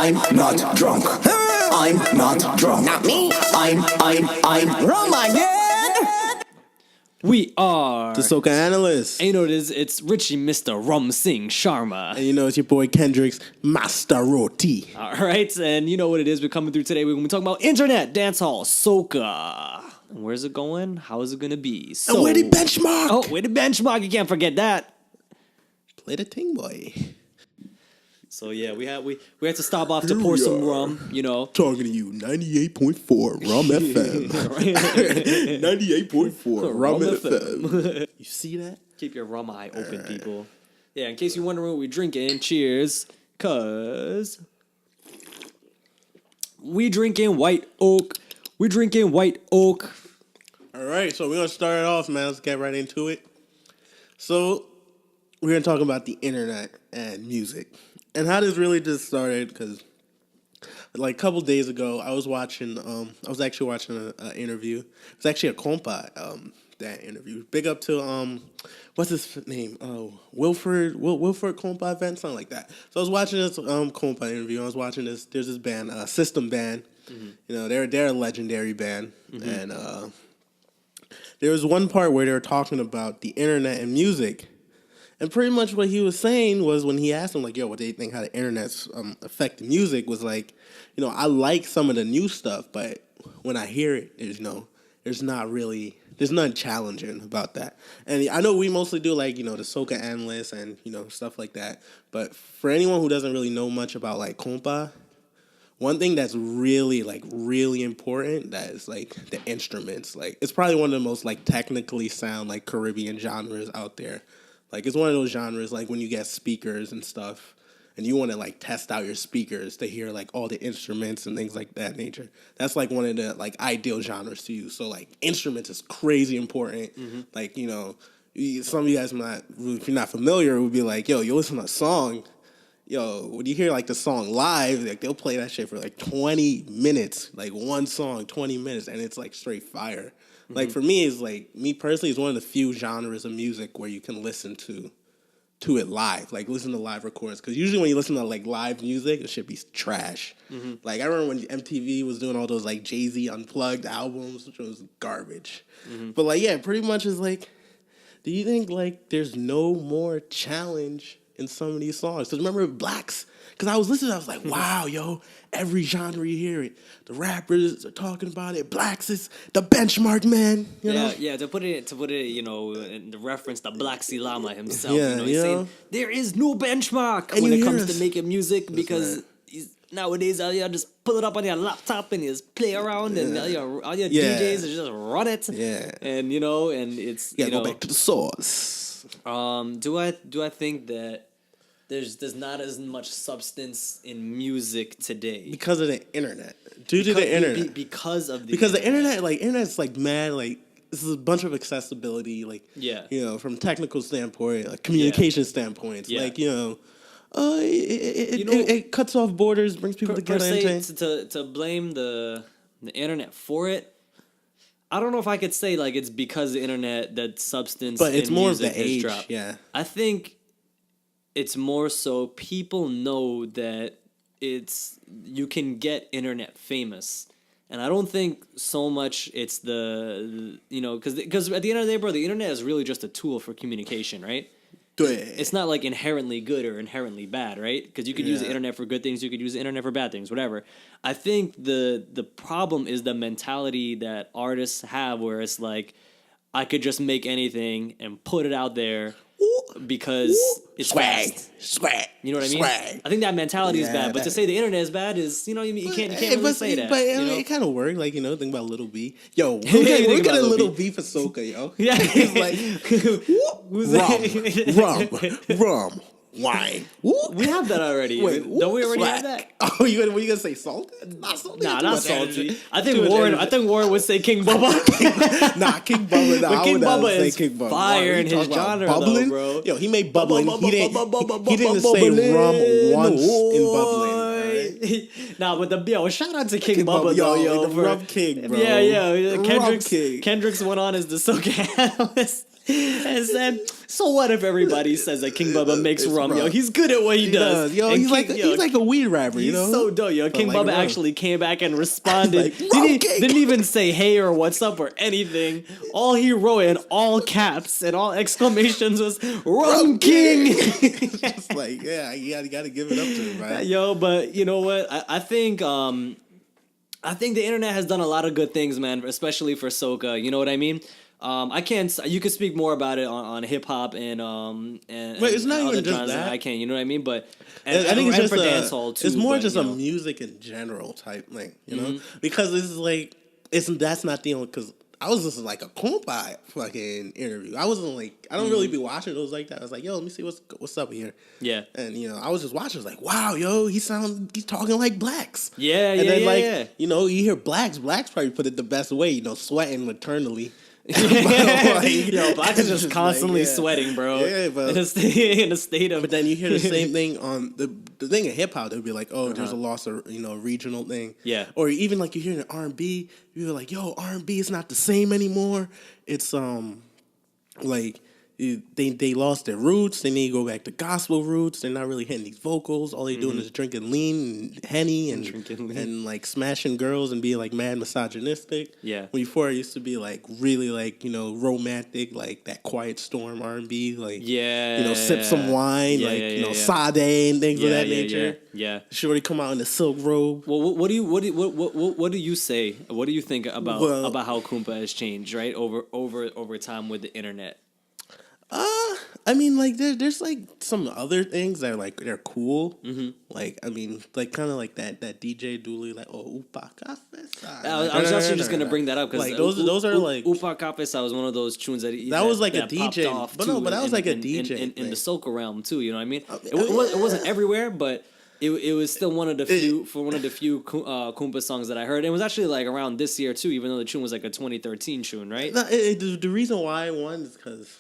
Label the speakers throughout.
Speaker 1: I'm not drunk. I'm not drunk.
Speaker 2: Not me.
Speaker 1: I'm
Speaker 2: Rum again.
Speaker 3: We are
Speaker 4: The SOCA analyst.
Speaker 3: And you know what it is? It's Richie Mr. Rum Singh Sharma.
Speaker 4: And you know it's your boy Kendrick's Master Roti.
Speaker 3: All right, and you know what it is? We're coming through today. We're going to be talking about internet, dancehall, soca. And where's it going? How is it going to be? So,
Speaker 4: And where the benchmark?
Speaker 3: Oh, where the benchmark? You can't forget that.
Speaker 4: Play the ting, boy.
Speaker 3: So yeah, we had to stop off to pour some rum, you know.
Speaker 4: Talking to you, 98.4 Rum FM. 98.4 Rum FM. You see that?
Speaker 3: Keep your rum eye open, people. Yeah, in case you're wondering what we're drinking, cheers, cause we drinking white oak. We drinking white oak.
Speaker 4: All right, so we're going to start it off, man. Let's get right into it. So we're going to talk about the internet and music. And how this really just started, because like a couple days ago, I was actually watching an interview. It was actually a Kompa, that interview. Big up to, what's his name? Wilford Kompa event, something like that. So I was watching this Kompa interview. I was watching this, there's this band, System Band. Mm-hmm. You know, they're a legendary band. Mm-hmm. And there was one part where they were talking about the internet and music. And pretty much what he was saying was, when he asked him, like, yo, what do you think how the internet's affecting music, was like, you know, I like some of the new stuff, but when I hear it, there's nothing challenging about that. And I know we mostly do, like, you know, the SOCA analysts and, you know, stuff like that. But for anyone who doesn't really know much about, like, Kompa, one thing that's really important, that is, like, the instruments. Like, it's probably one of the most, like, technically sound, like, Caribbean genres out there. Like, it's one of those genres, like, when you get speakers and stuff, and you want to, like, test out your speakers to hear, like, all the instruments and things like that nature. That's, like, one of the, like, ideal genres to use. So, like, instruments is crazy important. Mm-hmm. Like, you know, some of you guys if you're not familiar, would be like, yo, you listen to a song, yo, when you hear, like, the song live, like, they'll play that shit for, like, 20 minutes. Like, one song, 20 minutes, and it's, like, straight fire. Mm-hmm. Like, for me, me personally, it's one of the few genres of music where you can listen to it live. Like, listen to live records. Because usually when you listen to, like, live music, it should be trash. Mm-hmm. Like, I remember when MTV was doing all those, like, Jay-Z Unplugged albums, which was garbage. Mm-hmm. But, like, yeah, pretty much is, like, do you think, like, there's no more challenge in some of these songs? Because remember, Blacks, because I was listening, I was like, wow, yo, every genre you hear it. The rappers are talking about it. Blacks is the benchmark, man. You know?
Speaker 3: Yeah. To put it, you know, in the reference to Black Sea Llama himself.
Speaker 4: Yeah,
Speaker 3: you know, he's saying there is no benchmark
Speaker 4: and
Speaker 3: when it comes to making music, because
Speaker 4: right.
Speaker 3: nowadays all you just pull it up on your laptop and you just play around, and all your DJs just run it.
Speaker 4: Yeah.
Speaker 3: And you know, and it's
Speaker 4: you know, go back to the source.
Speaker 3: Do I think that there's not as much substance in music today
Speaker 4: because of the internet? Due to the internet.
Speaker 3: Because of the
Speaker 4: internet, like, internet's, like, mad, like, this is a bunch of accessibility, like,
Speaker 3: yeah,
Speaker 4: you know, from technical standpoint, like, communication standpoints, like, you know, it cuts off borders, brings people together.
Speaker 3: To blame the internet for it, I don't know if I could say, like, it's because of the internet that substance,
Speaker 4: but it's
Speaker 3: in
Speaker 4: more
Speaker 3: music
Speaker 4: of the age.
Speaker 3: dropped.
Speaker 4: Yeah,
Speaker 3: I think it's more so people know that you can get internet famous. And I don't think so much it's you know, because at the end of the day, bro, the internet is really just a tool for communication, right? It's not, like, inherently good or inherently bad, right? Because you could use the internet for good things, you could use the internet for bad things, whatever. I think the problem is the mentality that artists have, where it's like, I could just make anything and put it out there because it's
Speaker 4: swag.
Speaker 3: You know what I mean?
Speaker 4: Swag.
Speaker 3: I think that mentality is bad. But to say the internet is bad is, you know, you can't really say that.
Speaker 4: But
Speaker 3: you know?
Speaker 4: it kind of worked. Like, you know, think about Lil B. Yo, we're getting a Lil B for SOCA, yo.
Speaker 3: Yeah.
Speaker 4: He's like, rum, wine.
Speaker 3: We have that already.
Speaker 4: Wait,
Speaker 3: don't we already have that?
Speaker 4: Oh, were you gonna say salty? Not salty.
Speaker 3: Nah, not salty. I think Warren would say King Bubba.
Speaker 4: Nah, King Bubba. Nah,
Speaker 3: but King Bubba is
Speaker 4: King Bubba.
Speaker 3: fire in his genre,
Speaker 4: bubbling?
Speaker 3: though, bro.
Speaker 4: Yo, he made bubbling. He didn't say rum once in bubbling.
Speaker 3: Nah, but shout out to King Bubba, though, yo.
Speaker 4: The Rum King, bro.
Speaker 3: Yeah. Kendrick's went on as the SOCA analyst. and said, "So what if everybody says that King Bubba makes rum? Yo, he's good at what he does.
Speaker 4: Yo,
Speaker 3: And
Speaker 4: he's
Speaker 3: King-
Speaker 4: like a weed rapper, you
Speaker 3: He's
Speaker 4: know?
Speaker 3: so dope, yo. King
Speaker 4: like
Speaker 3: Bubba
Speaker 4: rum.
Speaker 3: actually came back and responded.
Speaker 4: Like, rum king.
Speaker 3: Didn't even say hey or what's up or anything. All he wrote in all caps and all exclamations was "Rum King."
Speaker 4: It's like, yeah, you gotta give it up to him, right?
Speaker 3: Yo, but you know what? I think the internet has done a lot of good things, man, especially for soca. You know what I mean? I can't. You could speak more about it on hip hop and
Speaker 4: Wait, it's not
Speaker 3: and
Speaker 4: even
Speaker 3: other
Speaker 4: just
Speaker 3: genres
Speaker 4: that.
Speaker 3: I can't. You know what I mean? But
Speaker 4: I think it's just
Speaker 3: for
Speaker 4: a,
Speaker 3: dancehall too.
Speaker 4: it's more
Speaker 3: but,
Speaker 4: just
Speaker 3: you
Speaker 4: a
Speaker 3: know.
Speaker 4: music in general type thing, you know? Because this is like, that's not the only, because I was listening to like a KANPAI fucking interview. I wasn't like, I don't really be watching those like that. I was like, yo, let me see what's up here.
Speaker 3: Yeah.
Speaker 4: And, you know, I was just watching. I was like, wow, yo, he's talking like blacks.
Speaker 3: Yeah,
Speaker 4: and then, like,
Speaker 3: yeah.
Speaker 4: you know, you hear blacks probably put it the best way, you know, sweating maternally.
Speaker 3: Yo, blacks is just constantly
Speaker 4: like, yeah.
Speaker 3: sweating, bro.
Speaker 4: Yeah, but
Speaker 3: in a state of.
Speaker 4: But then you hear the same thing on the thing in hip hop. They'll be like, "Oh, there's a loss of regional thing."
Speaker 3: Yeah.
Speaker 4: Or even like you hear in R&B, you're like, "Yo, R&B is not the same anymore." It's like they lost their roots. They need to go back to gospel roots. They're not really hitting these vocals. All they doing is drinking lean and Henny and like smashing girls and being like mad misogynistic.
Speaker 3: Yeah.
Speaker 4: When before it used to be like really like romantic, like that Quiet Storm R&B, like sip some wine, Sade and things of that nature.
Speaker 3: Yeah.
Speaker 4: Shorty come out in a silk robe.
Speaker 3: Well, what do you say? What do you think about how Kompa has changed, right, over time with the internet?
Speaker 4: I mean, like there's like some other things that are like they're cool. Like I mean, like kind of like that DJ Dooley, like Upa Cafesa.
Speaker 3: I was actually just gonna bring that up because
Speaker 4: like those are like
Speaker 3: Upa Cafesa was one of those tunes that
Speaker 4: was like a DJ,
Speaker 3: off
Speaker 4: but that was like a DJ
Speaker 3: in the soca realm too. You know what I mean? It wasn't everywhere, but. It was still one of the few Kompa songs that I heard. It was actually like around this year too, even though the tune was like a 2013 tune, right?
Speaker 4: No, the reason why I won is because,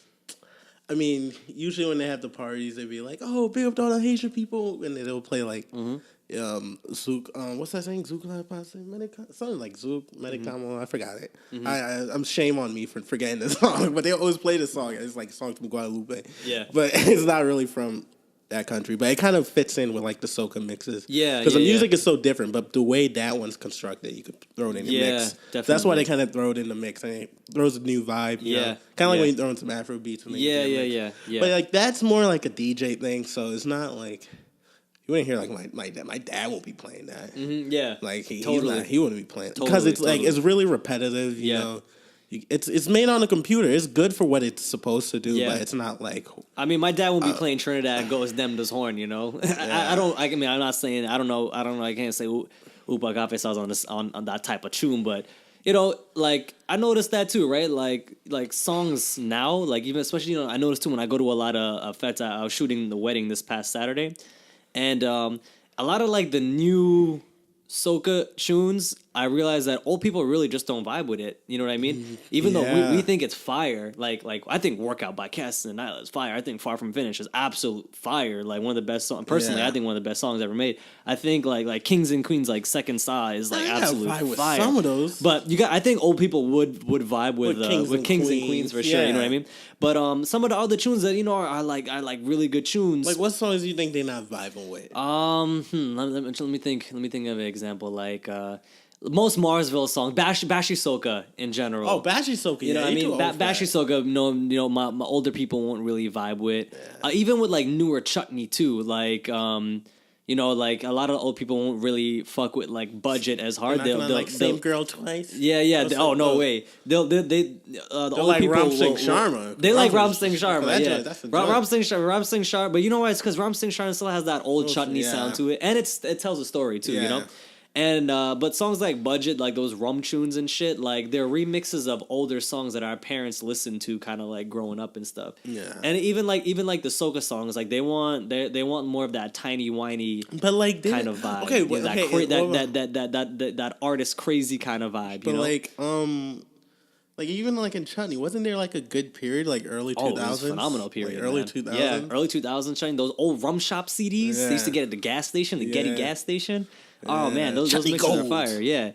Speaker 4: I mean, usually when they have the parties, they'd be like, "Oh, big up to all the Haitian people," and they'll play like, Zouk, what's that saying? Zouk La Passe Medica? Something like Zouk Medicamo. I forgot it. I'm shame on me for forgetting the song, but they always play the song. It's like a song from Guadalupe.
Speaker 3: Yeah,
Speaker 4: but it's not really from that country, but it kind of fits in with like the soca mixes.
Speaker 3: Yeah,
Speaker 4: because the music is so different, but the way that one's constructed, you could throw it in the mix.
Speaker 3: Definitely.
Speaker 4: That's why they kind of throw it in the mix, and it throws a new vibe. You know? Kind of like when you throw in some Afro beats.
Speaker 3: Yeah.
Speaker 4: But like that's more like a DJ thing, so it's not like you wouldn't hear like my dad won't be playing that.
Speaker 3: Yeah,
Speaker 4: like he wouldn't be playing because it's like it's really repetitive. You know. It's made on a computer. It's good for what it's supposed to do, but it's not like.
Speaker 3: I mean, my dad won't be playing Trinidad Goes Dem Does Horn. You know, I don't. I mean, I'm not saying. I don't know. I can't say Upa Cafesa on that type of tune, but you know, like I noticed that too, right? Like songs now, like even especially I noticed too when I go to a lot of fetes. I was shooting the wedding this past Saturday, and a lot of like the new soca tunes, I realized that old people really just don't vibe with it. You know what I mean? Even though we think it's fire. Like I think Workout by Cass and Nyla is fire. I think Far From Finish is absolute fire. Like one of the best songs. Personally, I think one of the best songs ever made. I think like Kings and Queens, like Second Saw is like absolute fire.
Speaker 4: Some of those,
Speaker 3: but I think old people would vibe with Kings and Queens for sure. You know what I mean? But some of the other tunes that are like really good tunes.
Speaker 4: Like what songs do you think they're not vibing with?
Speaker 3: Let me think of an example. Like most Marsville songs, Bashy Soca in general.
Speaker 4: Oh, Bashy Soca,
Speaker 3: you know what I mean? Bashy Soca, my older people won't really vibe with. Yeah. Even with like newer Chutney too, like like a lot of old people won't really fuck with like Budget as hard.
Speaker 4: They'll like Same Girl Twice.
Speaker 3: Yeah. No way. They'll old
Speaker 4: like
Speaker 3: people
Speaker 4: Ram Singh Sharma.
Speaker 3: They like Ram Singh Sharma. Yeah, Ram Singh
Speaker 4: Sharma.
Speaker 3: But you know why? It's because Ram Singh Sharma still has that old Chutney sound to it, and it tells a story too. You know. And but songs like Budget, like those rum tunes and shit, like they're remixes of older songs that our parents listened to, kind of like growing up and stuff. Yeah. And even like the soca songs, like they want more of that tiny whiny,
Speaker 4: but like
Speaker 3: kind of vibe.
Speaker 4: Okay,
Speaker 3: that artist crazy kind of vibe.
Speaker 4: But like even like in Chutney, wasn't there like a good period, like early 2000s?
Speaker 3: Oh, it was a phenomenal period.
Speaker 4: Like early 2000s?
Speaker 3: Yeah, early 2000s Chutney. Those old rum shop CDs they used to get at the gas station, the Getty gas station. Oh man, those mixes are fire. Yeah.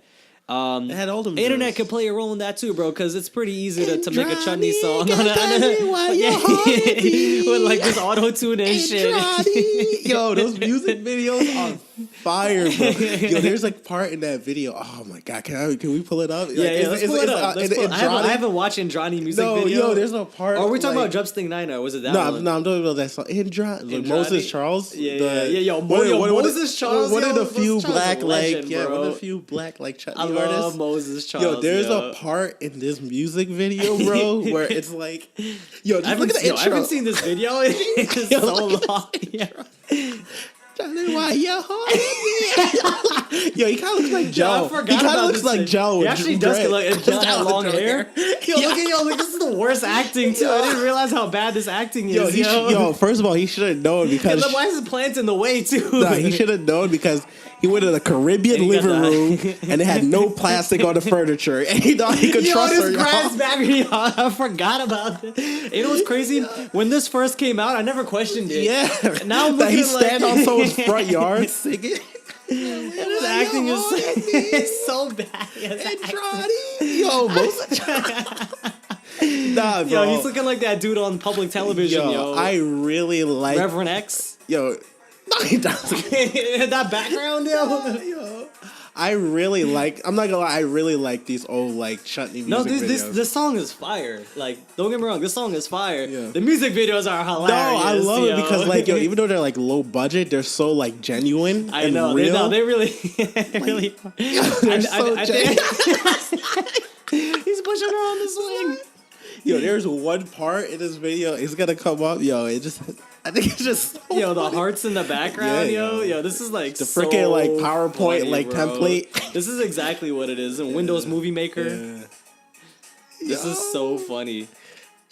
Speaker 4: It had all them.
Speaker 3: Internet
Speaker 4: joints.
Speaker 3: could play a role in that too, bro, because it's pretty easy to make a chutney
Speaker 4: Johnny,
Speaker 3: song
Speaker 4: gotta tell me why your heart beat.
Speaker 3: with like this auto tune and shit.
Speaker 4: Johnny. Yo, those music videos are fire, bro. Yo, there's like part in that video. Oh my god, can we pull it up?
Speaker 3: Yeah, let's pull it up. I haven't watched Andrade music video.
Speaker 4: Yo, there's no part.
Speaker 3: Or are we talking about Drumstick Nine, or was it that one?
Speaker 4: No, I'm talking about that song. Andrade. Moses Charles.
Speaker 3: Yo, Moses Charles.
Speaker 4: One of the few black
Speaker 3: legend,
Speaker 4: one
Speaker 3: bro.
Speaker 4: of the few black like chutney
Speaker 3: I
Speaker 4: artists.
Speaker 3: love Moses Charles.
Speaker 4: Yo, there's a part in this music video, bro, where it's like, yo, just look at the intro.
Speaker 3: I haven't seen this video. It's so long.
Speaker 4: Why your heart? Yo, he kind of looks like Joe.
Speaker 3: I forgot
Speaker 4: he kind of
Speaker 3: about
Speaker 4: looks
Speaker 3: this
Speaker 4: like
Speaker 3: thing.
Speaker 4: Joe.
Speaker 3: He actually does look like Joe had long hair. Look, this is the worst acting too. I didn't realize how bad this acting is.
Speaker 4: Yo, first of all, he should have known because
Speaker 3: why is the plant in the way too?
Speaker 4: Nah, he should have known because he went to the Caribbean living room and it had no plastic on the furniture, and he thought he could trust her.
Speaker 3: This grass back, I forgot about it. You know what's crazy? When this first came out, I never questioned it.
Speaker 4: Yeah,
Speaker 3: now I'm looking
Speaker 4: he stand on someone's front yard singing.
Speaker 3: And his acting is so bad.
Speaker 4: Yo, nah, bro.
Speaker 3: Yo, he's looking like that dude on public television. Yo,
Speaker 4: I really like
Speaker 3: Reverend X.
Speaker 4: Yo, no, he doesn't.
Speaker 3: That background, yo.
Speaker 4: I really like. I'm not gonna lie. I really like these old like chutney music videos.
Speaker 3: This song is fire. Like, don't get me wrong, this song is fire.
Speaker 4: Yeah.
Speaker 3: The music videos are hilarious.
Speaker 4: No, I love it because like yo, even though they're like low budget, they're so like genuine.
Speaker 3: I know.
Speaker 4: Real.
Speaker 3: They really, really.
Speaker 4: They're so genuine.
Speaker 3: He's pushing her on the swing.
Speaker 4: Yo, there's one part in this video. It's gonna come up. Yo, I think it's just. So
Speaker 3: the hearts in the background,
Speaker 4: yeah,
Speaker 3: yo. This is like
Speaker 4: the freaking like PowerPoint
Speaker 3: funny,
Speaker 4: like
Speaker 3: bro.
Speaker 4: template.
Speaker 3: This is exactly what it is in Windows Movie Maker.
Speaker 4: Yeah.
Speaker 3: This is so funny.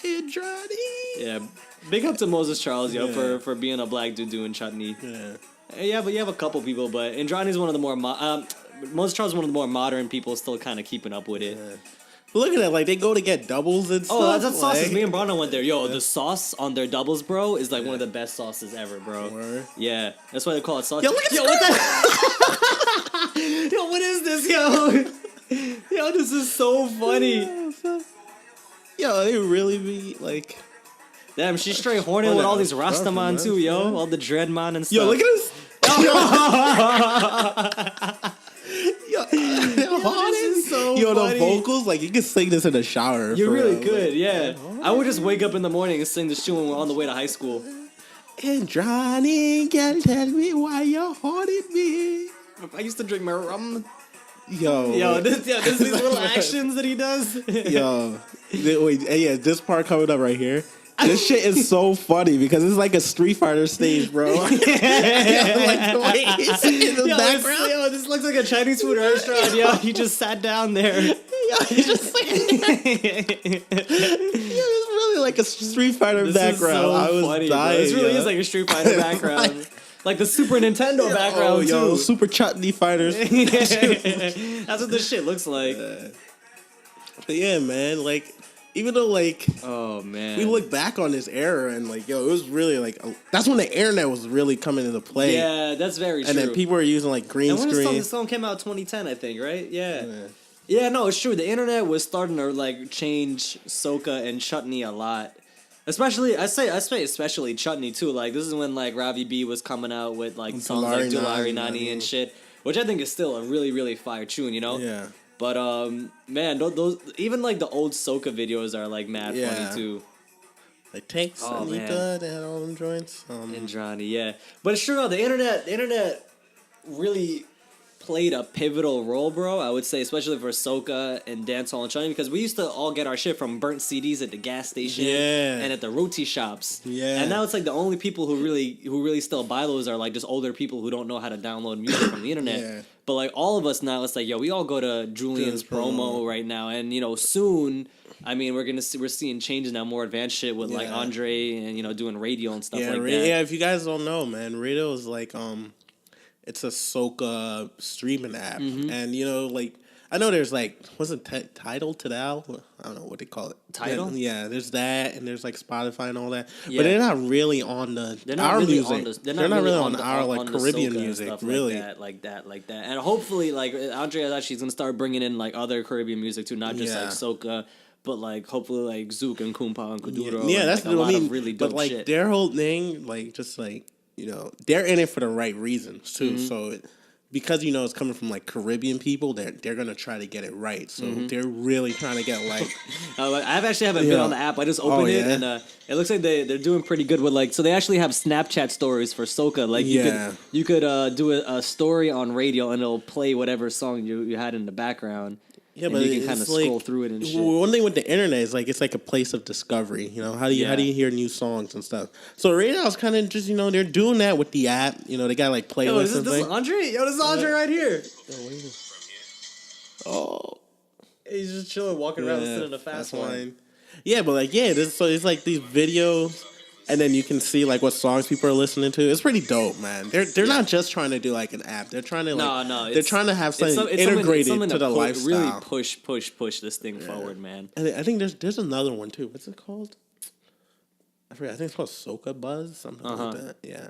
Speaker 4: Andrade.
Speaker 3: Yeah, big up to Moses Charles, yo, for being a black dude doing chutney. Yeah, but you have a couple people, but Andrade's one of the more Moses Charles is one of the more modern people, still kind of keeping up with it.
Speaker 4: Look at that, like they go to get doubles and stuff.
Speaker 3: Oh, that's sauces.
Speaker 4: Like,
Speaker 3: Me and Brano went there. Yo, the sauce on their doubles, bro, is like one of the best sauces ever, bro.
Speaker 4: Word.
Speaker 3: Yeah, that's why they call it sauce.
Speaker 4: Yo, look at
Speaker 3: what the? Yo, what is this, yo? Yo, this is so funny.
Speaker 4: Yo, they really be like.
Speaker 3: Damn, she's straight horny with all these Rastaman too, yo. All the Dreadman and stuff.
Speaker 4: Yo, look at this.
Speaker 3: This is so
Speaker 4: Yo,
Speaker 3: funny.
Speaker 4: the vocals, like you can sing this in the shower.
Speaker 3: You
Speaker 4: for
Speaker 3: really
Speaker 4: real.
Speaker 3: could, yeah. I would just wake up in the morning and sing this tune when we're on the way to high school.
Speaker 4: Andrade, can tell me why you're haunting me.
Speaker 3: I used to drink my rum.
Speaker 4: Yo,
Speaker 3: This these little actions that he does.
Speaker 4: Yo, wait, this part coming up right here. This shit is so funny because it's like a Street Fighter stage, bro. Like the way he's in the background.
Speaker 3: This looks like a Chinese food restaurant. Yo, he just sat down there.
Speaker 4: Yo, he's just sitting there. It's really like a Street Fighter background.
Speaker 3: Is so
Speaker 4: I was
Speaker 3: funny,
Speaker 4: dying.
Speaker 3: Bro. This really is like a Street Fighter background. Like the Super Nintendo background,
Speaker 4: yo,
Speaker 3: too.
Speaker 4: Super Chutney Fighters.
Speaker 3: That's what this shit looks like.
Speaker 4: But yeah, man, like, even though, like,
Speaker 3: oh, man.
Speaker 4: we look back on this era and, like, yo, it was really, like, that's when the internet was really coming into play.
Speaker 3: Yeah, that's very true.
Speaker 4: And then people were using, like, green screen.
Speaker 3: This song came out 2010, I think, right? Yeah, no, it's true. The internet was starting to, like, change Soca and Chutney a lot. Especially, I say especially Chutney, too. Like, this is when, like, Ravi B was coming out with, like, songs like Dulari Nani and shit. Which I think is still a really, really fire tune, you know?
Speaker 4: Yeah.
Speaker 3: But man, those even like the old Soca videos are like mad funny too.
Speaker 4: Like Tanks, Anita, they had all them joints.
Speaker 3: Andrade, yeah. But it's true, no, the internet really played a pivotal role, bro. I would say, especially for Soca and dancehall and Chutney, because we used to all get our shit from burnt CDs at the gas station and at the roti shops. Yeah. And now it's like the only people who really still buy those are like just older people who don't know how to download music from the internet. Yeah. But like all of us now, it's like, yo, we all go to Julian's promo right now, and you know, soon, I mean, we're seeing changes now, more advanced shit with like Andre and you know doing radio and stuff like that.
Speaker 4: Yeah, if you guys don't know, man, radio is like it's a Soca streaming app, and you know, like I know there's like, what's it, Tidal, Tidal? I don't know what they call it.
Speaker 3: Tidal?
Speaker 4: Yeah, there's that, and there's like Spotify and all that.
Speaker 3: Yeah.
Speaker 4: But they're not really on our music. They're not really on our like
Speaker 3: the
Speaker 4: Caribbean
Speaker 3: soca and
Speaker 4: music,
Speaker 3: stuff
Speaker 4: really.
Speaker 3: like that. And hopefully, like Andrea, actually is gonna start bringing in like other Caribbean music too, not just like soca, but like hopefully like Zouk and Kumpa and Kuduro.
Speaker 4: Yeah,
Speaker 3: and,
Speaker 4: that's
Speaker 3: like,
Speaker 4: what I mean.
Speaker 3: Of really dope
Speaker 4: but like
Speaker 3: shit.
Speaker 4: their whole thing, like just like they're in it for the right reasons too.
Speaker 3: Mm-hmm.
Speaker 4: So because it's coming from like Caribbean people, they're gonna try to get it right. So
Speaker 3: Mm-hmm.
Speaker 4: they're really trying to get like.
Speaker 3: I actually haven't been on the app. I just opened it, and it looks like they're doing pretty good with like. So they actually have Snapchat stories for soca. Like you could do a story on radio, and it'll play whatever song you had in the background.
Speaker 4: Yeah,
Speaker 3: and
Speaker 4: but
Speaker 3: you can kind of scroll through it and shit.
Speaker 4: One thing with the internet is like it's like a place of discovery. How do you hear new songs and stuff? So right now it's kind of just they're doing that with the app. They got like playlists.
Speaker 3: This is Andre. This is Andre right here.
Speaker 4: Oh,
Speaker 3: he's just chilling, walking around, listening to Fast Wine.
Speaker 4: Yeah, but like so it's like these videos. And then you can see like what songs people are listening to. It's pretty dope, man. They're not just trying to do like an app. They're trying to they're trying to have something integrated to the lifestyle.
Speaker 3: Really push this thing forward, man.
Speaker 4: And I think there's another one too. What's it called? I forget. I think it's called Soca Buzz, something like that. Yeah.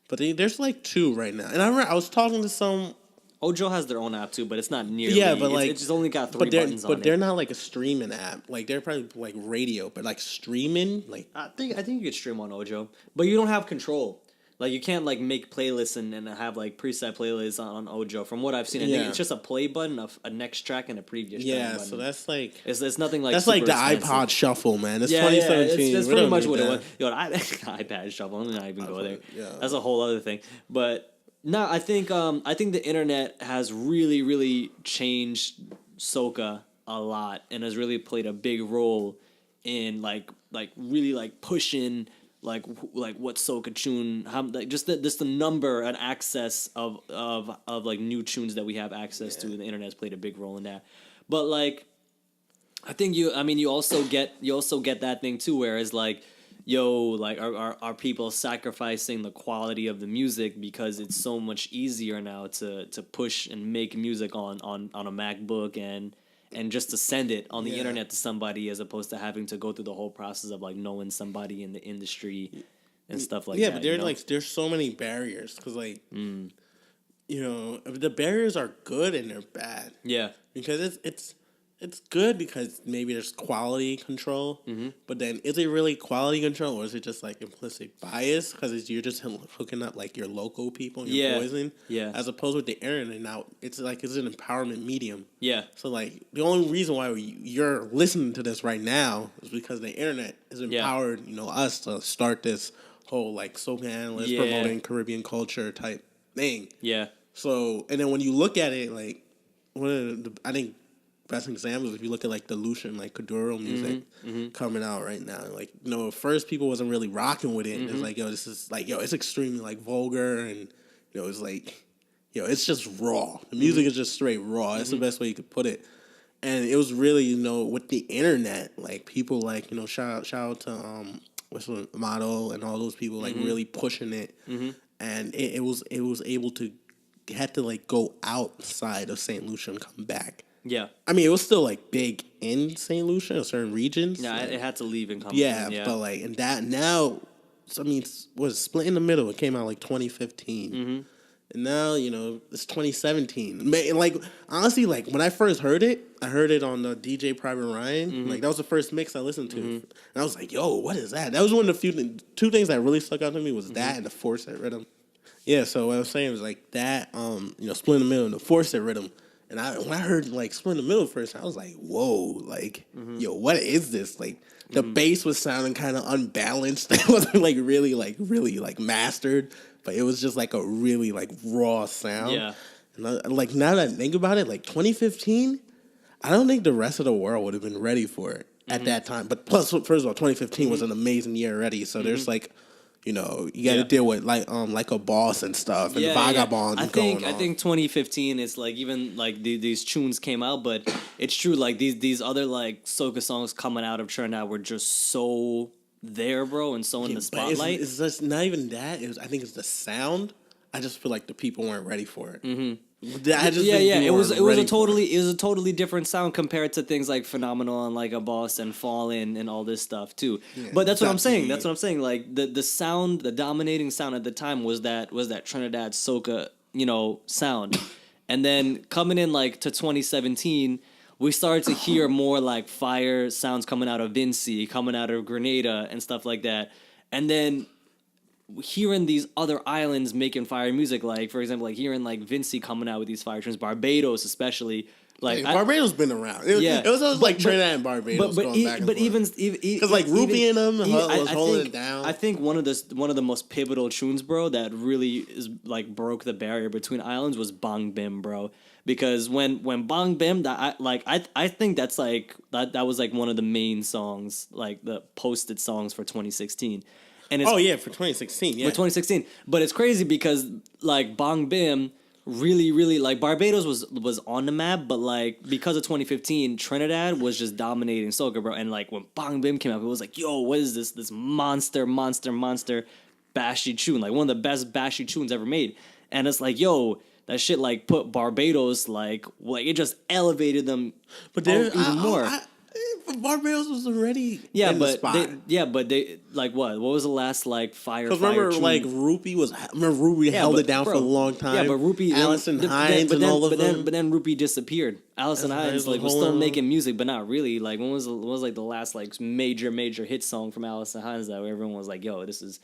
Speaker 4: But there's like two right now. And I was talking to some.
Speaker 3: Ojo has their own app too, but it's not nearly.
Speaker 4: Yeah, but like
Speaker 3: it's just only got 3 buttons on it.
Speaker 4: But they're not like a streaming app. Like they're probably like radio, but like streaming, like
Speaker 3: I think you could stream on Ojo, but you don't have control. Like you can't like make playlists and have like preset playlists on Ojo. From what I've seen, I think it's just a play button, a next track, and a previous track button.
Speaker 4: So that's like
Speaker 3: it's nothing like
Speaker 4: that's like the
Speaker 3: expensive.
Speaker 4: iPod Shuffle, man. It's 2017.
Speaker 3: That's pretty much what it was. iPad Shuffle. I'm not even go there.
Speaker 4: Yeah.
Speaker 3: That's a whole other thing, but. No, I think the internet has really, really changed soca a lot and has really played a big role in like really like pushing like what soca tune, how like just the number and access of like new tunes that we have access to. The internet has played a big role in that, but like I think you also get that thing too, whereas like. Like are people sacrificing the quality of the music because it's so much easier now to push and make music on a MacBook and just to send it on the internet to somebody as opposed to having to go through the whole process of like knowing somebody in the industry and stuff like that.
Speaker 4: Yeah, but there's so many barriers because like the barriers are good and they're bad. Yeah, because it's good because maybe there's quality control, but then is it really quality control or is it just like implicit bias because you're just hooking up like your local people and your poison? Yeah. As opposed with the internet now, it's an empowerment medium. Yeah. So like the only reason why you're listening to this right now is because the internet has empowered us to start this whole like soca analyst promoting Caribbean culture type thing. Yeah. So and then when you look at it like I think. Best examples if you look at like the Lucian like Kuduro music coming out right now, like at first people wasn't really rocking with it, and it's like this is like it's extremely like vulgar, and it's like it's just raw. The music is just straight raw. That's the best way you could put it. And it was really with the internet, like people like shout out to what's the Model and all those people like really pushing it, and it was able to had to like go outside of St. Lucia and come back. Yeah, I mean it was still like big in St. Lucia in certain regions. Yeah,
Speaker 3: like, it had to leave and come.
Speaker 4: Yeah, but like and that now, I mean, was Split in the Middle. It came out like 2015, and now it's 2017. Like honestly, like when I first heard it, I heard it on the DJ Private Ryan. Like that was the first mix I listened to, and I was like, "Yo, what is that?" That was one of the two things that really stuck out to me was that and the 4-set rhythm. Yeah, so what I was saying was like that, Split in the Middle and the 4-set rhythm. And when I heard like Split in the Middle first, I was like, "Whoa! Like, what is this?" Like, the bass was sounding kind of unbalanced. It wasn't like really mastered, but it was just like a really like raw sound. Yeah. And like now that I think about it, like 2015, I don't think the rest of the world would have been ready for it at that time. But plus, first of all, 2015 was an amazing year already. So there's like. You got to deal with like a boss and stuff and vagabonds.
Speaker 3: I think 2015 is like even like these tunes came out, but it's true like these other like soca songs coming out of Trinidad were just so there, bro, and so in the spotlight.
Speaker 4: It's just not even that. I think it's the sound. I just feel like the people weren't ready for it.
Speaker 3: It was a totally different sound compared to things like Phenomenal and like a Boss and Fallen and all this stuff too. But that's what I'm saying. That's what I'm saying. Like the sound, the dominating sound at the time was that Trinidad soca, sound. And then coming in like to 2017, we started to hear more like fire sounds coming out of Vinci, coming out of Grenada and stuff like that. And then hearing these other islands making fire music, like for example, like hearing like Vinci coming out with these fire tunes, Barbados especially. Like
Speaker 4: Barbados been around. It was always like Trinidad and Barbados going back and forth. Even because like Ruby and them was holding it down.
Speaker 3: I think one of the most pivotal tunes, bro, that really is like broke the barrier between islands was Bang Bim, bro. Because when Bang Bim, I think that's like that was like one of the main songs, like the posted songs for 2016. And it's,
Speaker 4: for 2016, yeah.
Speaker 3: For 2016. But it's crazy because like Bang Bim really, really like Barbados was on the map, but like because of 2015, Trinidad was just dominating soca, bro. And like when Bang Bim came out, it was like, yo, what is this monster bashy tune, like one of the best bashy tunes ever made. And it's like, yo, that shit like put Barbados like it just elevated them, but even more.
Speaker 4: Barbados was already
Speaker 3: in
Speaker 4: the spot.
Speaker 3: But they like what was the last like fire?
Speaker 4: Because remember,
Speaker 3: tune?
Speaker 4: like Ruby held it down for a long time.
Speaker 3: Yeah, but Ruby,
Speaker 4: Allison Hines and all of them.
Speaker 3: But then Ruby disappeared. Allison Hines like was still making music, but not really. Like when was like the last like major hit song from Allison Hines that everyone was like, yo, this is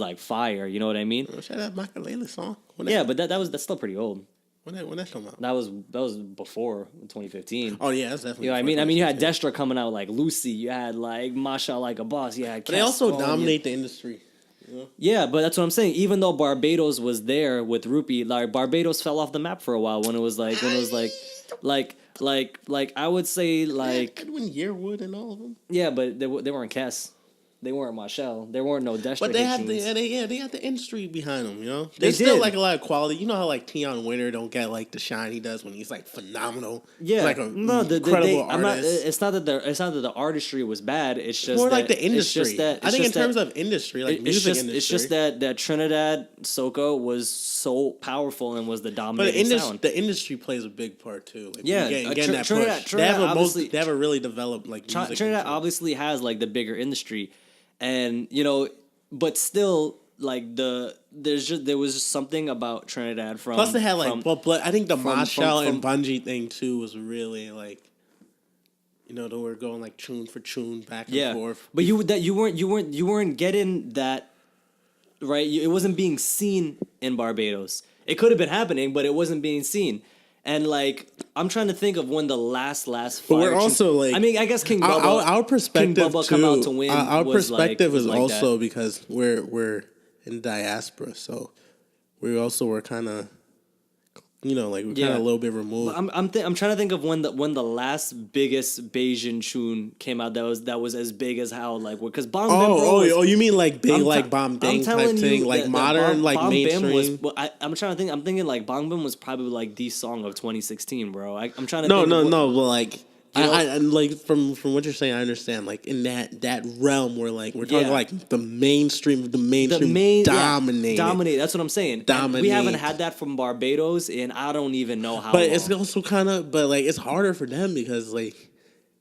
Speaker 3: like fire. You know what I mean?
Speaker 4: Shout out Makalele song.
Speaker 3: But that's still pretty old.
Speaker 4: When that come out?
Speaker 3: That was before 2015.
Speaker 4: Oh yeah, that's definitely.
Speaker 3: You know what I mean? I mean, you had Destra coming out like Lucy. You had like Masha like a Boss. You had.
Speaker 4: But they also dominate the industry. You know?
Speaker 3: Yeah, but that's what I'm saying. Even though Barbados was there with Rupee, like Barbados fell off the map for a while when it was like I would say like
Speaker 4: when Yearwood and all of them.
Speaker 3: Yeah, but they weren't Cass. They weren't Marshall. There weren't no Destra.
Speaker 4: But they had the industry behind them, you know? There's still like a lot of quality. You know how like Tion Winter don't get like the shine he does when he's like phenomenal.
Speaker 3: Yeah.
Speaker 4: He's like incredible artist.
Speaker 3: It's not that the artistry was bad. It's just
Speaker 4: more
Speaker 3: that,
Speaker 4: like the industry.
Speaker 3: It's just that,
Speaker 4: I think in terms of industry, like music industry.
Speaker 3: It's just that Trinidad soca was so powerful and was the dominating sound.
Speaker 4: The industry plays a big part too. Like,
Speaker 3: getting
Speaker 4: that
Speaker 3: Trinidad,
Speaker 4: push.
Speaker 3: Trinidad
Speaker 4: they have a really developed like music.
Speaker 3: Trinidad obviously has like the bigger industry. And but still, like there was just something about Trinidad from.
Speaker 4: Plus, they had like, I think the Marshall and Bungie thing too was really like, they were going like tune for tune back and forth.
Speaker 3: But you weren't getting that, right? It wasn't being seen in Barbados. It could have been happening, but it wasn't being seen. And like I'm trying to think of when the last fire.
Speaker 4: But we're also like,
Speaker 3: I mean, I guess King Bubba.
Speaker 4: Our perspective
Speaker 3: King Bubba
Speaker 4: too.
Speaker 3: Come out to win
Speaker 4: our perspective is
Speaker 3: like
Speaker 4: also
Speaker 3: that.
Speaker 4: Because we're in diaspora, so we also were kind of, we're kind of a little bit removed.
Speaker 3: I'm trying to think of when the last biggest Bayesian tune came out that was as big as how like because Bang Bim.
Speaker 4: You mean like big like Bang Bang type thing, like modern, like mainstream.
Speaker 3: I'm trying to think. I'm thinking like Bang Bim was probably like the song of 2016, bro. I'm trying to.
Speaker 4: No. But like. I like from what you're saying, I understand. Like in that realm, where like we're talking like the mainstream dominate.
Speaker 3: Dominate. That's what I'm saying. Dominate. We haven't had that from Barbados, and I don't even know how.
Speaker 4: But it's also kind of, it's harder for them because like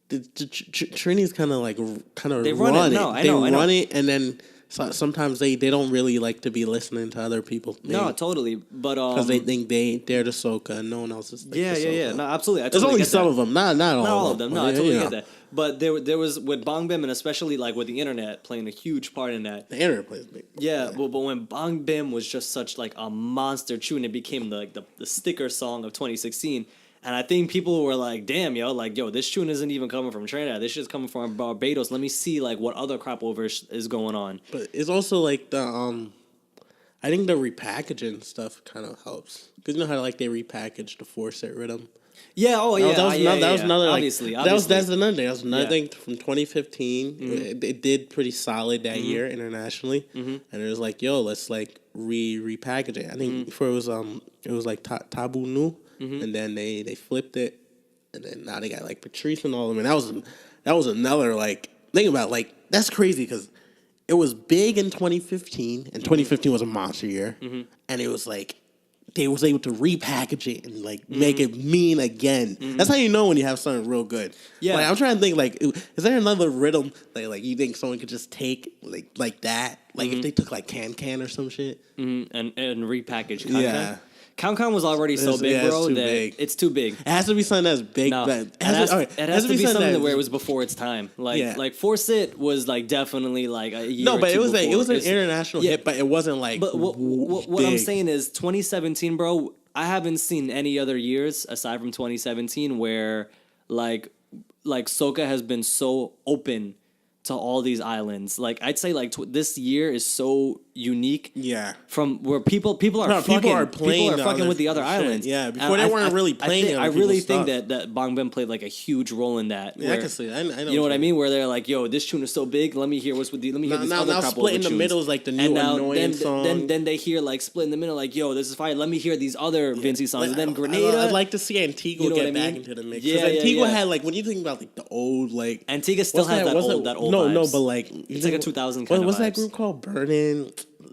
Speaker 4: the Trini's kind of they run it. I know. Run it, and then sometimes they don't really like to be listening to other people.
Speaker 3: No, totally. But
Speaker 4: because they think they're the soca and no one else is.
Speaker 3: Yeah. No, absolutely.
Speaker 4: There's only some of them, not all of them.
Speaker 3: No, I totally get that. But there was with Bang Bim and especially like with the internet playing a huge part in that.
Speaker 4: The internet plays big.
Speaker 3: Yeah, but when Bang Bim was just such like a monster tune, it became the sticker song of 2016. And I think people were like, damn, yo, this tune isn't even coming from Trinidad. This shit's coming from Barbados. Let me see, like, what other crop over is going on.
Speaker 4: But it's also, like, I think the repackaging stuff kind of helps. Because you know how, like, they repackaged the 4-set rhythm?
Speaker 3: Yeah,
Speaker 4: that was another, like...
Speaker 3: Obviously.
Speaker 4: That's another thing. That was another thing from 2015. Mm-hmm. It did pretty solid that year internationally. Mm-hmm. And it was like, yo, let's, like, repackage it. I think before it was like, Tabu Nu. Mm-hmm. And then they flipped it, and then now they got like Patrice and all of them. And that was another like think about like that's crazy because it was big in 2015, and 2015 was a monster year, and it was like they was able to repackage it and like make it mean again. That's how you know when you have something real good.
Speaker 3: Yeah.
Speaker 4: Like, I'm trying to think, like, is there another rhythm that like you think someone could just take like that? Like if they took like Can or some shit.
Speaker 3: and repackage Kankan.
Speaker 4: Yeah.
Speaker 3: Kankan was already so big,
Speaker 4: it's
Speaker 3: bro,
Speaker 4: too
Speaker 3: that
Speaker 4: big.
Speaker 3: it's too big.
Speaker 4: It has to be something that's big.
Speaker 3: No,
Speaker 4: But
Speaker 3: it has to be something
Speaker 4: that-
Speaker 3: where it was before its time. Like,
Speaker 4: Yeah.
Speaker 3: like Force It was like definitely like a year.
Speaker 4: No, but
Speaker 3: or
Speaker 4: it
Speaker 3: two
Speaker 4: was like, it
Speaker 3: before.
Speaker 4: was an
Speaker 3: It's-
Speaker 4: international
Speaker 3: yeah.
Speaker 4: hit, but it wasn't like.
Speaker 3: But what I'm
Speaker 4: big.
Speaker 3: saying is 2017, bro. I haven't seen any other years aside from 2017 where like Soca has been so open to all these islands. Like I'd say like this year is so unique.
Speaker 4: Yeah.
Speaker 3: From where people are
Speaker 4: People
Speaker 3: fucking
Speaker 4: are playing the
Speaker 3: fucking
Speaker 4: other
Speaker 3: with the other
Speaker 4: shit.
Speaker 3: islands.
Speaker 4: Yeah,
Speaker 3: And
Speaker 4: before they weren't really playing
Speaker 3: I
Speaker 4: other
Speaker 3: really
Speaker 4: people's
Speaker 3: think
Speaker 4: stuff.
Speaker 3: that Bang Bang played like a huge role in that.
Speaker 4: Yeah, I
Speaker 3: where-
Speaker 4: can see that. I know
Speaker 3: you know what I mean? Where they're like, "Yo, this tune is so big. Let me hear what's with the. Let me hear this other
Speaker 4: now
Speaker 3: couple
Speaker 4: Split
Speaker 3: of
Speaker 4: in the
Speaker 3: tunes."
Speaker 4: Middle is like the new
Speaker 3: And now,
Speaker 4: annoying song.
Speaker 3: Then they hear like Split in the Middle, like, "Yo, this is fire. Let me hear these other Vinci songs." And then Grenada.
Speaker 4: I'd like to see Antigua
Speaker 3: You know what
Speaker 4: get
Speaker 3: I
Speaker 4: back
Speaker 3: mean?
Speaker 4: into the mix.
Speaker 3: Yeah,
Speaker 4: Because
Speaker 3: yeah,
Speaker 4: Antigua
Speaker 3: yeah.
Speaker 4: had like when you think about like the old like
Speaker 3: Antigua still
Speaker 4: what's
Speaker 3: has that
Speaker 4: what's
Speaker 3: old
Speaker 4: No,
Speaker 3: vibes.
Speaker 4: but like
Speaker 3: It's like a 2000 kind of
Speaker 4: What's that
Speaker 3: vibes.
Speaker 4: group called? Burning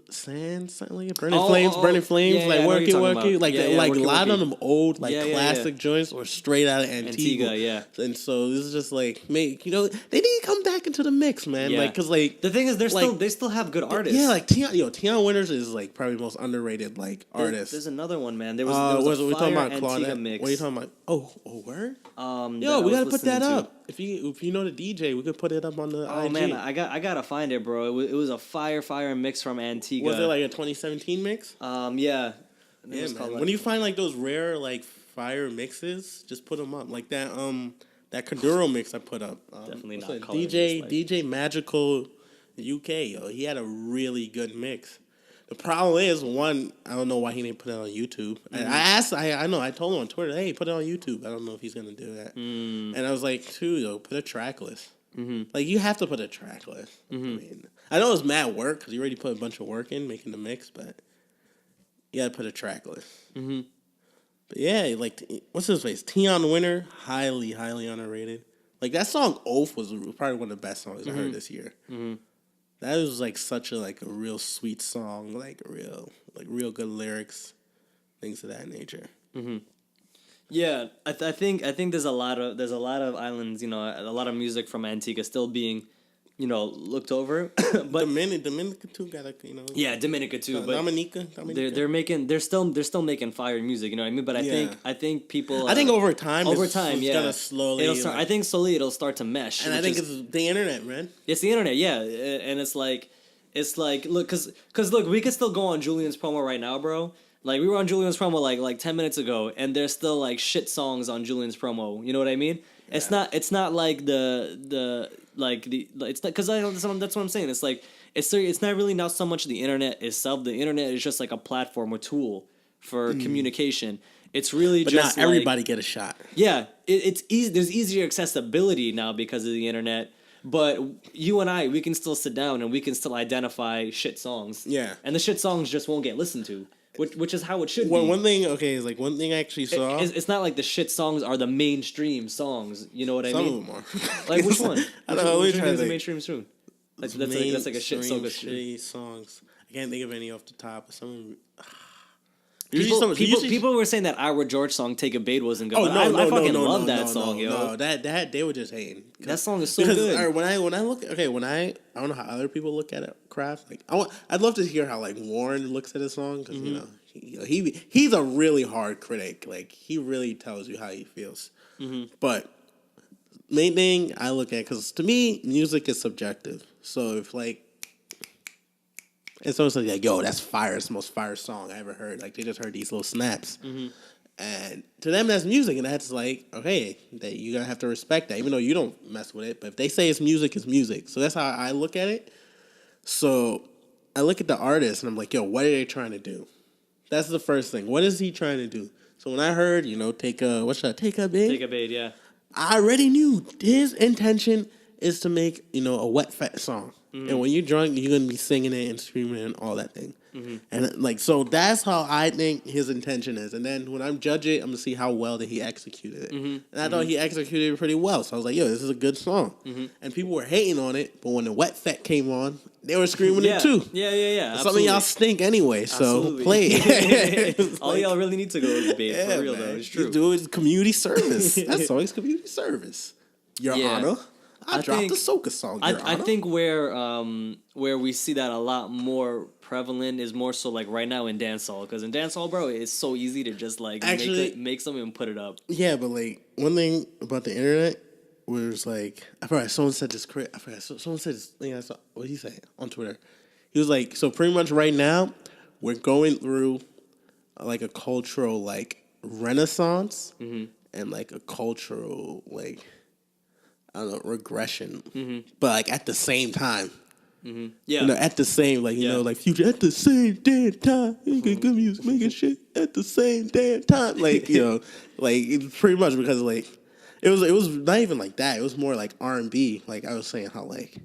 Speaker 4: Sand, something like it? Burning
Speaker 3: Oh,
Speaker 4: Flames,
Speaker 3: oh,
Speaker 4: Burning
Speaker 3: oh.
Speaker 4: Flames,
Speaker 3: Yeah,
Speaker 4: like
Speaker 3: yeah, I know
Speaker 4: work
Speaker 3: what
Speaker 4: it,
Speaker 3: you're
Speaker 4: work
Speaker 3: talking
Speaker 4: it,
Speaker 3: about.
Speaker 4: like
Speaker 3: Yeah, yeah,
Speaker 4: like
Speaker 3: Work
Speaker 4: a
Speaker 3: It,
Speaker 4: lot
Speaker 3: Work
Speaker 4: of
Speaker 3: It.
Speaker 4: them old like
Speaker 3: Yeah, yeah,
Speaker 4: classic joints were straight out of Antigua.
Speaker 3: Yeah.
Speaker 4: And so this is just like make they need to come back into the mix, man.
Speaker 3: Yeah.
Speaker 4: Like because like
Speaker 3: The thing is,
Speaker 4: like,
Speaker 3: they still have good artists.
Speaker 4: yeah, like Tion Winters is like probably the most underrated like artist.
Speaker 3: There's another one, man. There was
Speaker 4: We
Speaker 3: a
Speaker 4: talking
Speaker 3: fire
Speaker 4: about
Speaker 3: Antigua
Speaker 4: Claudette?
Speaker 3: mix.
Speaker 4: What are you talking about? Oh, word.
Speaker 3: That
Speaker 4: Yo,
Speaker 3: I
Speaker 4: we
Speaker 3: was
Speaker 4: gotta put that
Speaker 3: listening to.
Speaker 4: up. If you know the DJ, we could put it up on the
Speaker 3: Oh
Speaker 4: IG.
Speaker 3: man, I gotta find it, bro. It was a fire mix from Antigua.
Speaker 4: Was it like a 2017 mix?
Speaker 3: Yeah. It
Speaker 4: Yeah,
Speaker 3: was
Speaker 4: man.
Speaker 3: called, like-
Speaker 4: When you find like those rare like fire mixes, just put them up. Like that that Kuduro mix I put up.
Speaker 3: Definitely
Speaker 4: what's
Speaker 3: not
Speaker 4: it?
Speaker 3: color,
Speaker 4: DJ
Speaker 3: just like-
Speaker 4: DJ Magical UK. Yo, he had a really good mix. The problem is, one, I don't know why he didn't put it on YouTube. And I asked, I know, I told him on Twitter, hey, put it on YouTube. I don't know if he's gonna do that. And I was like, two, yo, put a track list. Like you have to put a track list. I mean, I know it's mad work because you already put a bunch of work in making the mix, but you gotta put a track list. But yeah, like what's his face? Tion Winter, highly underrated. Like that song "Oath" was probably one of the best songs I heard this year. That was like such a like a real sweet song, like real good lyrics, things of that nature.
Speaker 3: Yeah, I think there's a lot of islands, you know, a lot of music from Antigua still being, you know, looked over. But
Speaker 4: Dominica too got
Speaker 3: yeah, Dominica too. But
Speaker 4: Dominica.
Speaker 3: they're still making fire music. You know what I mean? But I think people.
Speaker 4: I think over time,
Speaker 3: it's
Speaker 4: yeah, gonna slowly.
Speaker 3: It'll start.
Speaker 4: like-
Speaker 3: I think slowly it'll start to mesh.
Speaker 4: and I
Speaker 3: which
Speaker 4: think
Speaker 3: is-
Speaker 4: it's the internet, man.
Speaker 3: It's the internet, yeah, and it's like look, cause look, we could still go on Julian's promo right now, bro. Like we were on Julian's promo like 10 minutes ago, and there's still like shit songs on Julian's promo. You know what I mean? Yeah. It's not like it's not because that's what I'm saying. It's like it's not really not so much the internet itself. The internet is just like a platform or tool for communication. It's really
Speaker 4: But
Speaker 3: just
Speaker 4: not everybody get a shot.
Speaker 3: yeah, it's easy. There's easier accessibility now because of the internet. But you and I, we can still sit down and we can still identify shit songs.
Speaker 4: Yeah.
Speaker 3: And the shit songs just won't get listened to, which is how it should
Speaker 4: Well,
Speaker 3: be.
Speaker 4: one thing I actually saw.
Speaker 3: It's not like the shit songs are the mainstream songs. You know what I
Speaker 4: Some
Speaker 3: mean?
Speaker 4: of them are.
Speaker 3: Like which one?
Speaker 4: I don't know. Let me
Speaker 3: Which
Speaker 4: try
Speaker 3: one
Speaker 4: to
Speaker 3: is a
Speaker 4: think.
Speaker 3: mainstream tune? Like that's like a shit song.
Speaker 4: Shitty songs. I can't think of any off the top. But some.
Speaker 3: People were saying that Ira George song "Take a Bait" wasn't good. I fucking love that song, yo.
Speaker 4: No, that they were just hating.
Speaker 3: That song is so
Speaker 4: Because
Speaker 3: good.
Speaker 4: when I look, I don't know how other people look at it, craft. Like I'd love to hear how like Warren looks at a song because you know he's a really hard critic. Like he really tells you how he feels. But main thing I look at, because to me music is subjective. So if like. And someone's like, yo, that's fire. It's the most fire song I ever heard. Like, they just heard these little snaps. And to them, that's music. And that's like, okay, you're going to have to respect that, even though you don't mess with it. But if they say it's music. So that's how I look at it. So I look at the artist, and I'm like, yo, what are they trying to do? That's the first thing. What is he trying to do? So when I heard, take a bait?
Speaker 3: Take a Bait, yeah.
Speaker 4: I already knew his intention is to make, a wet fat song. And when you're drunk, you're going to be singing it and screaming it and all that thing. And so that's how I think his intention is. And then when I'm judging it, I'm going to see how well that he executed it. And I thought he executed it pretty well. So I was like, yo, this is a good song. And people were hating on it. But when the wet fat came on, they were screaming
Speaker 3: Yeah.
Speaker 4: it too.
Speaker 3: Yeah.
Speaker 4: Some of y'all stink anyway, so
Speaker 3: Absolutely.
Speaker 4: play it.
Speaker 3: All y'all really need to go is babe. For real, though. It's true.
Speaker 4: You do it community service. That's always community service. Your
Speaker 3: Yeah.
Speaker 4: Honor. I dropped
Speaker 3: think-
Speaker 4: the soca song, Your
Speaker 3: I
Speaker 4: Honor.
Speaker 3: think where we see that a lot more prevalent is more so like right now in dancehall, because in dancehall, bro, it's so easy to just like
Speaker 4: Actually-
Speaker 3: make something and put it up.
Speaker 4: Yeah, but like one thing about the internet was like I forgot someone said this. I forgot someone said this thing. I saw what did he say on Twitter. He was like, so pretty much right now we're going through like a cultural like renaissance and like a cultural like I don't know regression, but like at the same time.
Speaker 3: Yeah.
Speaker 4: You know, at the same, like, you
Speaker 3: Yeah.
Speaker 4: know, like Future at the same damn time. Making good music, making shit at the same damn time. Like, you know, like, it's pretty much because, like, it was not even like that. It was more like R&B. Like, I was saying how, like,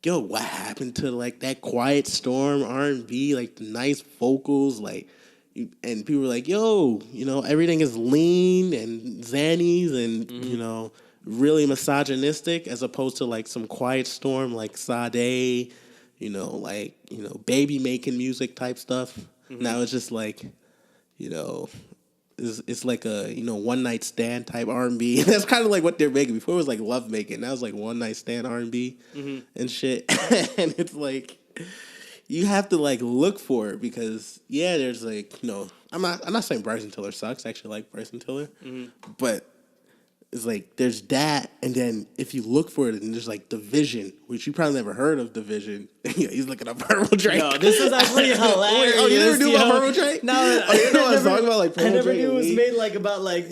Speaker 4: yo, what happened to, like, that Quiet Storm R&B? Like, the nice vocals, like, and people were like, yo, you know, everything is lean and Xannies and, you know, really misogynistic as opposed to like some Quiet Storm like Sade, you know, like, you know, baby making music type stuff. Now it's just like, you know, it's like a, you know, one night stand type R&B. That's kind of like what they're making. Before it was like love making. Now it's like one night stand R&B and shit. And it's like you have to like look for it because there's like, you know, I'm not saying Bryson Tiller sucks. I actually like Bryson Tiller, but it's like there's that, and then if you look for it, and there's like Division, which you probably never heard of Division. He's looking up Purple Drake.
Speaker 3: Yo, this is actually hilarious.
Speaker 4: Oh, you never knew about
Speaker 3: yo.
Speaker 4: Purple Drake?
Speaker 3: No,
Speaker 4: oh, you know what I was talking about, like Purple
Speaker 3: I never
Speaker 4: Drake
Speaker 3: knew it was
Speaker 4: and
Speaker 3: made like about like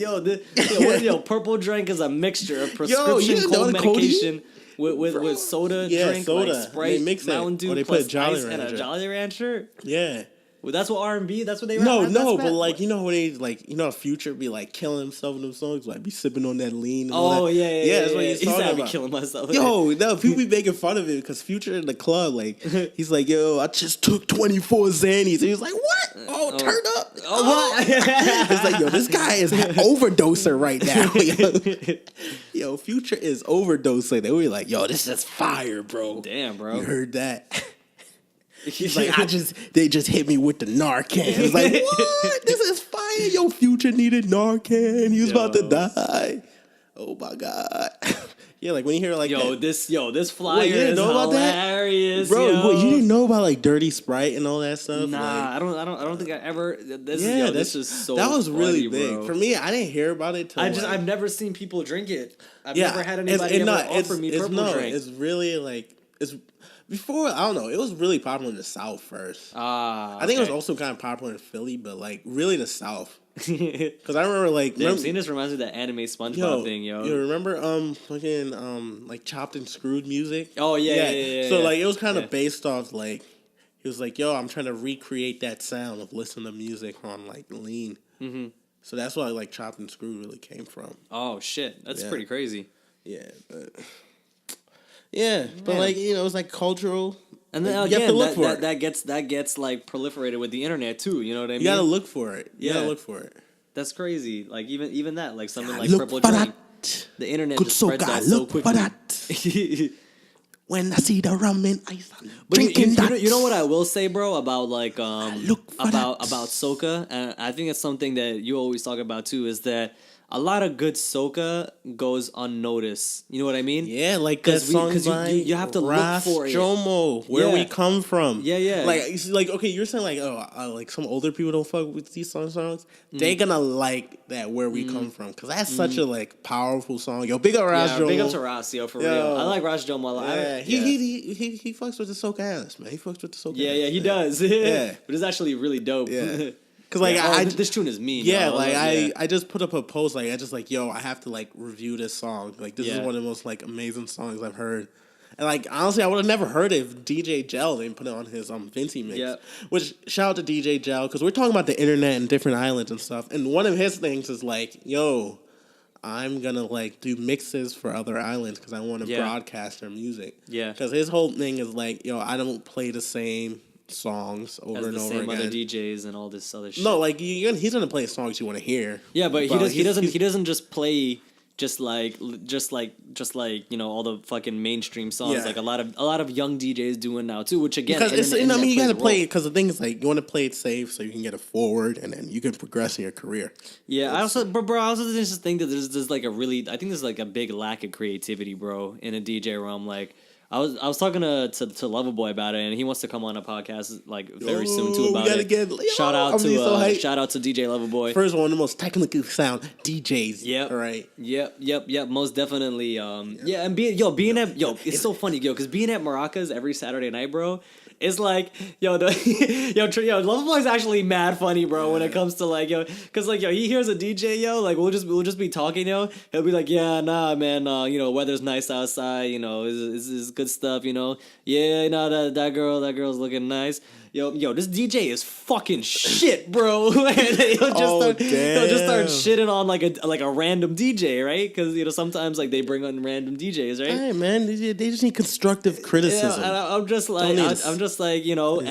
Speaker 3: Purple Drink is a mixture of
Speaker 4: you
Speaker 3: prescription
Speaker 4: didn't know
Speaker 3: cold
Speaker 4: the codeine?
Speaker 3: medication with soda drink
Speaker 4: soda.
Speaker 3: like Sprite,
Speaker 4: They mix it.
Speaker 3: Mountain Dew
Speaker 4: Or they
Speaker 3: plus
Speaker 4: put Jolly
Speaker 3: ice and a
Speaker 4: Rancher.
Speaker 3: Jolly Rancher.
Speaker 4: Yeah.
Speaker 3: Well, that's what R&B. That's what they rap.
Speaker 4: No,
Speaker 3: that's
Speaker 4: but like you know when they like you know Future be like killing himself in them songs, like be sipping on that lean. And all that.
Speaker 3: Yeah.
Speaker 4: That's what he's
Speaker 3: He
Speaker 4: talking
Speaker 3: said I'd be
Speaker 4: about.
Speaker 3: killing myself.
Speaker 4: Yo, no, people be making fun of it because Future in the club, like, he's like, yo, I just took 24 Xannies. And he was like, what? Oh, turn up.
Speaker 3: Oh, what?
Speaker 4: It's like, yo, this guy is overdoser right now. Yo, Future is overdosing. They were like, yo, this is fire, bro.
Speaker 3: Damn, bro.
Speaker 4: You heard that? He's like, they just hit me with the Narcan. It's like, what? This is fire. Yo, Future needed Narcan. He was about to die. Oh my God. Yeah, like when you hear like that.
Speaker 3: This flyer
Speaker 4: Wait, you didn't
Speaker 3: is
Speaker 4: know about that?
Speaker 3: hilarious,
Speaker 4: Bro,
Speaker 3: yo.
Speaker 4: what, you didn't know about like Dirty Sprite and all that stuff?
Speaker 3: Nah,
Speaker 4: Like,
Speaker 3: I don't think I ever.
Speaker 4: yeah,
Speaker 3: This is so.
Speaker 4: that was really
Speaker 3: funny,
Speaker 4: big
Speaker 3: bro.
Speaker 4: for me. I didn't hear about it till
Speaker 3: I've never seen people drink it. I've never had anybody
Speaker 4: it's
Speaker 3: ever offer me purple drink.
Speaker 4: It's really like it's before. I don't know. It was really popular in the South first. I think it was also kind of popular in Philly, but like really the South. Because I remember like
Speaker 3: Damn, seeing this reminds me of that anime SpongeBob thing, yo.
Speaker 4: You remember fucking like chopped and screwed music?
Speaker 3: Oh yeah.
Speaker 4: So like it was kind of based off like he was like, yo, I'm trying to recreate that sound of listening to music on like lean. Mm-hmm. So that's why like chopped and screwed really came from.
Speaker 3: Oh shit, that's pretty crazy.
Speaker 4: Yeah, but like you know, it's like cultural.
Speaker 3: And then
Speaker 4: like, you have
Speaker 3: again,
Speaker 4: to look for it.
Speaker 3: that gets like proliferated with the internet too. You know what I mean?
Speaker 4: You gotta look for it. You
Speaker 3: Yeah.
Speaker 4: gotta look for it.
Speaker 3: That's crazy. Like even that, like something like
Speaker 4: Look
Speaker 3: purple
Speaker 4: for
Speaker 3: drink.
Speaker 4: that.
Speaker 3: The internet
Speaker 4: Good
Speaker 3: just spreads
Speaker 4: soca,
Speaker 3: that so
Speaker 4: look
Speaker 3: quickly.
Speaker 4: for that. When I see the rum and ice, I'm
Speaker 3: But
Speaker 4: drinking that.
Speaker 3: you know what I will say, bro, about like
Speaker 4: look for
Speaker 3: about
Speaker 4: that.
Speaker 3: soca, and I think it's something that you always talk about too, is that a lot of good soca goes unnoticed. You know what I mean?
Speaker 4: Yeah, like that song by
Speaker 3: you have to look for it.
Speaker 4: Jomo, Where We
Speaker 3: Yeah.
Speaker 4: Come From.
Speaker 3: Yeah.
Speaker 4: Like, you see, like okay, you're saying like, like some older people don't fuck with these songs. They gonna like that Where We Come From because that's such a like powerful song. Yo, big up Ras Jomo.
Speaker 3: Big up to Ras, yo, for real. I like Ras Jomo a lot.
Speaker 4: Yeah, he fucks with the soca ass, man. He fucks with the soca.
Speaker 3: Yeah,
Speaker 4: ass,
Speaker 3: he
Speaker 4: man.
Speaker 3: does.
Speaker 4: Yeah.
Speaker 3: But it's actually really dope.
Speaker 4: Yeah. Cause like
Speaker 3: this tune is mean.
Speaker 4: Yeah,
Speaker 3: yo.
Speaker 4: like
Speaker 3: Yeah.
Speaker 4: I just put up a post like I just like yo I have to like review this song, like this is
Speaker 3: Yeah.
Speaker 4: one of the most like amazing songs I've heard, and like honestly I would have never heard it if DJ Gel didn't put it on his Vinci mix.
Speaker 3: Yeah.
Speaker 4: Which shout out to DJ Gel because we're talking about the internet and different islands and stuff, and one of his things is like yo I'm gonna like do mixes for other islands because I want to broadcast their music.
Speaker 3: Yeah.
Speaker 4: Because his whole thing is like yo I don't play the same songs over
Speaker 3: As
Speaker 4: and
Speaker 3: the
Speaker 4: over
Speaker 3: same
Speaker 4: again.
Speaker 3: other DJs and all this other shit.
Speaker 4: No, like he's gonna play songs you want to hear.
Speaker 3: Yeah, but he doesn't just play just like all the fucking mainstream songs.
Speaker 4: Yeah.
Speaker 3: Like a lot of young DJs doing now too. Which again,
Speaker 4: Because you
Speaker 3: internet
Speaker 4: got to
Speaker 3: plays a
Speaker 4: play
Speaker 3: role.
Speaker 4: it. Because the thing is, like, you want to play it safe so you can get it forward, and then you can progress in your career.
Speaker 3: Yeah, I also just think that there's like I think there's like a big lack of creativity, bro, in a DJ realm. Like I was talking to Loverboy about it, and he wants to come on a podcast like very soon too about it. Shout out to DJ Loverboy.
Speaker 4: First one of the most technically sound DJs.
Speaker 3: Yep.
Speaker 4: All right.
Speaker 3: Yep. Most definitely. Yeah, and being at it's so funny, because being at Maracas every Saturday night, bro. It's like, Loverboy's actually mad funny, bro, when it comes to like, because like, he hears a DJ, like, we'll just be talking, He'll be like, yeah, nah, man, weather's nice outside, is good stuff, Yeah, that girl's looking nice. Yo, this DJ is fucking shit, bro. And he'll just start shitting on like a random DJ, right? Because
Speaker 4: sometimes
Speaker 3: like they bring on random DJs, right?
Speaker 4: Hey man, they just need constructive criticism.
Speaker 3: Yeah, and I'm just like, and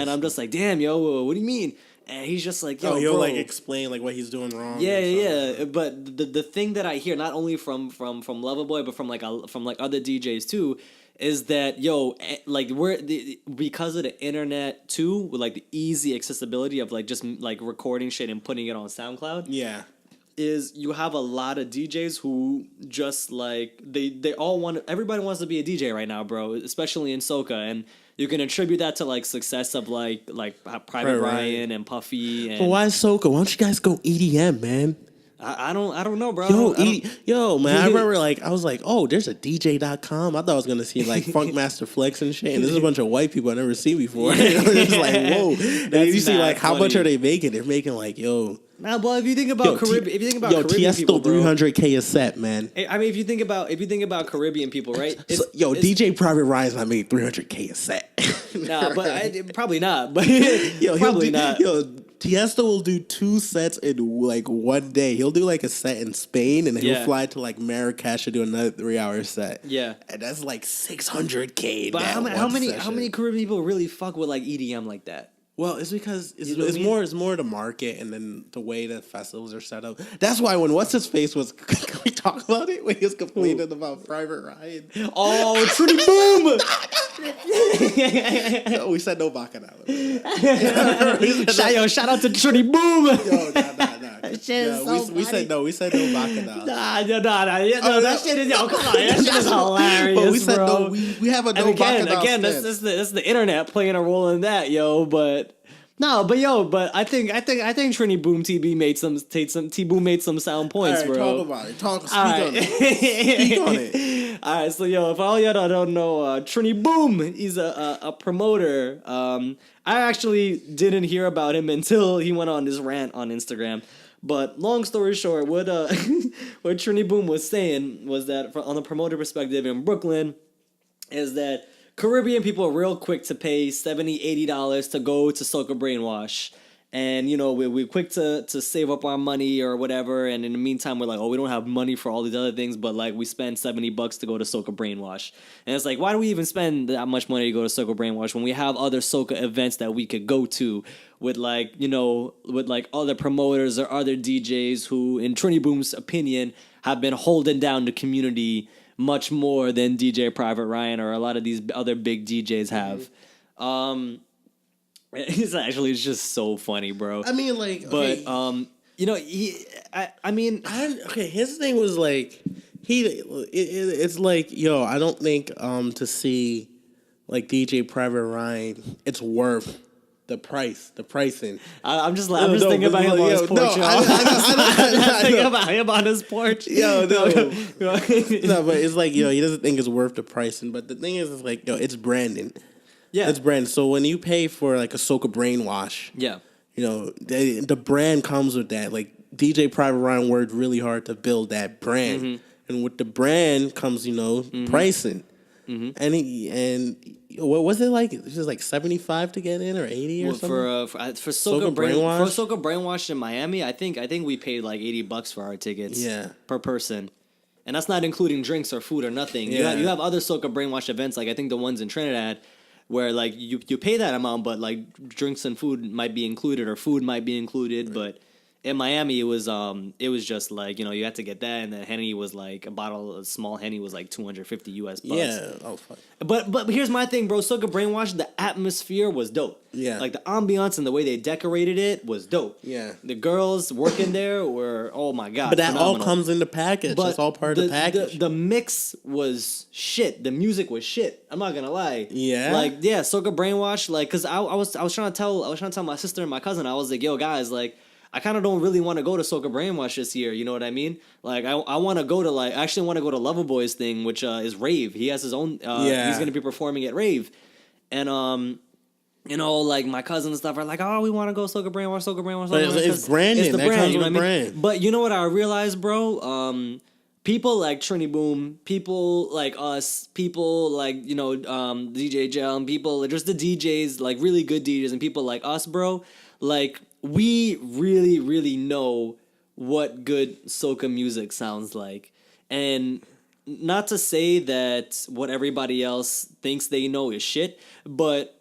Speaker 3: I'm just like, damn, yo, what do you mean? And he's just like, yo,
Speaker 4: he'll
Speaker 3: bro.
Speaker 4: like explain like what he's doing wrong.
Speaker 3: Yeah. But the thing that I hear, not only from Loverboy, but from other DJs too, is that like because of the internet too, with like the easy accessibility of like just like recording shit and putting it on SoundCloud.
Speaker 4: Yeah.
Speaker 3: Is you have a lot of DJs who just like everybody wants to be a DJ right now, bro, especially in SOCA, and you can attribute that to like success of like Private Ryan and Puffy. And
Speaker 4: but why SOCA? Why don't you guys go EDM, man?
Speaker 3: I don't know, bro.
Speaker 4: Yo, man, I remember I was like, oh, there's a DJ.com. I thought I was gonna see like Funkmaster Flex and shit, and there's a bunch of white people I never seen before. It's like, whoa. And you see like how much are they making? They're making like, yo.
Speaker 3: Nah, well, if you think about Caribbean, Caribbean
Speaker 4: Tiesto
Speaker 3: people, bro,
Speaker 4: 300K a set, man.
Speaker 3: I mean, if you think about Caribbean people, right?
Speaker 4: DJ Private Ryan's not making 300K a set.
Speaker 3: Nah, but probably not. But
Speaker 4: probably not. Tiesto will do 2 sets in like one day. He'll do like a set in Spain, and then he'll fly to like Marrakesh to do another 3-hour set. Yeah, and that's like 600K.
Speaker 3: But how many Caribbean people really fuck with like EDM like that?
Speaker 4: Well, it's because it's more the market and then the way the festivals are set up. That's why when What's His Face was, can we talk about it? When he was complaining about Private Ryan.
Speaker 3: Oh, TRINIBOOM!
Speaker 4: No, we said no bacchanal.
Speaker 3: Shout out to TRINIBOOM!
Speaker 4: Yo, nah. We said no bacchanal.
Speaker 3: Nah, that shit is, come on, that shit is hilarious,
Speaker 4: but we said
Speaker 3: bro.
Speaker 4: no, we have a no bacchanal.
Speaker 3: Again, that's the internet playing a role in that, but I think TRINIBOOM TB made some sound points,
Speaker 4: all right,
Speaker 3: bro.
Speaker 4: Talk about it. Speak on it.
Speaker 3: All right, so if all y'all don't know, TRINIBOOM, he's a promoter. I actually didn't hear about him until he went on this rant on Instagram. But long story short, what TRINIBOOM was saying was that on the promoter perspective in Brooklyn is that Caribbean people are real quick to pay $70, $80 to go to SOCA Brainwash. And, we're quick to save up our money or whatever. And in the meantime, we're like, we don't have money for all these other things. But, like, we spend $70 to go to SOCA Brainwash. And it's like, why do we even spend that much money to go to SOCA Brainwash when we have other SOCA events that we could go to with, like, with, like, other promoters or other DJs who, in TRINIBOOM's opinion, have been holding down the community much more than DJ Private Ryan or a lot of these other big DJs have. It's just so funny, bro.
Speaker 4: I mean, like,
Speaker 3: but
Speaker 4: his thing was like it's like, I don't think to see like DJ Private Ryan, it's worth the pricing.
Speaker 3: I'm just thinking about him on his porch. I'm thinking about him on his porch.
Speaker 4: No, but it's like, he doesn't think it's worth the pricing. But the thing is like, it's branding. Yeah, it's brand. So when you pay for like a SOCA Brainwash, the brand comes with that. Like DJ Private Ryan worked really hard to build that brand, and with the brand comes pricing. And what was it like? It was just like $75 to get in or $80 or something
Speaker 3: for SOCA Brainwash. For SOCA Brainwash in Miami, I think we paid like $80 for our tickets. Per person. And that's not including drinks or food or nothing.
Speaker 4: Yeah.
Speaker 3: You have other SOCA Brainwash events, like I think the ones in Trinidad, where like you pay that amount, but like drinks and food might be included or food might be included, but in Miami, it was just like, you know, you had to get that, and then Henny was like a small Henny was like $250 US bucks.
Speaker 4: Yeah. Oh fuck.
Speaker 3: But here's my thing, bro. Soca Brainwash, the atmosphere was dope.
Speaker 4: Yeah.
Speaker 3: Like the ambiance and the way they decorated it was dope.
Speaker 4: Yeah.
Speaker 3: The girls working there were, oh my god.
Speaker 4: But that
Speaker 3: phenomenal.
Speaker 4: all comes in the package. That's all part of the package.
Speaker 3: The mix was shit. The music was shit. I'm not gonna lie.
Speaker 4: Yeah.
Speaker 3: Like, yeah, Soca Brainwash, like, cause I was trying to tell my sister and my cousin, I was like, yo guys, like, I kind of don't really want to go to Soca Brainwash this year. You know what I mean? Like, I want to go to, like, I actually want to go to Loverboy's thing, which is Rave. He has his own. He's gonna be performing at Rave, and you know, like my cousins and stuff are like, oh, we want to go Soca Brainwash.
Speaker 4: But it's branding.
Speaker 3: It's the
Speaker 4: That
Speaker 3: brand.
Speaker 4: comes
Speaker 3: You know
Speaker 4: with
Speaker 3: what I mean?
Speaker 4: brand.
Speaker 3: But you know what I realized, bro? People like TRINIBOOM, people like us, people like, you know, DJ Gel, and people, just the DJs, like really good DJs, and people like us, bro. Like, we really, really know what good soca music sounds like. And not to say that what everybody else thinks they know is shit, but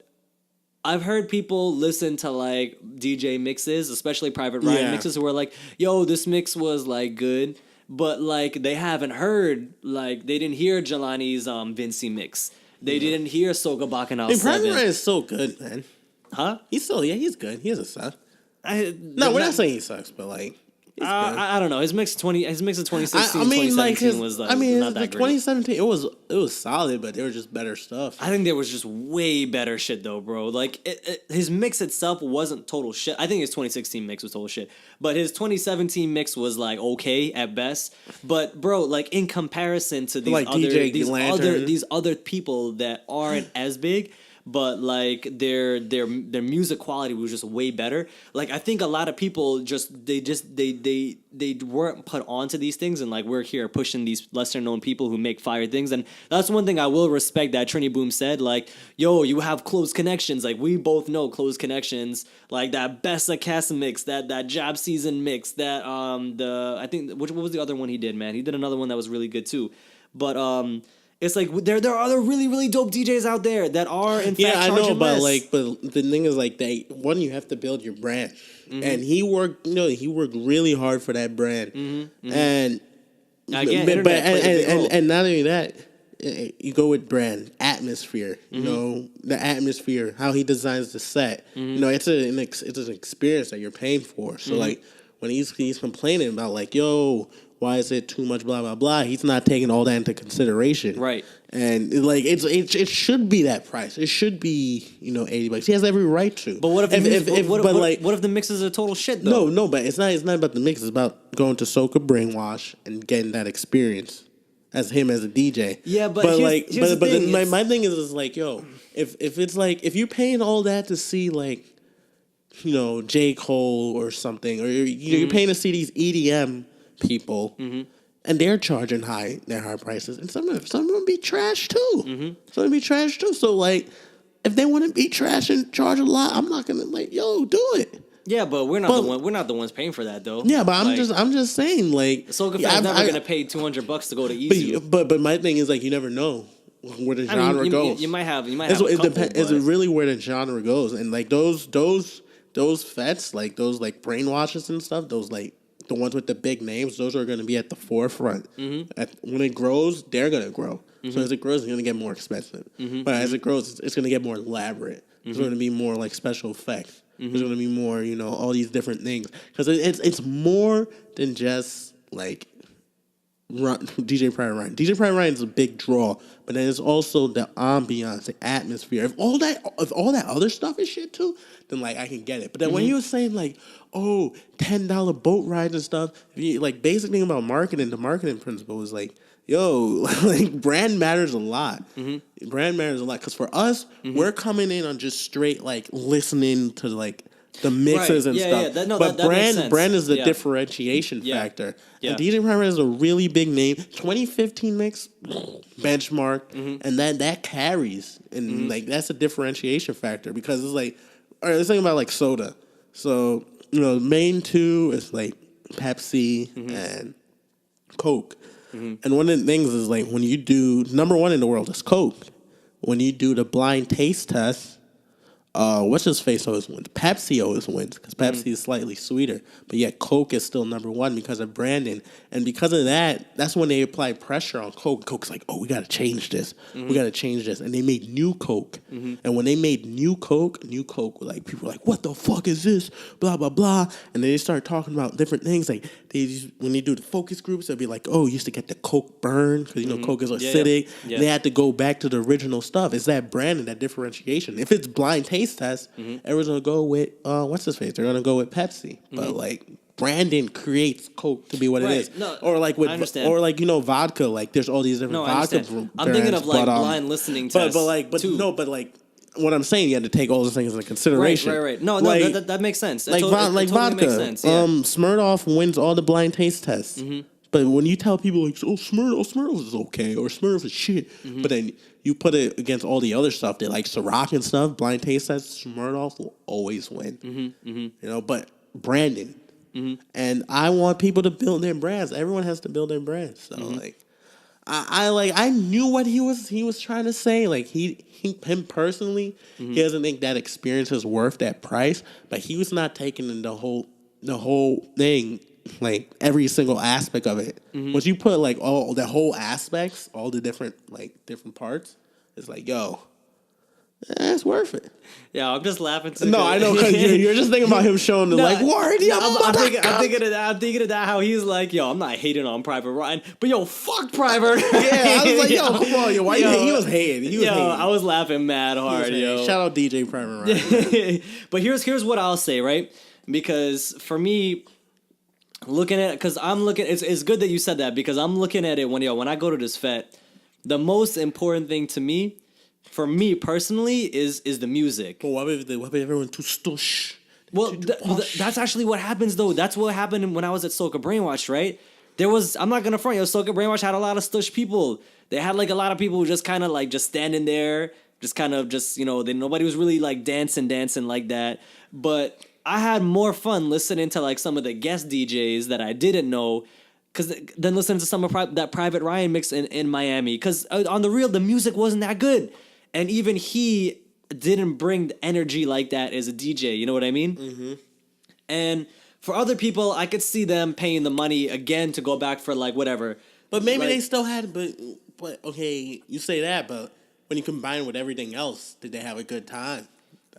Speaker 3: I've heard people listen to like DJ mixes, especially Private Ryan mixes, who are like, yo, this mix was like good, but like they haven't heard, like they didn't hear Jelani's Vinci mix. They didn't hear Soca Bacchanal 7.
Speaker 4: Private Ryan is so good, man.
Speaker 3: Huh?
Speaker 4: He's good. He has a suck.
Speaker 3: We're
Speaker 4: not saying he sucks, but like, he's good.
Speaker 3: I don't know. His mix of 2016,
Speaker 4: I mean, like
Speaker 3: 2017 was like,
Speaker 4: I mean,
Speaker 3: not that
Speaker 4: like
Speaker 3: great.
Speaker 4: 2017, it was solid, but there was just better stuff.
Speaker 3: I think there was just way better shit though, bro. Like his mix itself wasn't total shit. I think his 2016 mix was total shit, but his 2017 mix was like okay at best. But bro, like in comparison to these
Speaker 4: Like
Speaker 3: these other people that aren't as big, but like their music quality was just way better. Like I think a lot of people they weren't put onto these things, and like we're here pushing these lesser known people who make fire things. And that's one thing I will respect that TRINIBOOM said, like, yo, you have close connections. Like we both know close connections, like that Bessa Cass mix, that Job Season mix, that I think what was the other one he did, man? He did another one that was really good too. But it's like there are other really, really dope DJs out there that are in fact
Speaker 4: I know,
Speaker 3: charging
Speaker 4: but
Speaker 3: less.
Speaker 4: like, but the thing is, like, you have to build your brand, and he worked really hard for that brand, and
Speaker 3: Again,
Speaker 4: and not only that, you go with brand atmosphere. You know, the atmosphere, how he designs the set. You know, it's an experience that you're paying for. So like when he's complaining about like, yo, why is it too much, blah, blah, blah, he's not taking all that into consideration. Right. And like it should be that price. It should be, $80. He has every right to.
Speaker 3: But what if what if the mix is a total shit though?
Speaker 4: No, but it's not about the mix, it's about going to Soca Brainwash and getting that experience as him as a DJ.
Speaker 3: Yeah, but here's the thing,
Speaker 4: my thing is like, yo, if it's like, if you're paying all that to see like, J. Cole or something, or you're paying to see these EDM people, and they're charging their high prices, and some of them be trash too. Some be trash too. So like, if they want to be trash and charge a lot, I'm not gonna like, yo, do it.
Speaker 3: Yeah, but we're not the ones paying for that though.
Speaker 4: Yeah, but I'm just saying, like,
Speaker 3: Soca fans never gonna pay $200 to go to Easy.
Speaker 4: But my thing is like, you never know where the genre goes.
Speaker 3: You might have.
Speaker 4: It depends. It's really where the genre goes, and like those fets, like those like brainwashes and stuff, those like the ones with the big names, those are going to be at the forefront. When it grows, they're going to grow. So as it grows, it's going to get more expensive. But as it grows, it's going to get more elaborate. There's going to be more like special effects. There's going to be more, all these different things. Because it's more than just like DJ Private Ryan. DJ Private Ryan is a big draw, but then it's also the ambiance, the atmosphere. If all that other stuff is shit too, then like I can get it. But then when you were saying like, oh, $10 boat rides and stuff, like basic thing about marketing, the marketing principle is like, yo, like brand matters a lot. Brand matters a lot because for us, we're coming in on just straight like listening to like the mixes and stuff.
Speaker 3: Yeah.
Speaker 4: But
Speaker 3: that makes sense.
Speaker 4: brand is the differentiation factor. And DJ Premier is a really big name. 2015 mix, benchmark, and that carries. And like that's a differentiation factor because it's like, all right, let's think about like soda. So, main two is like Pepsi and Coke. And one of the things is like when you do, number one in the world is Coke. When you do the blind taste test what's his face always wins? Pepsi always wins because Pepsi is slightly sweeter, but yet Coke is still number one because of branding, and because of that, that's when they apply pressure on Coke. Coke's like, oh, we got to change this, we got to change this, and they made new Coke, and when they made new Coke, like people were like, what the fuck is this? Blah blah blah, and then they start talking about different things. Like when they do the focus groups, they'll be like, oh, you used to get the Coke burn because Coke is acidic.
Speaker 3: Yeah.
Speaker 4: They had to go back to the original stuff. It's that branding, that differentiation. If it's blind taste test, everyone's gonna go with what's his face? They're gonna go with Pepsi. But like branding creates Coke to be what it is.
Speaker 3: No,
Speaker 4: or like with vodka. Like there's all these different vodka.
Speaker 3: I'm thinking of like blind listening tests.
Speaker 4: But what I'm saying, you had to take all those things into consideration.
Speaker 3: Right. No,
Speaker 4: like,
Speaker 3: that makes sense.
Speaker 4: Like
Speaker 3: totally
Speaker 4: vodka.
Speaker 3: Makes sense. Yeah.
Speaker 4: Smirnoff wins all the blind taste tests. But when you tell people like, oh, Smirnoff is okay, or Smirnoff is shit, but then you put it against all the other stuff, they like Ciroc and stuff, blind taste tests, Smirnoff will always win. You know, but branding. And I want people to build their brands. Everyone has to build their brands. So like, I knew what he was trying to say. Like him personally, he doesn't think that experience is worth that price, but he was not taking in the whole thing. Like every single aspect of it. Once you put like all the whole aspects, all the different parts, it's like, yo, it's worth it.
Speaker 3: Yeah, I'm just laughing.
Speaker 4: No, I know, because you're just thinking about him showing the word.
Speaker 3: I'm thinking of that. How he's like, yo, I'm not hating on Private Ryan, but yo, fuck Private.
Speaker 4: Yeah, I was like, yo, come on, yo, why he was hating? He was hating.
Speaker 3: I was laughing mad hard, yo.
Speaker 4: Shout out DJ Private Ryan.
Speaker 3: But here's what I'll say, right? Because for me, looking at it, because I'm looking, it's good that you said that, because I'm looking at it when I go to this fete, the most important thing to me, for me personally, is the music.
Speaker 4: But what if everyone too stush?
Speaker 3: Well, that's actually what happens though. That's what happened when I was at SOCA Brainwash, right? I'm not gonna front, SOCA Brainwash had a lot of stush people. They had like a lot of people who just kind of like just standing there, just kind of just, nobody was really like dancing like that. But I had more fun listening to like some of the guest DJs that I didn't know, than listening to some of that Private Ryan mix in Miami. Because on the real, the music wasn't that good, and even he didn't bring the energy like that as a DJ. You know what I mean? And for other people, I could see them paying the money again to go back for like whatever.
Speaker 4: But maybe they still had. But okay, you say that, but when you combine with everything else, did they have a good time?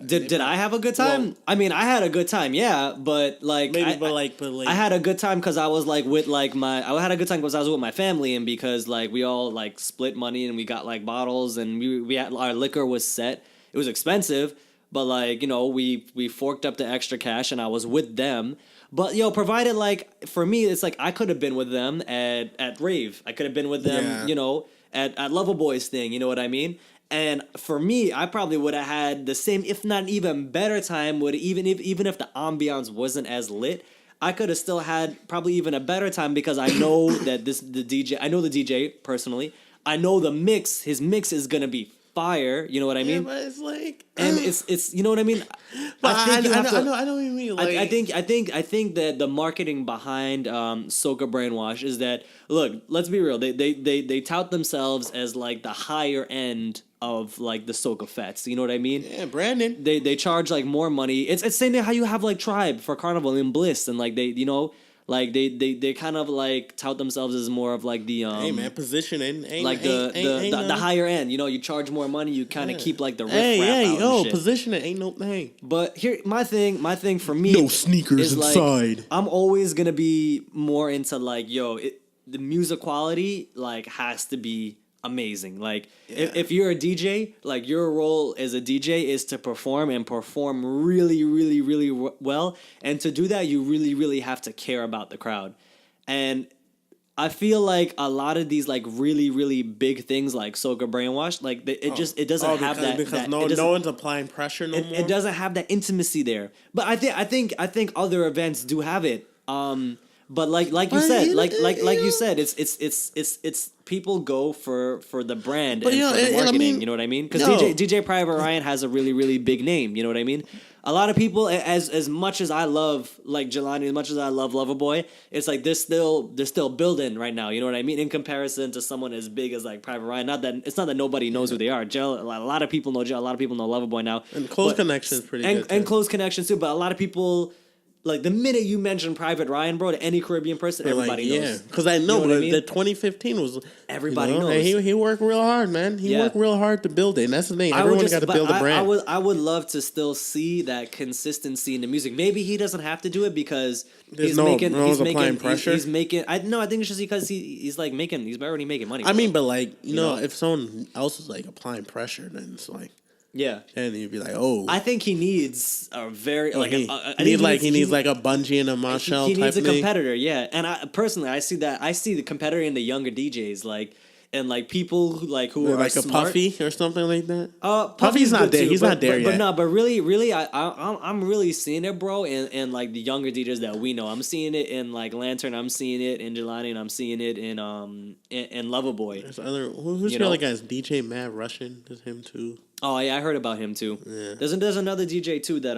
Speaker 3: Did I have a good time? Well, I mean, I had a good time, yeah, but like, I had a good time because I was like with like I had a good time because I was with my family, and because like we all like split money and we got like bottles, and we had, our liquor was set. It was expensive, but like, we forked up the extra cash, and I was with them. But provided like for me, it's like I could have been with them at rave. I could have been with them, at Lover Boys thing. You know what I mean? And for me, I probably would have had the same, if not even better time. Even if the ambiance wasn't as lit, I could have still had probably even a better time, because I know that I know the DJ personally. I know his mix is gonna be fire. You know what I mean?
Speaker 4: Yeah, but it's like,
Speaker 3: and it's you know what I mean.
Speaker 4: But I know what you mean. Like,
Speaker 3: I think that the marketing behind SOCA Brainwash is that, look, let's be real. They tout themselves as like the higher end of like the SOCA fests. You know what I mean?
Speaker 4: Yeah, Brandon.
Speaker 3: They charge like more money. It's same thing how you have like Tribe for Carnival and Bliss, and like they they kind of like tout themselves as more of like the
Speaker 4: hey man, positioning ain't
Speaker 3: like the higher end. You charge more money, you kind of keep like the riff raff out and shit.
Speaker 4: Positioning ain't no thing.
Speaker 3: But here, my thing for me,
Speaker 4: no sneakers
Speaker 3: is
Speaker 4: inside.
Speaker 3: Like, I'm always gonna be more into like, the music quality like has to be amazing. Like, if you're a DJ, like your role as a DJ is to perform really, really, really well. And to do that, you really, really have to care about the crowd. And I feel like a lot of these like really, really big things like SOCA Brainwash, like it doesn't have that,
Speaker 4: because no one's applying pressure no more.
Speaker 3: It doesn't have that intimacy there. But I think other events do have it. But like you said, it's people go for the brand and for the marketing. You know what I mean? Because DJ Private Ryan has a really, really big name. You know what I mean? A lot of people, as much as I love like Jelani, as much as I love Loverboy, it's like they're still building right now. You know what I mean? In comparison to someone as big as like Private Ryan, not that nobody knows who they are. Jell, a lot of people know Jell. A lot of people know Loverboy now.
Speaker 4: And Close Connection's pretty good.
Speaker 3: And Close Connections too. But a lot of people. Like, the minute you mention Private Ryan, bro, to any Caribbean person, everybody knows. Yeah,
Speaker 4: because I know, but the 2015 was...
Speaker 3: Everybody knows.
Speaker 4: He worked real hard, man. He worked real hard to build it, and that's the thing. Everyone got to build a brand.
Speaker 3: I would love to still see that consistency in the music. Maybe he doesn't have to do it because he's making pressure. He's making... I think it's just because he's like making... He's already making money.
Speaker 4: I mean, but like, you know, if someone else is like applying pressure, then it's like...
Speaker 3: Yeah,
Speaker 4: and you'd be like, "Oh,
Speaker 3: I think he needs a very he
Speaker 4: needs like a Bungie and a Marshall.
Speaker 3: He needs
Speaker 4: type
Speaker 3: a competitor, yeah. And I personally, I see the competitor in the younger DJs, and people who are
Speaker 4: like
Speaker 3: smart.
Speaker 4: A Puffy or something like that.
Speaker 3: Puffy's
Speaker 4: not there. He's not there yet.
Speaker 3: But really, I'm really seeing it, bro. In like the younger DJs that we know, I'm seeing it in like Lantern. I'm seeing it in Jelani, and I'm seeing it in Loverboy.
Speaker 4: There's who's the other guys? DJ Mad Russian is him too.
Speaker 3: Oh yeah, I heard about him too.
Speaker 4: Yeah.
Speaker 3: There's another DJ too that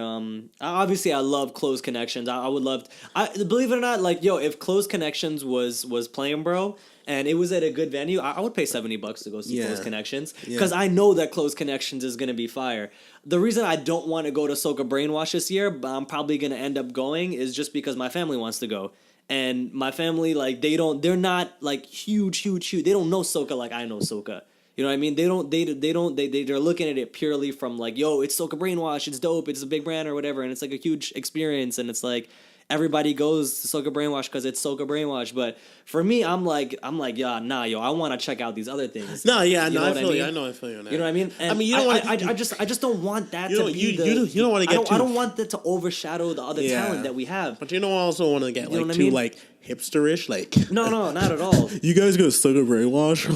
Speaker 3: obviously I love Close Connections. I would love believe it or not, like if Close Connections was playing, bro, and it was at a good venue, I would pay $70 to go see Close Connections because I know that Close Connections is gonna be fire. The reason I don't want to go to SOCA Brainwash this year, but I'm probably gonna end up going, is just because my family wants to go. And my family, like, they're not like huge. They don't know SOCA like I know SOCA. You know what I mean? They're looking at it purely from like, yo, it's SOCA Brainwash, it's dope, it's a big brand or whatever, and it's like a huge experience, and it's like everybody goes to SOCA Brainwash because it's SOCA Brainwash. But for me, I'm like, yeah, nah, yo, I want to check out these other things.
Speaker 4: No, yeah, no, I feel you. I know, I feel you on that.
Speaker 3: You know what I mean? And
Speaker 4: I mean, you don't want.
Speaker 3: I just don't want that to be
Speaker 4: you don't want to get.
Speaker 3: I don't want that to overshadow the other talent that we have.
Speaker 4: But you don't also want to get like too like hipsterish, like
Speaker 3: no, not at all.
Speaker 4: You guys go to SOCA Brainwash?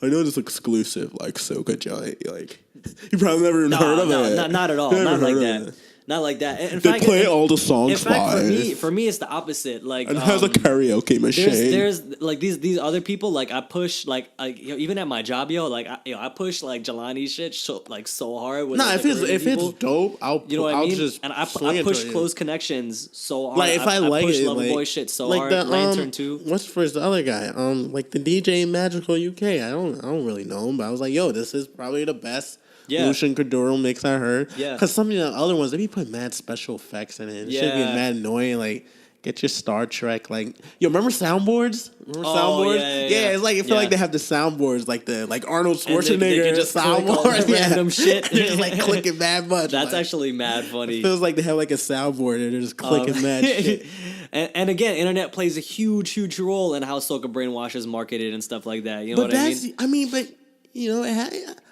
Speaker 4: I know this exclusive like SOCA joint. Like you probably never even heard of it.
Speaker 3: Not at all. Not like that. Not like that. In
Speaker 4: they
Speaker 3: fact,
Speaker 4: play all the songs.
Speaker 3: In fact, for me, it's the opposite. Like,
Speaker 4: and it has a karaoke machine.
Speaker 3: There's like these other people. Like I push even at my job, I push like Jelani's shit so hard. With,
Speaker 4: if it's dope, I'll just
Speaker 3: and I push Close Connections so hard.
Speaker 4: Like if I like
Speaker 3: push
Speaker 4: it,
Speaker 3: Loverboy shit so
Speaker 4: like
Speaker 3: hard.
Speaker 4: The,
Speaker 3: Lantern too.
Speaker 4: What's first the other guy? Like the DJ Magical UK. I don't really know him, but I was like, yo, this is probably the best. Yeah. Lucian Cordero mix I heard. Yeah. Because some of the other ones, they be putting mad special effects in it. It should be mad annoying. Like, get your Star Trek. Like, yo, remember soundboards? Soundboards? Yeah, it's like, I feel like they have the soundboards, like Arnold Schwarzenegger
Speaker 3: they can just soundboard. Random shit.
Speaker 4: They're just like clicking mad much.
Speaker 3: That's actually mad funny.
Speaker 4: It feels like they have like a soundboard and they're just clicking mad shit.
Speaker 3: And again, internet plays a huge role in how SOCA Brainwash is marketed and stuff like that. You know what I mean?
Speaker 4: But, you know,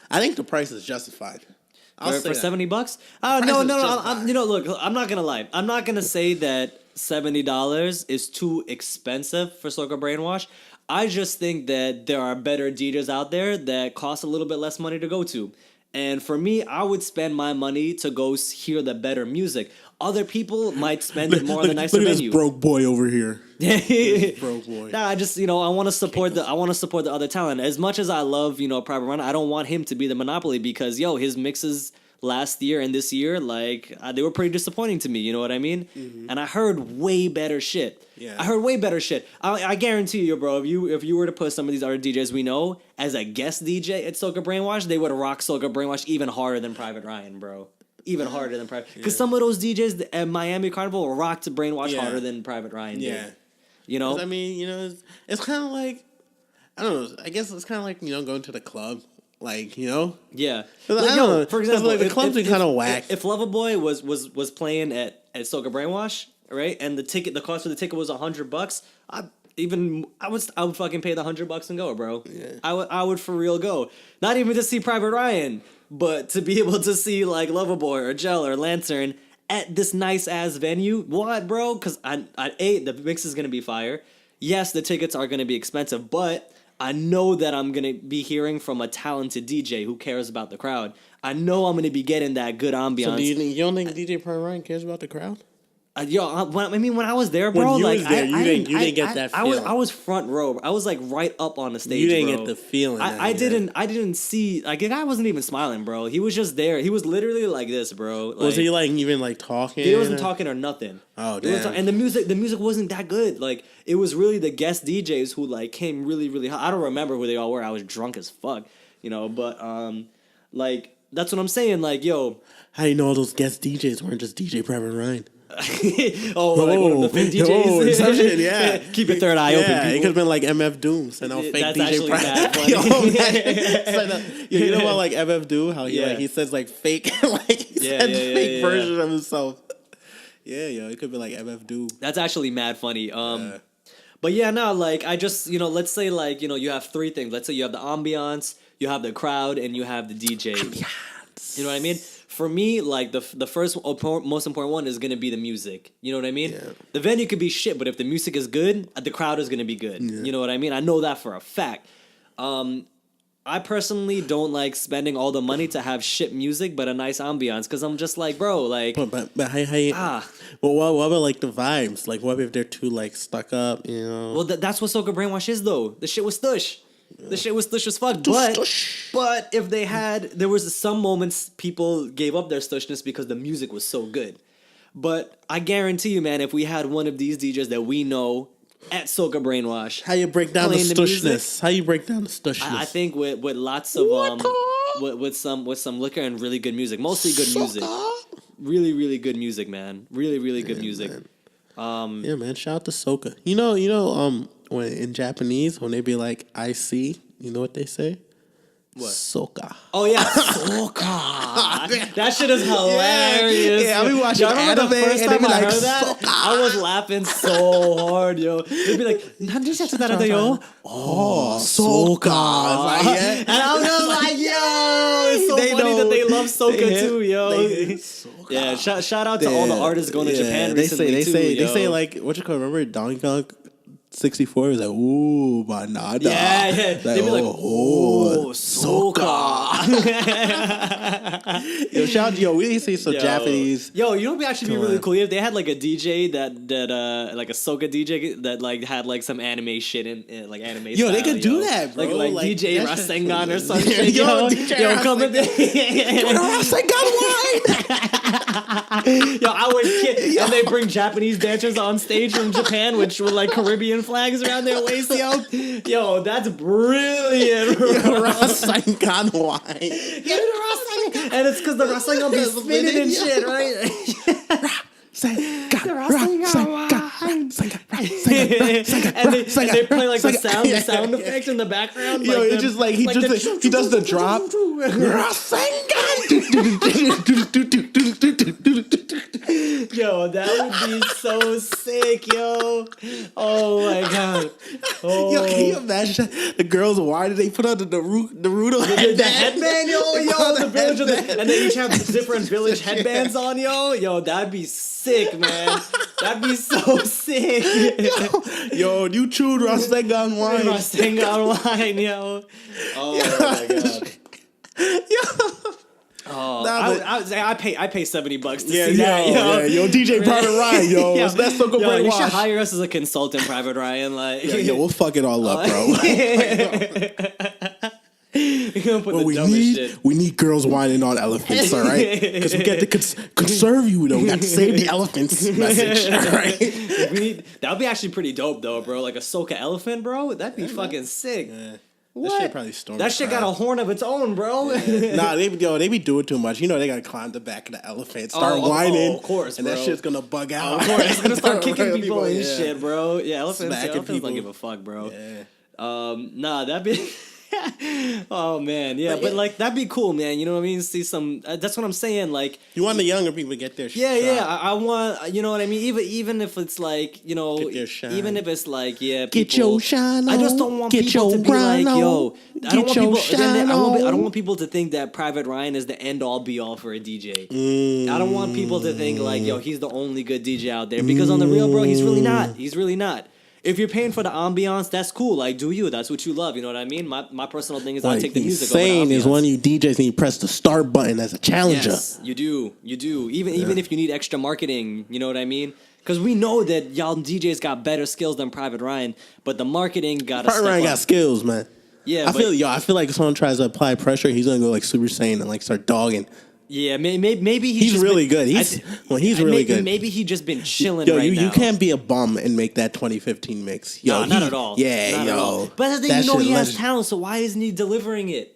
Speaker 4: I think the price is justified.
Speaker 3: For $70? No. Look, I'm not gonna lie. I'm not gonna say that $70 is too expensive for SOCA Brainwash. I just think that there are better DJs out there that cost a little bit less money to go to. And for me, I would spend my money to go hear the better music. Other people might spend it more on the nicer venue.
Speaker 4: Look at this broke boy over here. Broke boy.
Speaker 3: Nah, I just I want to support the other talent. As much as I love Private Run, I don't want him to be the monopoly because his mixes last year and this year they were pretty disappointing to me. You know what I mean? Mm-hmm. And I heard way better shit. Yeah, I heard way better shit. I guarantee you, bro. If you were to put some of these other DJs we know as a guest DJ at SOCA Brainwash, they would rock SOCA Brainwash even harder than Private Ryan, bro. Even harder than Private. Because some of those DJs at Miami Carnival rocked to Brainwash harder than Private Ryan did. Yeah. You know?
Speaker 4: I mean, it's kind of like, I don't know, I guess it's kind of like, going to the club. Like,
Speaker 3: Yeah.
Speaker 4: I don't know. For example, like the clubs are kind of whack.
Speaker 3: If Loverboy was playing at SOCA Brainwash, right, and the cost for the ticket was $100, I would fucking pay the $100 and go, bro. Yeah. I would for real go. Not even to see Private Ryan, but to be able to see like Loverboy or Gel or Lantern at this nice ass venue. What, bro? Because the mix is gonna be fire. Yes, the tickets are gonna be expensive, but I know that I'm gonna be hearing from a talented DJ who cares about the crowd. I know I'm gonna be getting that good ambiance.
Speaker 4: So you don't think DJ Private Ryan cares about the crowd?
Speaker 3: When I was there, bro,
Speaker 4: When you
Speaker 3: like
Speaker 4: was there, you didn't get that
Speaker 3: I
Speaker 4: feeling.
Speaker 3: was front row. I was like right up on the stage.
Speaker 4: You didn't
Speaker 3: bro.
Speaker 4: get the feeling.
Speaker 3: I didn't see, like, the guy wasn't even smiling, bro. He was just there. He was literally like this, bro. Like,
Speaker 4: Was he like even like talking?
Speaker 3: he wasn't talking or nothing.
Speaker 4: Oh,
Speaker 3: He wasn't
Speaker 4: damn.
Speaker 3: and the music wasn't that good. Like, it was really the guest DJs who like came really, really hot. I don't remember who they all were. I was drunk as fuck, but like, that's what I'm saying. Like, yo,
Speaker 4: How you know all those guest DJs weren't just DJ Private Ryan?
Speaker 3: like one of the fake DJs.
Speaker 4: Oh, some shit, yeah.
Speaker 3: Keep your third eye open,
Speaker 4: Yeah, it
Speaker 3: people.
Speaker 4: could have been like MF Doom, send out fake
Speaker 3: That's
Speaker 4: DJ
Speaker 3: actually mad
Speaker 4: Private.
Speaker 3: funny.
Speaker 4: You know about like MF Doom? How he
Speaker 3: Yeah.
Speaker 4: like he says like fake, like he
Speaker 3: Yeah,
Speaker 4: says
Speaker 3: yeah,
Speaker 4: fake
Speaker 3: yeah.
Speaker 4: version of himself. Yeah, yo, it could be like MF Doom.
Speaker 3: That's actually mad funny. But yeah, no, like, I just, let's say, like, you have three things. Let's say you have the ambiance, you have the crowd, and you have the DJ. You know what I mean? For me, like, the first most important one is gonna be the music. You know what I mean?
Speaker 4: Yeah.
Speaker 3: The venue could be shit, but if the music is good, the crowd is gonna be good.
Speaker 4: Yeah.
Speaker 3: You know what I mean? I know that for a fact. I personally don't like spending all the money to have shit music, but a nice ambiance, because I'm just like, bro, like,
Speaker 4: But how you, well, what about like the vibes? Like, what if they're too like stuck up? You know?
Speaker 3: well, that's what SOCA Brainwash is, though. The shit was stush. The shit was stush as fuck. But if there was some moments people gave up their stushness because the music was so good. But I guarantee you, man, if we had one of these DJs that we know at SOCA Brainwash,
Speaker 4: How you break down the
Speaker 3: playing the music,
Speaker 4: stushness? How you break down the stushness?
Speaker 3: I think with lots of with some liquor and really good music, mostly good music, really really good music, man, really good music.
Speaker 4: Man. Yeah, man. Shout out to Soca. You know, when in Japanese when they be like "I see," you know what they say?
Speaker 3: What?
Speaker 4: Soca.
Speaker 3: Oh yeah, SOCA. That shit is hilarious.
Speaker 4: Yeah, I be watching
Speaker 3: Y'all remember
Speaker 4: anime
Speaker 3: the first
Speaker 4: and they
Speaker 3: time
Speaker 4: be
Speaker 3: I
Speaker 4: like,
Speaker 3: heard that?
Speaker 4: "SOCA."
Speaker 3: I was laughing so hard, yo. They'd be like, "Nande shitsu yo?" Oh,
Speaker 4: Soca. Like, yeah.
Speaker 3: And I'm just like, yo, it's so
Speaker 4: They
Speaker 3: funny
Speaker 4: know-
Speaker 3: that they love SOCA
Speaker 4: they hit-
Speaker 3: too, yo.
Speaker 4: they hit Soca.
Speaker 3: Yeah, shout out to all the artists going to Japan recently
Speaker 4: they
Speaker 3: too.
Speaker 4: they say like what you call remember Donkey Kong 64 was like ooh banana.
Speaker 3: Yeah.
Speaker 4: Like,
Speaker 3: They'd be like, oh, SOCA.
Speaker 4: Yo, shout out, we need to see some Japanese.
Speaker 3: Yo, you know what would actually be
Speaker 4: Come
Speaker 3: really
Speaker 4: on.
Speaker 3: cool if they had like a DJ that like a SOCA DJ that like had like some anime shit in like anime.
Speaker 4: Yo, they
Speaker 3: style,
Speaker 4: could do that, bro.
Speaker 3: Like
Speaker 4: Like,
Speaker 3: DJ
Speaker 4: that shit-
Speaker 3: Rasengan or some
Speaker 4: Yo,
Speaker 3: shit. Yo,
Speaker 4: DJ
Speaker 3: yo, come in there. Yo, I was kid, and they bring Japanese dancers on stage from Japan, with like Caribbean flags around their waist. Yo, that's brilliant.
Speaker 4: Rasengan wine.
Speaker 3: Give me the Rasengan, and it's because the Rasengan be spinning and shit, right? And they play like the sound effects in the background.
Speaker 4: Yo,
Speaker 3: like
Speaker 4: it's just like he does the drop.
Speaker 3: Yo, that would be so sick, yo. Oh my god. Oh.
Speaker 4: Yo, can you imagine the girls? Why did they put on the Naruto headband?
Speaker 3: The headband, the village and they each have different village headbands on, yo. Yo, that'd be sick, man. That'd be so sick.
Speaker 4: Yo, you chewed Rasengan wine.
Speaker 3: Rasengan wine, yo. Oh my god.
Speaker 4: Yo.
Speaker 3: Oh,
Speaker 4: Nah, but-
Speaker 3: I pay $70 to
Speaker 4: Yeah,
Speaker 3: see that, yo.
Speaker 4: yo, DJ Private Ryan, yo.
Speaker 3: Yo,
Speaker 4: That's SOCA
Speaker 3: yo, you should
Speaker 4: Brainwash.
Speaker 3: hire us as a consultant, Private Ryan. Like,
Speaker 4: Yo, we'll fuck it all up, bro.
Speaker 3: You're gonna put
Speaker 4: But
Speaker 3: the
Speaker 4: we need girls whining on elephants, all right? Because we get to conserve you, though. We got to save the elephants message, all right?
Speaker 3: That would be actually pretty dope, though, bro. Like a SOCA elephant, bro. That'd be fucking sick.
Speaker 4: Yeah.
Speaker 3: What?
Speaker 4: That shit probably stormed.
Speaker 3: That shit got a horn of its own, bro.
Speaker 4: Nah, they be doing too much. You know, they gotta climb the back of the elephant, start whining,
Speaker 3: of course,
Speaker 4: and
Speaker 3: bro.
Speaker 4: that shit's gonna bug out.
Speaker 3: Of course, it's gonna start kicking
Speaker 4: Right,
Speaker 3: people and
Speaker 4: yeah.
Speaker 3: shit, bro. Yeah, elephants
Speaker 4: Smacking
Speaker 3: don't
Speaker 4: people.
Speaker 3: give a fuck, bro.
Speaker 4: Yeah.
Speaker 3: Nah, that'd be. Oh man, yeah, but like that'd be cool, man. You know what I mean? See some. That's what I'm saying. Like,
Speaker 4: You want the younger people to get their shit.
Speaker 3: yeah. I want. You know what I mean? Even if it's like,
Speaker 4: Get their shine.
Speaker 3: even if it's like, yeah,
Speaker 4: Get
Speaker 3: people,
Speaker 4: your shine
Speaker 3: I just
Speaker 4: on.
Speaker 3: don't want
Speaker 4: Get
Speaker 3: people to
Speaker 4: your
Speaker 3: be like,
Speaker 4: grind
Speaker 3: yo.
Speaker 4: on.
Speaker 3: I don't
Speaker 4: Get
Speaker 3: want
Speaker 4: your
Speaker 3: people.
Speaker 4: shine
Speaker 3: I don't
Speaker 4: on.
Speaker 3: want people to think that Private Ryan is the end all be all for a DJ.
Speaker 4: Mm.
Speaker 3: I don't want people to think like, yo, he's the only good DJ out there, because on the real, bro, he's really not. He's really not. if you're paying for the ambiance, that's cool. Like, do you? That's what you love. You know what I mean? My personal thing is I
Speaker 4: What
Speaker 3: take the
Speaker 4: he's
Speaker 3: music over the
Speaker 4: saying is
Speaker 3: ambiance.
Speaker 4: one of you DJs and you press the start button as a challenger.
Speaker 3: Yes, you do. You do. Even if you need extra marketing, you know what I mean? Because we know that y'all DJs got better skills than Private Ryan, but the marketing got to
Speaker 4: Private Ryan got skills, man.
Speaker 3: Yeah,
Speaker 4: I feel like if someone tries to apply pressure, he's gonna go like Super Saiyan and like start dogging.
Speaker 3: Yeah, maybe
Speaker 4: He's really good. He's really good.
Speaker 3: Maybe he just been chilling
Speaker 4: Yo,
Speaker 3: right now.
Speaker 4: you can't be a bum and make that 2015 mix. Yo,
Speaker 3: No, not at all.
Speaker 4: Yeah,
Speaker 3: Not
Speaker 4: yo.
Speaker 3: at all. But the thing,
Speaker 4: that
Speaker 3: you know,
Speaker 4: shit
Speaker 3: he has
Speaker 4: legend.
Speaker 3: talent, so why isn't he delivering it?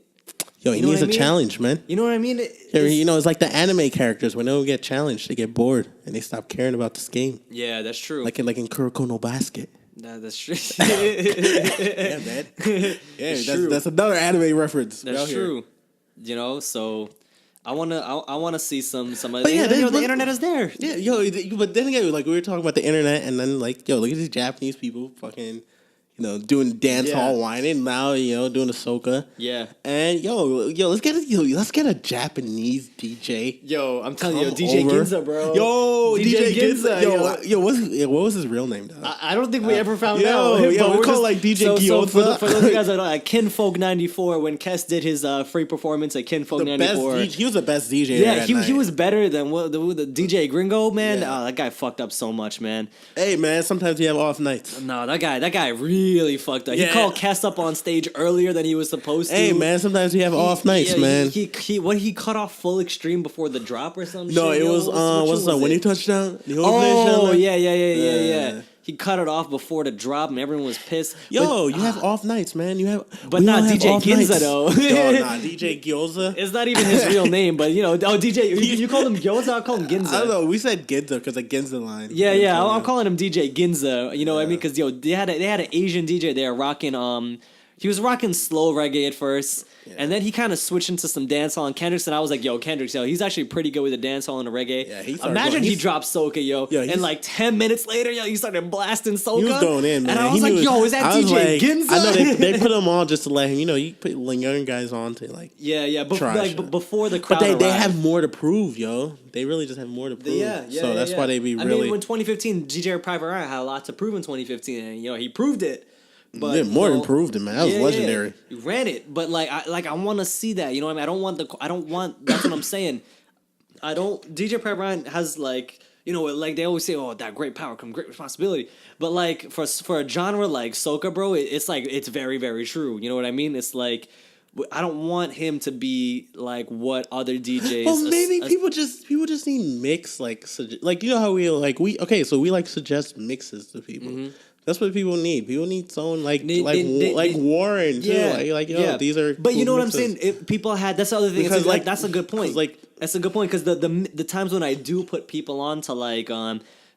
Speaker 4: Yo, he
Speaker 3: You know
Speaker 4: needs
Speaker 3: what
Speaker 4: a
Speaker 3: I mean?
Speaker 4: challenge, man.
Speaker 3: You know what I mean?
Speaker 4: You know, it's like the anime characters. When they don't get challenged, they get bored and they stop caring about this game.
Speaker 3: Yeah, that's true.
Speaker 4: Like in Kuroko no Basket.
Speaker 3: That's true.
Speaker 4: Yeah, man. Yeah,
Speaker 3: true.
Speaker 4: that's another anime reference.
Speaker 3: That's
Speaker 4: out here.
Speaker 3: true. You know, so I wanna see some of
Speaker 4: But
Speaker 3: the,
Speaker 4: yeah,
Speaker 3: you know, the
Speaker 4: but-
Speaker 3: internet is there.
Speaker 4: Yeah, yo, but then again, like we were talking about the internet, and then like, yo, look at these Japanese people, fucking, doing dance hall whining. Now, doing the soca.
Speaker 3: Yeah.
Speaker 4: And let's get a Japanese DJ.
Speaker 3: Yo, I'm telling you,
Speaker 4: Come
Speaker 3: DJ
Speaker 4: over.
Speaker 3: Ginza, bro.
Speaker 4: Yo, DJ Ginza.
Speaker 3: yo.
Speaker 4: Yo, what was his real name, though?
Speaker 3: I don't think we ever found
Speaker 4: yo,
Speaker 3: out.
Speaker 4: yeah,
Speaker 3: but
Speaker 4: we
Speaker 3: we're
Speaker 4: call
Speaker 3: just-
Speaker 4: like DJ
Speaker 3: so
Speaker 4: Gyoza.
Speaker 3: for those of you guys that know, like Kinfolk 94, when Kes did his free performance at Kinfolk
Speaker 4: the best
Speaker 3: 94.
Speaker 4: DJ, he was the best DJ.
Speaker 3: Yeah,
Speaker 4: there
Speaker 3: he
Speaker 4: that
Speaker 3: he
Speaker 4: night.
Speaker 3: was better than the DJ Gringo, man.
Speaker 4: Yeah.
Speaker 3: Oh, that guy fucked up so much, man.
Speaker 4: Hey, man, sometimes you have off nights.
Speaker 3: No, that guy really fucked up. He
Speaker 4: Yeah.
Speaker 3: called Kes up on stage earlier than he was supposed to.
Speaker 4: Hey, man, sometimes you have off nights,
Speaker 3: Yeah,
Speaker 4: man.
Speaker 3: He cut off full extreme before the drop or something.
Speaker 4: No,
Speaker 3: shit?
Speaker 4: it
Speaker 3: Yo,
Speaker 4: was what's
Speaker 3: was
Speaker 4: up? When
Speaker 3: it?
Speaker 4: you touchdown?
Speaker 3: Oh yeah.
Speaker 4: Yeah.
Speaker 3: He cut it off before the drop, and everyone was pissed.
Speaker 4: Yo,
Speaker 3: But,
Speaker 4: you have off nights, man.
Speaker 3: But
Speaker 4: we
Speaker 3: not
Speaker 4: all have
Speaker 3: DJ
Speaker 4: off
Speaker 3: Ginza,
Speaker 4: nights.
Speaker 3: though.
Speaker 4: Yo, nah, DJ Gyoza.
Speaker 3: it's not even his real name, but DJ. You call him Gyoza? I call him Ginza.
Speaker 4: I don't know. We said Ginza because of Ginza line.
Speaker 3: Yeah. I'm calling him DJ Ginza. You know what I mean? Because they had an Asian DJ there rocking. He was rocking slow reggae at first, and then he kind of switched into some dancehall and Kendrick's, and I was like, yo, Kendrick's, he's actually pretty good with the dancehall and the reggae.
Speaker 4: Yeah, he started
Speaker 3: Imagine
Speaker 4: going-
Speaker 3: he
Speaker 4: he's-
Speaker 3: dropped Soca, and like 10 minutes later, he started blasting Soca.
Speaker 4: He was going in, man.
Speaker 3: And I was
Speaker 4: He
Speaker 3: like,
Speaker 4: knew-
Speaker 3: yo, is that
Speaker 4: I was
Speaker 3: DJ
Speaker 4: like,
Speaker 3: Ginza?
Speaker 4: I know they put him on just to let him, you put young guys on to like.
Speaker 3: Yeah, but
Speaker 4: try
Speaker 3: like
Speaker 4: shit.
Speaker 3: before the crowd
Speaker 4: But they
Speaker 3: arrived.
Speaker 4: have more to prove, yo. They really just have more to prove.
Speaker 3: Yeah.
Speaker 4: So that's why they be
Speaker 3: I
Speaker 4: really
Speaker 3: mean, when 2015, DJ Private Ryan had a lot to prove in 2015, and he proved it. But
Speaker 4: yeah, more than proved it, man. That was legendary.
Speaker 3: He ran it, but I want to see that. You know what I mean? I don't want. That's what I'm saying. I don't. DJ Private Ryan has like they always say, oh, that great power comes great responsibility. But like for a genre like soca, bro, it's like it's very very true. You know what I mean? It's like I don't want him to be like what other DJs.
Speaker 4: Well, maybe people just need mix like how we suggest mixes to people.
Speaker 3: Mm-hmm.
Speaker 4: That's what people need. People need someone like
Speaker 3: They-
Speaker 4: Warren too.
Speaker 3: Yeah.
Speaker 4: These are.
Speaker 3: But you
Speaker 4: cool
Speaker 3: know what
Speaker 4: mixes.
Speaker 3: I'm saying? If people had that's the other thing.
Speaker 4: Because, like-
Speaker 3: That's a good point.
Speaker 4: 'cause,
Speaker 3: That's a good point because the times when I do put people on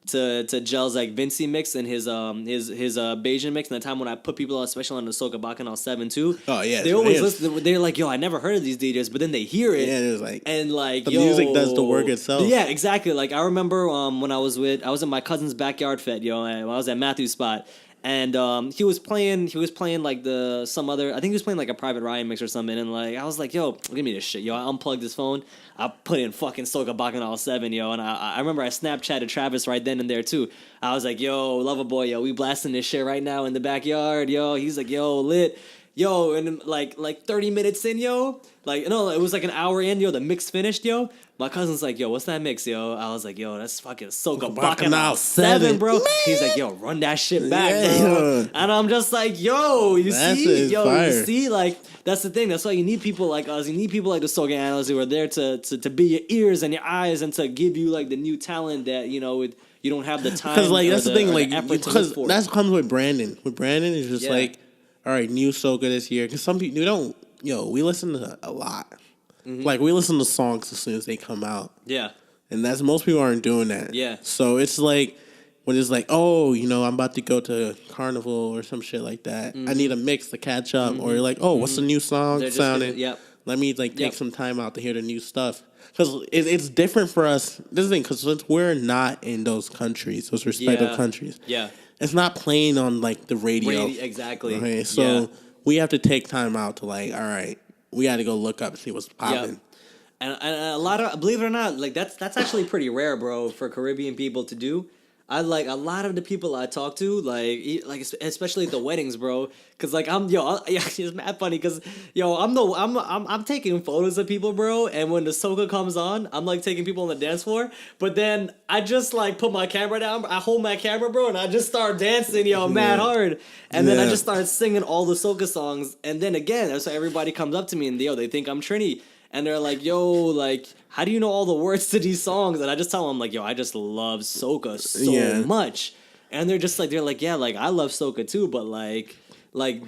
Speaker 3: to to Gel's like Vinci mix and his Bayesian mix, and the time when I put people on, especially on the Soca Bacchanal 7 too.
Speaker 4: Oh, yeah,
Speaker 3: they
Speaker 4: so
Speaker 3: always
Speaker 4: it is.
Speaker 3: listen. They're like, yo, I never heard of these DJs, but then they hear it.
Speaker 4: Yeah, it was like
Speaker 3: And like
Speaker 4: the music does the work itself.
Speaker 3: Yeah, exactly. Like I remember when I was in my cousin's backyard fete, and I was at Matthew's spot. And he was playing like some other, I think he was playing like a Private Ryan mix or something. And like I was like, yo, give me this shit, yo. I unplugged his phone. I put in fucking Soca Bacchanal 7, yo. And I remember I Snapchatted Travis right then and there too. I was like, yo, Loverboy, yo, we blasting this shit right now in the backyard, yo. He's like, yo, lit. Yo, and like 30 minutes in, yo. Like, no, it was like an hour in, yo. The mix finished, yo. My cousin's like, yo, what's that mix, yo? I was like, yo, that's fucking Soca Bacchanal 7, bro.
Speaker 4: Man.
Speaker 3: He's like, yo, run that shit back,
Speaker 4: Yeah.
Speaker 3: bro. And I'm just like, yo, you
Speaker 4: That
Speaker 3: see?
Speaker 4: shit is fire.
Speaker 3: You see? Like, that's the thing. That's why you need people like us. You need people like the Soca analysts who are there to be your ears and your eyes and to give you like the new talent that, you don't have the time.
Speaker 4: Because like
Speaker 3: or
Speaker 4: that's the thing,
Speaker 3: or
Speaker 4: like
Speaker 3: effort to
Speaker 4: because
Speaker 3: look for.
Speaker 4: that comes with Brandon. With Brandon, it's just
Speaker 3: Yeah.
Speaker 4: like, all right, new Soca this year. Because some people don't. We listen to a lot.
Speaker 3: Mm-hmm.
Speaker 4: Like we listen to songs as soon as they come out.
Speaker 3: Yeah.
Speaker 4: And that's most people aren't doing that.
Speaker 3: Yeah.
Speaker 4: So it's like when it's like, oh, I'm about to go to Carnival or some shit like that. I need a mix to catch up. Or you're like, oh, what's the new song
Speaker 3: Mm-hmm. They're just
Speaker 4: sounding?
Speaker 3: gonna- yep.
Speaker 4: Let me like take
Speaker 3: Yep.
Speaker 4: some time out to hear the new stuff. Because it's different for us. This is the thing, because since we're not in those countries, those respective
Speaker 3: Yeah.
Speaker 4: countries,
Speaker 3: Yeah.
Speaker 4: it's not playing on like the radio.
Speaker 3: Exactly.
Speaker 4: Okay, so
Speaker 3: Yeah.
Speaker 4: we have to take time out to like, all right, we got to go look up and see what's popping.
Speaker 3: And a lot of, believe it or not, like that's actually pretty rare, bro, for Caribbean people to do. I like a lot of the people I talk to, especially at the weddings, bro. Cause like it's mad funny. Cause I'm taking photos of people, bro. And when the soca comes on, I'm like taking people on the dance floor. But then I just like put my camera down. I hold my camera, bro, and I just start dancing, mad hard. And then I just start singing all the soca songs. And then again, so everybody comes up to me and they think I'm Trini. And they're like, yo, like, how do you know all the words to these songs? And I just tell them, like, yo, I just love soca so much. And they're like, yeah, like, I love soca too, but like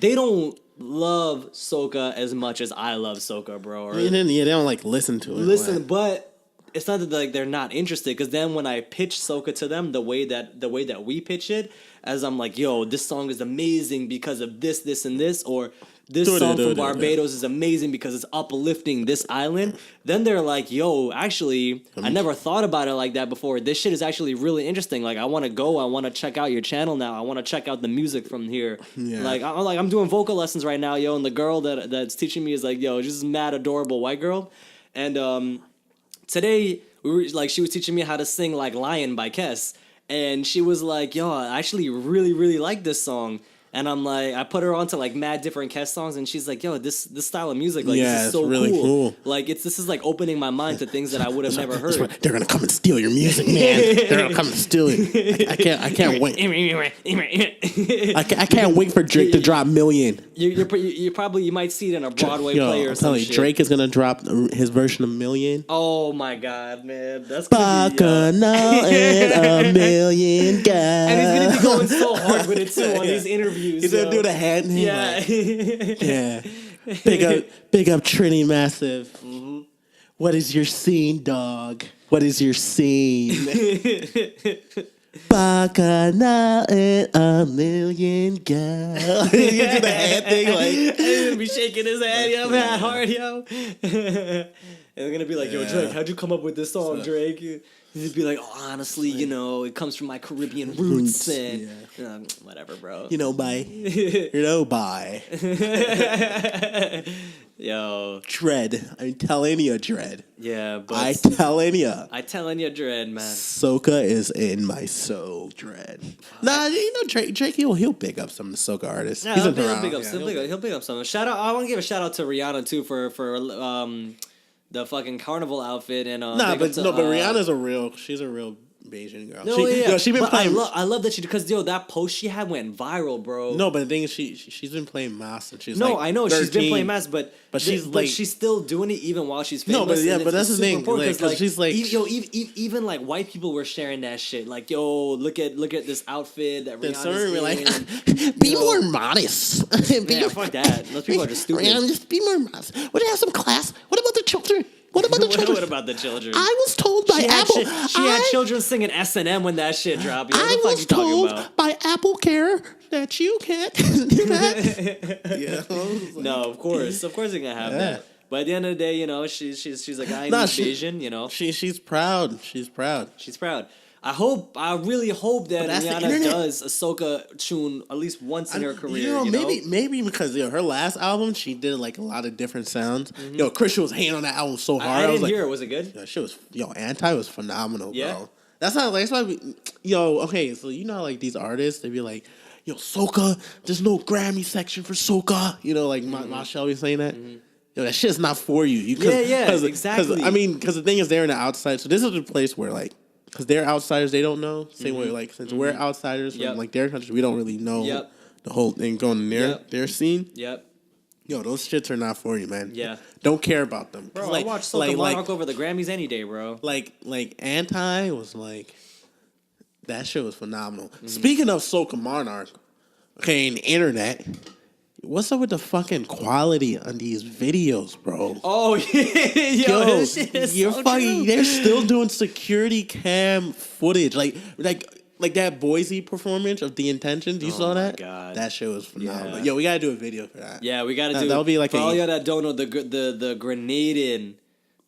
Speaker 3: they don't love soca as much as I love soca, bro. Or,
Speaker 4: they don't like listen to it.
Speaker 3: But it's not that like they're not interested, because then when I pitch soca to them, the way that we pitch it, as I'm like, yo, this song is amazing because of this, this, and this, or this song from Barbados is amazing because it's uplifting this island. Then they're like, yo, actually, I never thought about it like that before. This shit is actually really interesting. Like, I want to go. I want to check out your channel now. I want to check out the music from here. Yeah. Like, I'm doing vocal lessons right now, yo, and the girl that's teaching me is like, yo, she's this mad adorable white girl. And today, she was teaching me how to sing like Lion by Kes. And she was like, yo, I actually really, really like this song. And I'm like, I put her onto like mad different Kes songs, and she's like, yo, this style of music, like, this is so really cool. Like, this is like opening my mind to things that I would have never heard.
Speaker 4: They're gonna come and steal your music, man. They're gonna come and steal it. I can't wait. I can't wait for Drake to drop Million.
Speaker 3: You might see it in a Broadway play or something.
Speaker 4: Drake is gonna drop his version of Million.
Speaker 3: Oh my god, man, that's
Speaker 4: Bacchanal and a million guys.
Speaker 3: And he's gonna be going so hard with it too on these interviews.
Speaker 4: He's gonna do the hand.
Speaker 3: Yeah,
Speaker 4: like, yeah. Big up, Trini Massive. Mm-hmm. What is your scene, dog? What is your scene? Bacchanal and a million guys. You do the hand thing, like
Speaker 3: he's gonna be shaking his head, yo, man, hard, yo. And they're gonna be like, yo, Drake, how'd you come up with this song, Drake? He'd be like, oh, honestly, it comes from my Caribbean roots and whatever, bro.
Speaker 4: Bye.
Speaker 3: Yo.
Speaker 4: Dread. I'm telling you, Dread.
Speaker 3: Yeah, but
Speaker 4: I telling you,
Speaker 3: Dread, man.
Speaker 4: Soca is in my soul, Dread. Nah, Drake, he'll pick up some of the Soca artists.
Speaker 3: Yeah, he'll pick up some. Shout out! I want to give a shout out to Rihanna too for the fucking carnival outfit and
Speaker 4: but Rihanna's she's a real Asian girl.
Speaker 3: No,
Speaker 4: she's been playing.
Speaker 3: I love that because that post she had went viral, bro.
Speaker 4: No, but the thing is, she's been playing mass. And she's
Speaker 3: I know 13. She's been playing mass, but
Speaker 4: she's
Speaker 3: still doing it even while she's famous.
Speaker 4: No, but that's the thing. Because she's like,
Speaker 3: even like white people were sharing that shit. Like, yo, look at this outfit that Rihanna's in.
Speaker 4: Like, be more modest.
Speaker 3: Fuck that. Those people are just stupid.
Speaker 4: Rihanna, just be more modest. Would you have some class? What about the children? What about the children? I was told by Apple.
Speaker 3: She had children singing S&M when that shit dropped.
Speaker 4: I was told by Apple Care that you can't do that.
Speaker 3: No, of course you're gonna have that. But at the end of the day, she's a guy named Asian. She's proud. She's proud. I really hope that Rihanna does a soca tune at least once in her career.
Speaker 4: Maybe because her last album she did like a lot of different sounds. Mm-hmm. Christian was hating on that album so hard.
Speaker 3: I didn't hear it. Was it good?
Speaker 4: She was Anti was phenomenal, bro. That's why okay, so like these artists, they be like, soca, there's no Grammy section for soca. My Shelby saying that. Mm-hmm. That shit's not for you.
Speaker 3: Exactly.
Speaker 4: Because the thing is, they're in the outside. So this is a place where because they're outsiders, they don't know. Same way, since we're outsiders from their country, we don't really know the whole thing going in their scene.
Speaker 3: Yep.
Speaker 4: Those shits are not for you, man.
Speaker 3: Yeah.
Speaker 4: Don't care about them.
Speaker 3: Bro, I watch Soca Monarch over the Grammys any day, bro.
Speaker 4: Anti was that shit was phenomenal. Mm-hmm. Speaking of Soca Monarch, okay, in the internet, what's up with the fucking quality on these videos, bro?
Speaker 3: Oh, yeah. This shit is so true.
Speaker 4: They're still doing security cam footage. Like that Boise performance of The Intentions. You saw that?
Speaker 3: God.
Speaker 4: That shit was phenomenal. Yeah. We gotta do a video for that.
Speaker 3: Yeah, we gotta do.
Speaker 4: That'll be
Speaker 3: for all y'all that don't know, the Grenadian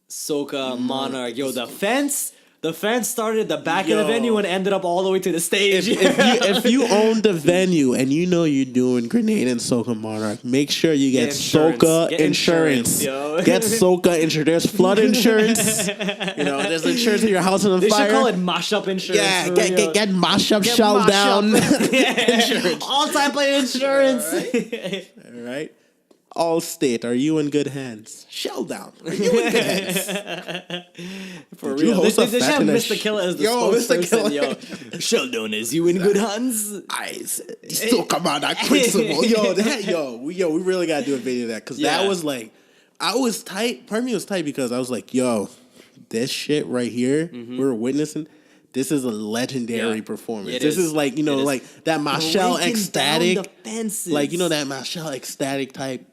Speaker 3: Soca Monarch. Yo, the fence. The fans started at the back of the
Speaker 4: Yo.
Speaker 3: venue and ended up all the way to the stage.
Speaker 4: If you own the venue and you know you're doing Grenade and Soca Monarch, make sure you get
Speaker 3: insurance.
Speaker 4: Soca
Speaker 3: Get
Speaker 4: insurance.
Speaker 3: yo.
Speaker 4: Get Soca insurance. There's flood insurance. There's insurance in your house on
Speaker 3: They
Speaker 4: fire.
Speaker 3: should call it mash up insurance.
Speaker 4: Yeah,
Speaker 3: for
Speaker 4: get
Speaker 3: real.
Speaker 4: get mash up,
Speaker 3: Get
Speaker 4: shell
Speaker 3: mash
Speaker 4: down.
Speaker 3: up. All type of insurance.
Speaker 4: All right. All state, are you in good hands? Shell down. Are you in good hands?
Speaker 3: For
Speaker 4: Did you
Speaker 3: real.
Speaker 4: host
Speaker 3: They
Speaker 4: a
Speaker 3: should have
Speaker 4: fetish?
Speaker 3: Mr. Killer as the
Speaker 4: Yo, Mr.
Speaker 3: spokesperson.
Speaker 4: Killer.
Speaker 3: Yo, Sheldon, is you in good hands?
Speaker 4: I said, still come on, that principle. We really gotta do a video of that because
Speaker 3: Yeah.
Speaker 4: that was like, I was tight. Part of me was tight because I was like, yo, this shit right here, we're witnessing. This is a legendary
Speaker 3: Yeah.
Speaker 4: performance.
Speaker 3: It
Speaker 4: This
Speaker 3: is.
Speaker 4: is like,
Speaker 3: It is.
Speaker 4: like that Michelle
Speaker 3: Breaking
Speaker 4: ecstatic,
Speaker 3: down the fences.
Speaker 4: like that Michelle ecstatic type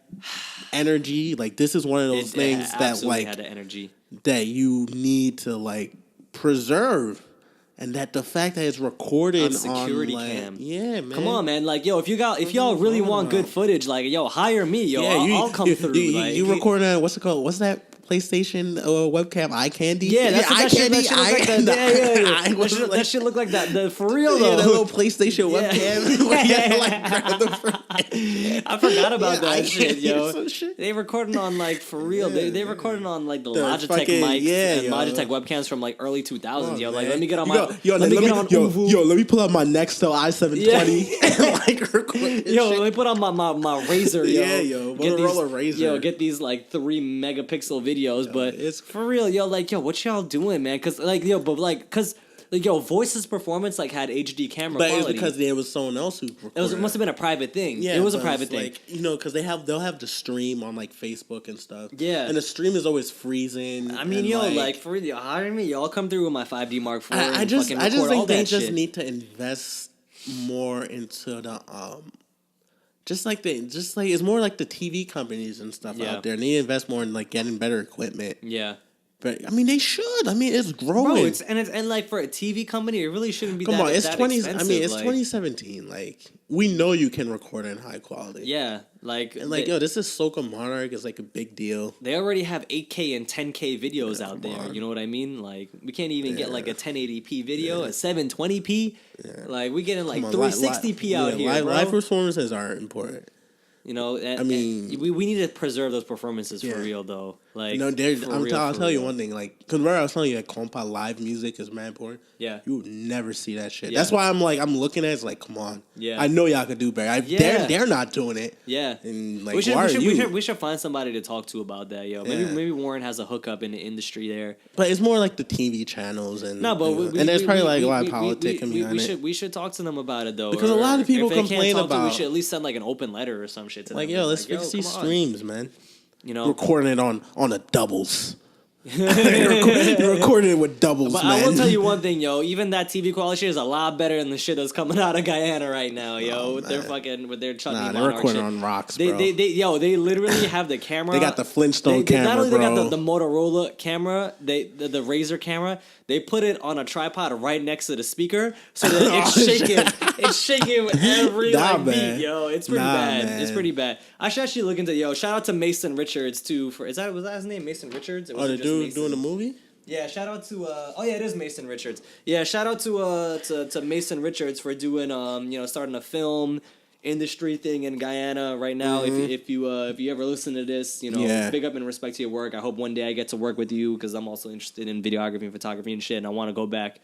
Speaker 4: energy. Like this is one of those things that
Speaker 3: absolutely
Speaker 4: like
Speaker 3: had the energy.
Speaker 4: that you need to like preserve, and that the fact that it's recorded
Speaker 3: On security
Speaker 4: like,
Speaker 3: cam.
Speaker 4: Yeah, man.
Speaker 3: Come on, man. Like, yo, if y'all really want good footage, like, yo, hire me, yo. I'll come through.
Speaker 4: You record on what's it called? What's that PlayStation webcam? Eye candy.
Speaker 3: Yeah, that's what
Speaker 4: eye candy.
Speaker 3: That shit look like that. For real though.
Speaker 4: Yeah, that little PlayStation
Speaker 3: Yeah.
Speaker 4: webcam. Where you had to, like, grab the front.
Speaker 3: I forgot about
Speaker 4: Yeah, eye
Speaker 3: that shit,
Speaker 4: candy
Speaker 3: yo.
Speaker 4: or some shit.
Speaker 3: They recording on like for real. They recording on like the Logitech
Speaker 4: fucking-
Speaker 3: mics
Speaker 4: yeah,
Speaker 3: and
Speaker 4: yo.
Speaker 3: Logitech webcams from like early 2000s. Yo, like
Speaker 4: Man.
Speaker 3: let me get on
Speaker 4: You
Speaker 3: my
Speaker 4: go-
Speaker 3: let me get on Uvu.
Speaker 4: let me pull out my Nextel i720 and like record this
Speaker 3: Yo,
Speaker 4: shit.
Speaker 3: let me put on my Razer, yo.
Speaker 4: Yeah, yo,
Speaker 3: Get
Speaker 4: Motorola
Speaker 3: these,
Speaker 4: Razr.
Speaker 3: Yo, get these like 3 megapixel videos, but
Speaker 4: it's-
Speaker 3: for real, yo, like, yo, what y'all doing, man? Cause like, yo, but like, cause like, yo, Voice's performance like had HD camera
Speaker 4: But
Speaker 3: quality.
Speaker 4: it's because there was someone else who recorded
Speaker 3: it must have been a private thing.
Speaker 4: Yeah,
Speaker 3: it was a
Speaker 4: but
Speaker 3: private
Speaker 4: it's
Speaker 3: thing.
Speaker 4: like, because they'll have the stream on like Facebook and stuff.
Speaker 3: Yeah.
Speaker 4: and the stream is always freezing.
Speaker 3: I mean,
Speaker 4: and,
Speaker 3: yo, like for real, hire me, y'all come through with my 5D Mark IV.
Speaker 4: I just
Speaker 3: fucking
Speaker 4: I just
Speaker 3: record all
Speaker 4: think they
Speaker 3: that
Speaker 4: just
Speaker 3: shit.
Speaker 4: need to invest more into the just like it's more like the TV companies and stuff
Speaker 3: Yeah.
Speaker 4: out there. They need to invest more in like getting better equipment.
Speaker 3: Yeah.
Speaker 4: But I mean, they should. I mean, it's growing.
Speaker 3: Bro, it's like for a TV company, it really shouldn't be
Speaker 4: Come
Speaker 3: that
Speaker 4: on, it's
Speaker 3: that
Speaker 4: 20.
Speaker 3: expensive.
Speaker 4: I mean, it's
Speaker 3: like,
Speaker 4: 2017. Like we know you can record in high quality.
Speaker 3: Yeah, like
Speaker 4: And like, yo, this is Soca Monarch. It's like a big deal.
Speaker 3: they already have 8K and 10K videos out there.
Speaker 4: on.
Speaker 3: You know what I mean? Like we can't even get like a 1080p video, a 720p. Like we getting like
Speaker 4: Come on,
Speaker 3: 360p out here, bro.
Speaker 4: Live performances are important.
Speaker 3: You know,
Speaker 4: I mean-
Speaker 3: we need to preserve those performances
Speaker 4: Yeah.
Speaker 3: for real though. Like
Speaker 4: No, I'll tell you
Speaker 3: real.
Speaker 4: one thing. Like, because where I was telling you that Kompa live music is mad important.
Speaker 3: Yeah.
Speaker 4: You would never see that shit.
Speaker 3: Yeah.
Speaker 4: That's why I'm looking at it's like, come on.
Speaker 3: Yeah.
Speaker 4: I know y'all could do better.
Speaker 3: Yeah.
Speaker 4: They're not doing it.
Speaker 3: Yeah.
Speaker 4: And like,
Speaker 3: we should,
Speaker 4: why
Speaker 3: we, should,
Speaker 4: are
Speaker 3: we,
Speaker 4: you?
Speaker 3: should, we should find somebody to talk to about that, yo. Maybe
Speaker 4: Yeah.
Speaker 3: maybe Warren has a hookup in the industry there.
Speaker 4: But it's more like the TV channels and
Speaker 3: No, but
Speaker 4: and there's probably like a lot of politics
Speaker 3: we
Speaker 4: behind it.
Speaker 3: we should talk to them about it though.
Speaker 4: Because a lot of people
Speaker 3: if they can't
Speaker 4: complain
Speaker 3: talk to, we
Speaker 4: about-
Speaker 3: should at least send like an open letter or some shit to
Speaker 4: Like,
Speaker 3: them.
Speaker 4: yo, let's
Speaker 3: Like,
Speaker 4: fix these
Speaker 3: come on.
Speaker 4: streams, man.
Speaker 3: You know,
Speaker 4: Recording it on a doubles. You're recording it with doubles,
Speaker 3: but
Speaker 4: man.
Speaker 3: I will tell you one thing, yo. Even that TV quality shit is a lot better than the shit that's coming out of Guyana right now, yo. With their fucking chutney
Speaker 4: Nah, they're
Speaker 3: monarch
Speaker 4: recording
Speaker 3: shit.
Speaker 4: on rocks,
Speaker 3: They,
Speaker 4: bro.
Speaker 3: they literally have the camera.
Speaker 4: They got the Flintstone
Speaker 3: Not
Speaker 4: camera,
Speaker 3: only they
Speaker 4: bro.
Speaker 3: got the Motorola camera, the Razer camera. They put it on a tripod right next to the speaker, so that it's shaking. It's shaking with every
Speaker 4: Nah,
Speaker 3: like
Speaker 4: man.
Speaker 3: beat, yo. It's pretty
Speaker 4: Nah,
Speaker 3: bad.
Speaker 4: man.
Speaker 3: It's pretty bad. I should actually look into Shout out to Mason Richards too. Was that his name, Mason Richards? Or was
Speaker 4: Oh,
Speaker 3: it
Speaker 4: the
Speaker 3: just
Speaker 4: dude
Speaker 3: Mason?
Speaker 4: doing the movie?
Speaker 3: Yeah, shout out to it is Mason Richards. Yeah, shout out to Mason Richards for doing starting a film industry thing in Guyana right now. If you ever listen to this,
Speaker 4: Yeah.
Speaker 3: big up and respect to your work. I hope one day I get to work with you because I'm also interested in videography and photography and shit, and I want to go back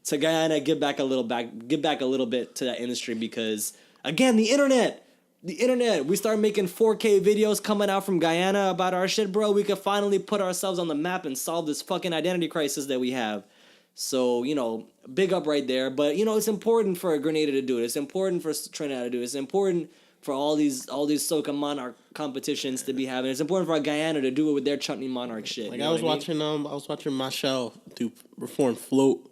Speaker 3: to Guyana, give back a little bit to that industry because again, the internet. We start making 4K videos coming out from Guyana about our shit, bro. We could finally put ourselves on the map and solve this fucking identity crisis that we have. So, big up right there. But, it's important for Grenada to do it. It's important for Trinidad to do it. It's important for all these Soca Monarch competitions to be having. It's important for Guyana to do it with their Chutney Monarch shit.
Speaker 4: Like
Speaker 3: you know what I mean?
Speaker 4: I was watching Michelle perform Float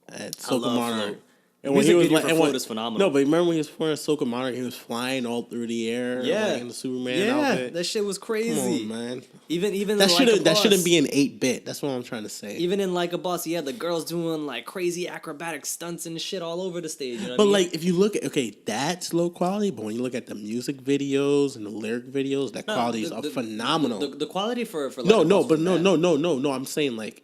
Speaker 4: at Soca
Speaker 3: love
Speaker 4: Monarch.
Speaker 3: Float.
Speaker 4: And
Speaker 3: Music video for Float is phenomenal.
Speaker 4: No, but remember when he was performing at Soca Monarch, he was flying all through the air,
Speaker 3: Yeah.
Speaker 4: like in the Superman outfit.
Speaker 3: That shit was crazy.
Speaker 4: Come on, man.
Speaker 3: Even
Speaker 4: That
Speaker 3: shouldn't
Speaker 4: shouldn't be an 8-bit. That's what I'm trying to say.
Speaker 3: Even in Like a Boss, you had the girls doing like crazy acrobatic stunts and shit all over the stage. You know what
Speaker 4: But
Speaker 3: I mean?
Speaker 4: like, if you look at that's low quality. But when you look at the music videos and the lyric videos, that quality is phenomenal.
Speaker 3: The quality for
Speaker 4: No,
Speaker 3: Like a
Speaker 4: no,
Speaker 3: Boss
Speaker 4: but
Speaker 3: was bad.
Speaker 4: no. I'm saying like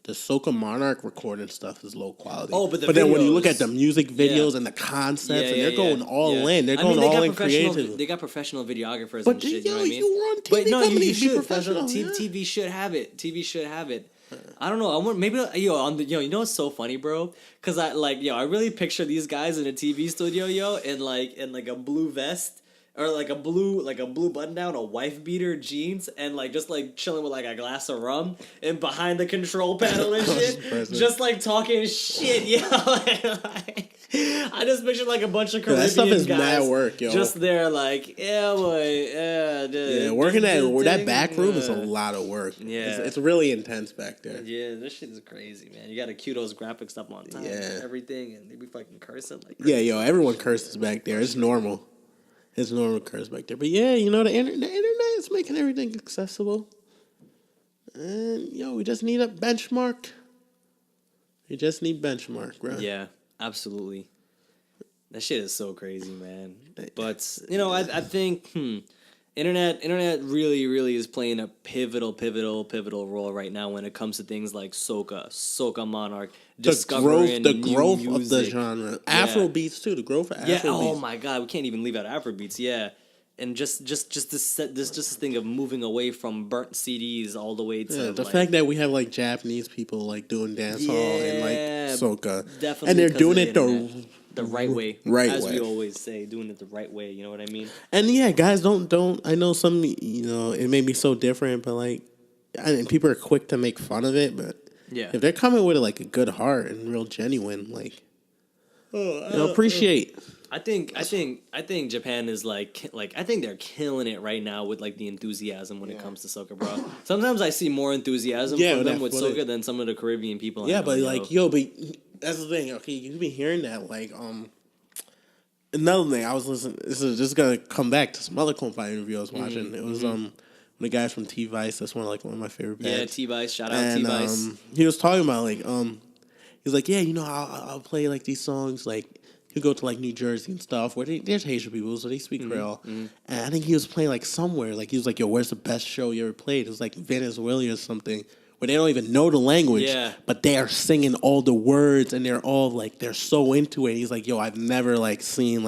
Speaker 4: the Soca Monarch recording stuff is low quality.
Speaker 3: Oh, but
Speaker 4: then when you look
Speaker 3: videos-
Speaker 4: at the music videos and the concepts, and they're going all in. They're going all in creative.
Speaker 3: They got professional videographers
Speaker 4: But
Speaker 3: and shit.
Speaker 4: yo,
Speaker 3: you know what I mean?
Speaker 4: you were on TV.
Speaker 3: But no,
Speaker 4: company,
Speaker 3: you
Speaker 4: be
Speaker 3: should.
Speaker 4: professional.
Speaker 3: TV should have it. TV should have it. I don't know. I want maybe you know what's so funny, bro? Because I really picture these guys in a TV studio, in a blue vest. Or like a blue button down, a wife beater, jeans, and just chilling with a glass of rum, and behind the control panel and shit, just talking shit, I just pictured a bunch of Caribbean
Speaker 4: that stuff is
Speaker 3: guys
Speaker 4: mad work, yo.
Speaker 3: just there yeah, boy,
Speaker 4: working that back room is a lot of work.
Speaker 3: Yeah,
Speaker 4: it's really intense back there.
Speaker 3: Yeah, this shit is crazy, man. You gotta cue those graphics up on time, and everything, and they be fucking cursing crazy.
Speaker 4: Everyone curses back there. It's normal. It's normal curse back there. But the internet is making everything accessible. And we just need a benchmark. You just need benchmark, bro.
Speaker 3: Yeah, absolutely. That shit is so crazy, man. But I think internet really is playing a pivotal role right now when it comes to things like soca Monarch, discovering
Speaker 4: the growth
Speaker 3: new
Speaker 4: of the
Speaker 3: music.
Speaker 4: genre, Afro beats too. The growth of Afro beats.
Speaker 3: Oh my god, we can't even leave out Afrobeats. Yeah, and just this thing of moving away from burnt CDs all the way to
Speaker 4: the fact that we have Japanese people doing dancehall and soca,
Speaker 3: definitely,
Speaker 4: and they're doing it
Speaker 3: the right way, as we always say, doing it the right way. You know what I mean?
Speaker 4: And guys, don't. I know some. It may be so different, but and people are quick to make fun of it, but if they're coming with a good heart and real genuine, appreciate.
Speaker 3: I think Japan is I think they're killing it right now with the enthusiasm when it comes to soca, bro. Sometimes I see more enthusiasm from them with soca than some of the Caribbean people.
Speaker 4: Yeah, but but that's the thing. Okay, you've been hearing that another thing I was listening. This is just gonna come back to some other KANPAI interview I was watching. It was the guys from T Vice. That's one of my favorite bands.
Speaker 3: Yeah, T Vice. Shout out T Vice.
Speaker 4: He was talking about he's I'll play these songs you go to New Jersey and stuff where there's Haitian people, so they speak Creole. And I think he was playing somewhere he was yo, where's the best show you ever played? It was Venezuela or something where they don't even know the language, but they are singing all the words and they're all they're so into it. He's yo, I've never seen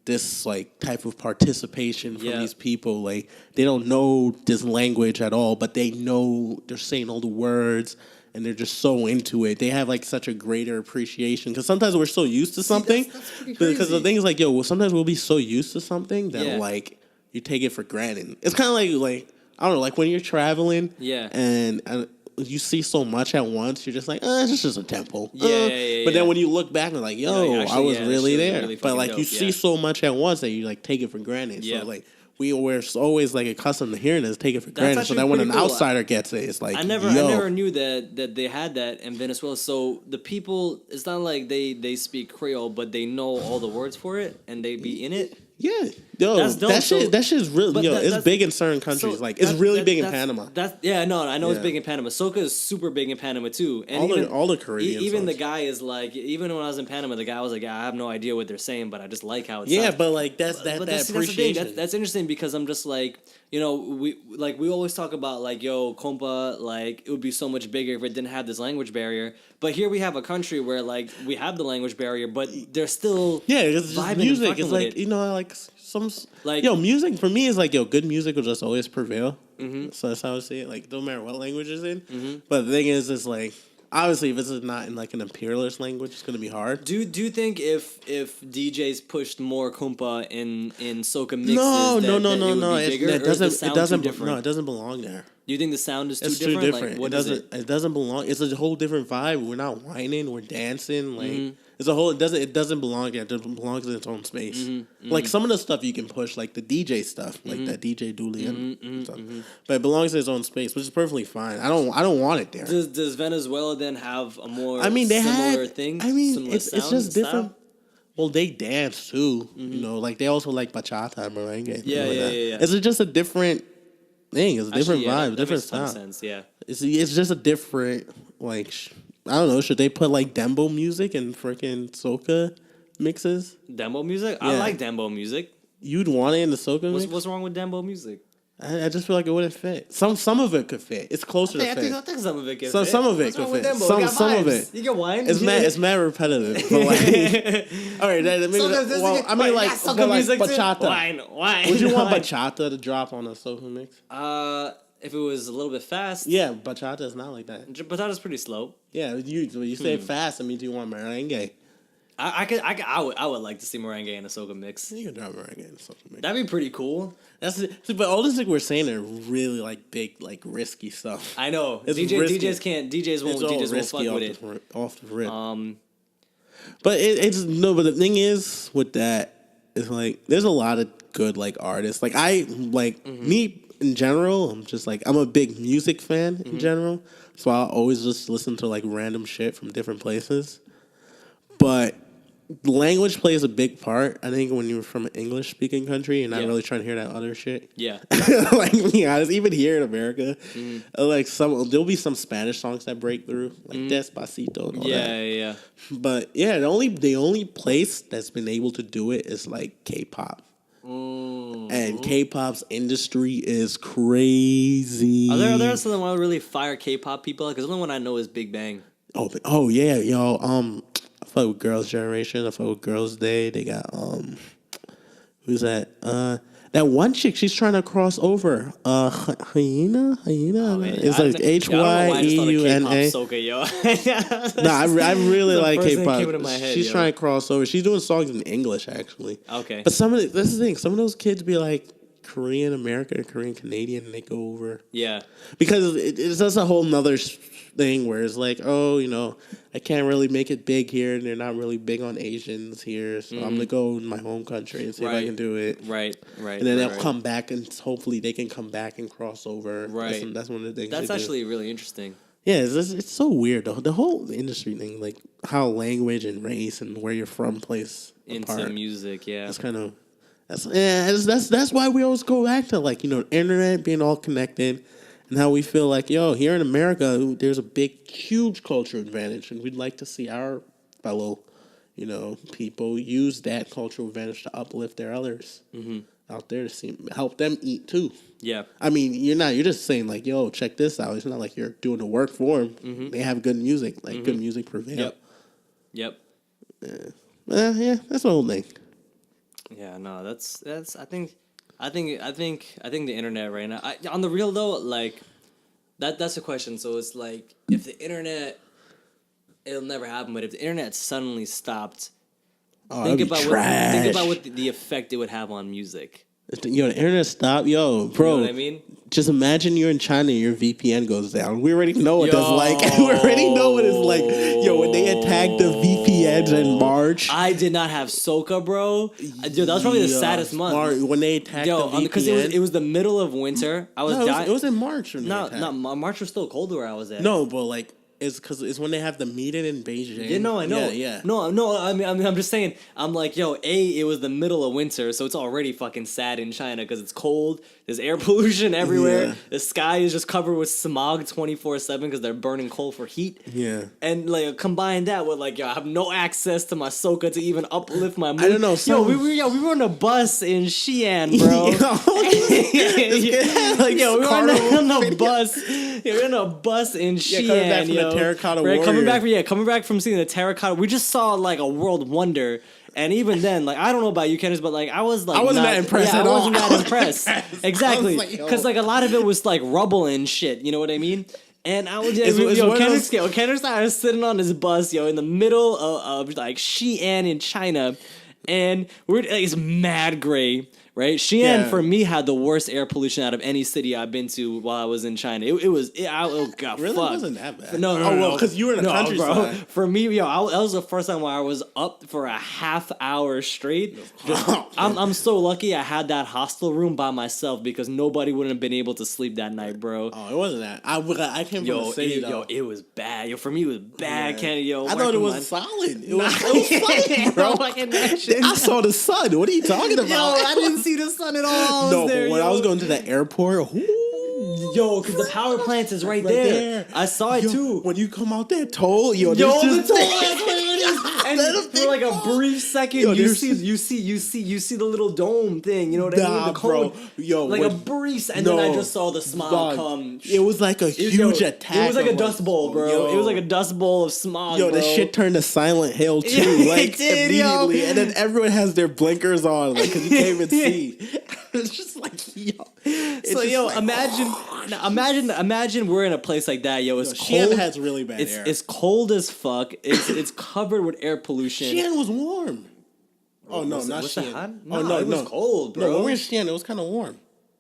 Speaker 4: this type of participation from these people. They don't know this language at all, but they know they're saying all the words. And they're just so into it. They have such a greater appreciation because sometimes we're so used to something. Because the thing is sometimes we'll be so used to something that you take it for granted. It's kind of I don't know, when you're traveling, and you see so much at once, you're just it's just a temple. But then when you look back and yo, I was really there. Really but you see so much at once that you take it for granted. So we're always accustomed to hearing this, take it for granted. So that when an outsider gets it, it's
Speaker 3: I never knew that they had that in Venezuela. So the people, it's not they speak Creole, but they know all the words for it and they be in it.
Speaker 4: Yeah, yo,
Speaker 3: that's dope.
Speaker 4: That shit is really it's big in certain countries. It's really big in Panama.
Speaker 3: I know it's big in Panama. Soca is super big in Panama too. And
Speaker 4: all the Caribbean.
Speaker 3: Even
Speaker 4: songs.
Speaker 3: the guy is even when I was in Panama, the guy was I have no idea what they're saying, but I just like how it sounds.
Speaker 4: Yeah, but that's appreciation.
Speaker 3: That's interesting because I'm just we always talk about Kompa, it would be so much bigger if it didn't have this language barrier. But here we have a country where we have the language barrier, but they're still
Speaker 4: it's just music. It's music for me is good music will just always prevail. So that's how I see it. Don't matter what language it's in. But the thing is, it's obviously if it's not in an imperialist language, it's gonna be hard.
Speaker 3: Do you think if DJs pushed more Kompa in soca mixes,
Speaker 4: no,
Speaker 3: it
Speaker 4: doesn't belong there.
Speaker 3: Do you think the sound is too
Speaker 4: it's
Speaker 3: different?
Speaker 4: Too different. It doesn't belong. It's a whole different vibe. We're not whining. We're dancing. It's a whole. It doesn't belong there. It belongs in its own space. Some of the stuff you can push, the DJ stuff, that DJ Dooley stuff. But it belongs in its own space, which is perfectly fine. I don't want it there.
Speaker 3: Does Venezuela then have a more similar thing?
Speaker 4: It's just different. Well, they dance too. They also like bachata and merengue.
Speaker 3: Yeah.
Speaker 4: It's just a different thing. It's a different vibe, different style.
Speaker 3: Sense, yeah.
Speaker 4: It's just a different I don't know. Should they put dembo music in freaking soca mixes?
Speaker 3: Dembo music?
Speaker 4: Yeah.
Speaker 3: I like dembo music.
Speaker 4: You'd want it in the soca mix?
Speaker 3: What's wrong with dembo music?
Speaker 4: I just feel like it wouldn't fit. Some of it could fit. It's closer to fit.
Speaker 3: I think some of it could
Speaker 4: So
Speaker 3: fit.
Speaker 4: some of it
Speaker 3: What's
Speaker 4: could
Speaker 3: wrong with
Speaker 4: fit.
Speaker 3: them, bro? We got
Speaker 4: Some of
Speaker 3: vibes.
Speaker 4: it.
Speaker 3: You get wine?
Speaker 4: It's mad repetitive. But like, all right, I mean, like,
Speaker 3: soca
Speaker 4: but like
Speaker 3: music too.
Speaker 4: bachata.
Speaker 3: Wine.
Speaker 4: Would you want
Speaker 3: wine.
Speaker 4: bachata to drop on a soca mix?
Speaker 3: If it was a little bit fast.
Speaker 4: Yeah, bachata is not like that.
Speaker 3: Bachata's pretty slow.
Speaker 4: Yeah, when you say fast, it means you want merengue.
Speaker 3: I would like to see merengue in a soca mix.
Speaker 4: You can drop merengue in a soca mix.
Speaker 3: That'd be pretty cool.
Speaker 4: But all this thing we're saying are really like big, like risky stuff.
Speaker 3: I know.
Speaker 4: It's risky.
Speaker 3: DJs won't fuck with it.
Speaker 4: Off the rip. But but the thing is with that is like there's a lot of good like artists. Like me in general, I'm a big music fan in general. So I'll always just listen to like random shit from different places. But language plays a big part. I think when you're from an English speaking country, you're not really trying to hear that other shit. Yeah. Like, to be honest, even here in America, like there'll be some Spanish songs that break through, like Despacito and all that.
Speaker 3: Yeah.
Speaker 4: But yeah, the only place that's been able to do it is like K-pop. And K-pop's industry is crazy.
Speaker 3: Are there some really fire K-pop people? Because the only one I know is Big Bang.
Speaker 4: Oh yeah, yo. I fuck with Girls' Generation. I fuck with Girls' Day. They got who's that? That one chick. She's trying to cross over. Hyena. It's like HYEUNA. I really like K-pop. She's trying to cross over. She's doing songs in English actually. Okay. But that's the thing. Some of those kids be like Korean American, Korean Canadian, and they go over. Yeah. Because it's just a whole nother thing where it's like, I can't really make it big here, and they're not really big on Asians here, so I'm gonna go in my home country and see if I can do it. Right. And then they'll come back, and hopefully they can come back and cross over. Right. That's one of the things.
Speaker 3: That's actually really interesting.
Speaker 4: Yeah, it's so weird though. The whole industry thing, like how language and race and where you're from plays into
Speaker 3: music. Yeah,
Speaker 4: it's kind of. That's why we always go back to like internet being all connected, and how we feel like here in America there's a huge cultural advantage, and we'd like to see our fellow people use that cultural advantage to uplift their others out there to help them eat too. Yeah, I mean you're just saying like check this out. It's not like you're doing the work for them. They have good music, like good music prevail. Yep. Yeah, that's the whole thing.
Speaker 3: Yeah, no, that's. I think the internet right now. On the real though, like that's a question. So it's like if the internet, it'll never happen. But if the internet suddenly stopped, think about what the effect it would have on music.
Speaker 4: The internet stopped, bro. You know what I mean? Just imagine you're in China and your VPN goes down. We already know what that's like. We already know what it's like. When they attacked the VPNs in March.
Speaker 3: I did not have SOCA, bro. Dude, that was probably the saddest month.
Speaker 4: When they attacked the VPN.
Speaker 3: Because it was the middle of winter. I was dying.
Speaker 4: It was in March.
Speaker 3: March was still cold where I was at.
Speaker 4: No, but like, it's because it's when they have the meeting in Beijing.
Speaker 3: Yeah, no, I know. Yeah. No. I mean, I'm just saying. I'm like, it was the middle of winter, so it's already fucking sad in China because it's cold. There's air pollution everywhere. Yeah. The sky is just covered with smog 24/7 because they're burning coal for heat. Yeah. And like combine that with like, I have no access to my SOCA to even uplift my mood. I don't know. We were on a bus in Xi'an, bro. We were on a bus. We were on a bus in Xi'an.
Speaker 4: Coming back from the Terracotta Warrior.
Speaker 3: Coming back from seeing the Terracotta. We just saw like a world wonder. And even then, like, I don't know about you, Kenneth, but like, I wasn't that impressed at all. I wasn't that impressed. Exactly. Because like a lot of it was like rubble and shit. You know what I mean? And I was Kenneth and I was sitting on this bus, in the middle of like Xi'an in China, and it's mad gray. Right, Xi'an for me had the worst air pollution out of any city I've been to while I was in China. It got
Speaker 4: really
Speaker 3: fucked.
Speaker 4: Wasn't that bad.
Speaker 3: No,
Speaker 4: because you were in the countryside.
Speaker 3: Bro. For me, that was the first time where I was up for a half hour straight. I'm so lucky I had that hostel room by myself because nobody wouldn't have been able to sleep that night, bro.
Speaker 4: Oh, it wasn't that. I came from the city though.
Speaker 3: It was bad. For me, it was bad.
Speaker 4: I thought it was solid. It was fun, bro. I saw the sun. What are you talking about?
Speaker 3: I didn't see the sun at all.
Speaker 4: But when I was going to the airport,
Speaker 3: Yo, because the power plant is right there. I saw it too.
Speaker 4: When you come out that toll, yo,
Speaker 3: Yo,
Speaker 4: there's
Speaker 3: the
Speaker 4: just
Speaker 3: toll, that's what it is. And for like a brief second,
Speaker 4: Yo,
Speaker 3: you
Speaker 4: there's-
Speaker 3: see the little dome thing. You know what I mean?
Speaker 4: Nah,
Speaker 3: The cone.
Speaker 4: bro. Yo,
Speaker 3: like
Speaker 4: when-
Speaker 3: a brief, and then I just saw the smog
Speaker 4: Dog,
Speaker 3: come.
Speaker 4: It was like a huge
Speaker 3: Yo,
Speaker 4: attack.
Speaker 3: It was like a
Speaker 4: of
Speaker 3: dust bowl, bro.
Speaker 4: Yo.
Speaker 3: It was like a dust bowl of smog.
Speaker 4: Yo,
Speaker 3: bro.
Speaker 4: this shit turned to Silent Hill too,
Speaker 3: Yeah,
Speaker 4: like
Speaker 3: it did, yo.
Speaker 4: immediately, and then everyone has their blinkers on, like because you can't even see. It's just like yo. It's
Speaker 3: So
Speaker 4: just
Speaker 3: yo,
Speaker 4: like,
Speaker 3: imagine we're in a place like that, yo. It's
Speaker 4: Xi'an
Speaker 3: cold.
Speaker 4: has really bad air.
Speaker 3: It's cold as fuck. It's covered with air pollution.
Speaker 4: Xi'an was warm. Oh no,
Speaker 3: Was it-
Speaker 4: not
Speaker 3: was it
Speaker 4: Xi'an.
Speaker 3: hot?
Speaker 4: Oh
Speaker 3: No,
Speaker 4: no,
Speaker 3: it was cold, bro.
Speaker 4: No, when we were in Xi'an, it was kind of warm.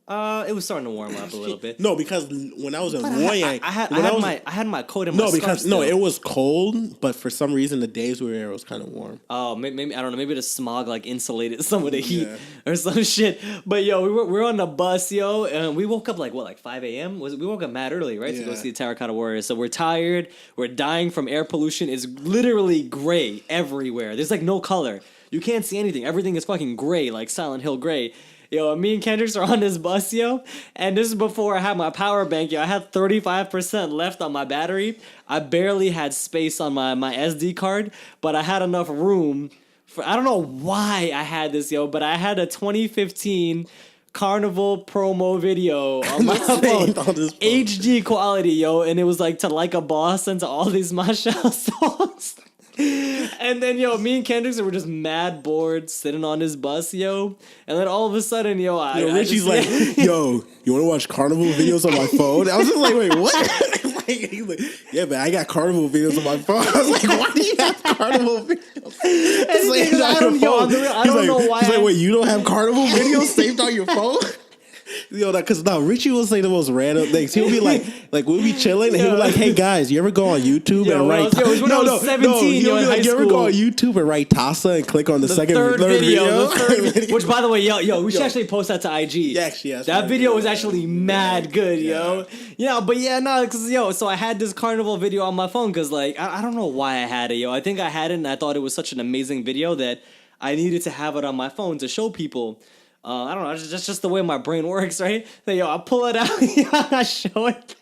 Speaker 3: It was starting to warm up a little bit.
Speaker 4: No, because when I was in
Speaker 3: But
Speaker 4: Woyang,
Speaker 3: I had
Speaker 4: when
Speaker 3: my coat and my
Speaker 4: no,
Speaker 3: scarf
Speaker 4: because
Speaker 3: still.
Speaker 4: no, it was cold, but for some reason the days we were there it was kind of warm.
Speaker 3: Oh, maybe I don't know. Maybe the smog like insulated some of the heat
Speaker 4: Yeah.
Speaker 3: or some shit. But yo, we were on the bus, yo, and we woke up like 5 a.m. We woke up mad early, right, to go
Speaker 4: Yeah.
Speaker 3: see the Terracotta Warriors. So we're tired. We're dying from air pollution. It's literally gray everywhere. There's like no color. You can't see anything. Everything is fucking gray, like Silent Hill gray. Yo, me and Kendricks are on this bus, yo, and this is before I had my power bank, yo. I had 35% left on my battery. I barely had space on my SD card, but I had enough room for, I don't know why I had this, yo, but I had a 2015 Carnival promo video on my phone.
Speaker 4: On this phone.
Speaker 3: HD quality, yo, and it was like To Like a Boss and to all these Mashal songs. And then, yo, me and Kendricks were just mad bored sitting on this bus, yo. And then all of a sudden, yo,
Speaker 4: Richie's like, yo, you want to watch Carnival videos on my phone? I was just like, wait, what? He's like, yeah, but I got Carnival videos on my phone. I was like, why do you have Carnival videos? It's like,
Speaker 3: because I don't- yo, on the real, I don't know why
Speaker 4: He's like,
Speaker 3: I-
Speaker 4: wait, you don't have Carnival videos saved on your phone? Yo, because now Richie will say the most random things. He'll be like we'll be chilling, and he'll be like, "Hey guys, you ever go on YouTube
Speaker 3: Yo,
Speaker 4: and
Speaker 3: when I
Speaker 4: write?"
Speaker 3: was- yo, it was when I was 17,
Speaker 4: he'll
Speaker 3: yo,
Speaker 4: be
Speaker 3: in
Speaker 4: like,
Speaker 3: high
Speaker 4: "You ever go on
Speaker 3: school."
Speaker 4: YouTube and write Tasa and click on the second
Speaker 3: third
Speaker 4: video?"
Speaker 3: the third video. Which, by the way, yo, we should actually post that to IG.
Speaker 4: Yeah, actually, that's
Speaker 3: that
Speaker 4: what
Speaker 3: video
Speaker 4: I
Speaker 3: was
Speaker 4: did.
Speaker 3: actually mad good, yo. Yeah, but yeah, no, because yo, so I had this Carnival video on my phone because like I don't know why I had it, yo. I think I had it and I thought it was such an amazing video that I needed to have it on my phone to show people. I don't know, it's just the way my brain works, right? So, yo, I pull it out, I show it.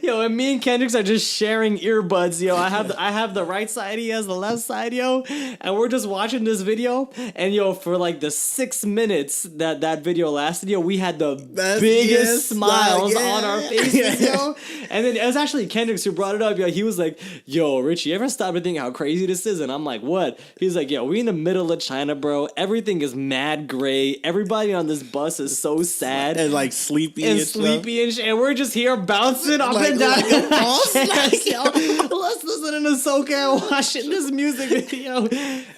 Speaker 3: Yo, and me and Kendricks are just sharing earbuds, yo. I have the right side, he has the left side, yo. And we're just watching this video. And yo, for like the 6 minutes that video lasted, yo, we had the biggest smiles on our faces, yo. And then it was actually Kendricks who brought it up, yo. He was like, yo, Richie, you ever stop to think how crazy this is? And I'm like, what? He's like, yo, we in the middle of China, bro. Everything is mad gray. Everybody on this bus is so sad
Speaker 4: and like sleepy
Speaker 3: and
Speaker 4: and
Speaker 3: sleepy and shit, and we're just here bouncing up
Speaker 4: Like-
Speaker 3: and down.
Speaker 4: like a boss,
Speaker 3: Yes, yo. Let's listen to SOCA and watching this music video.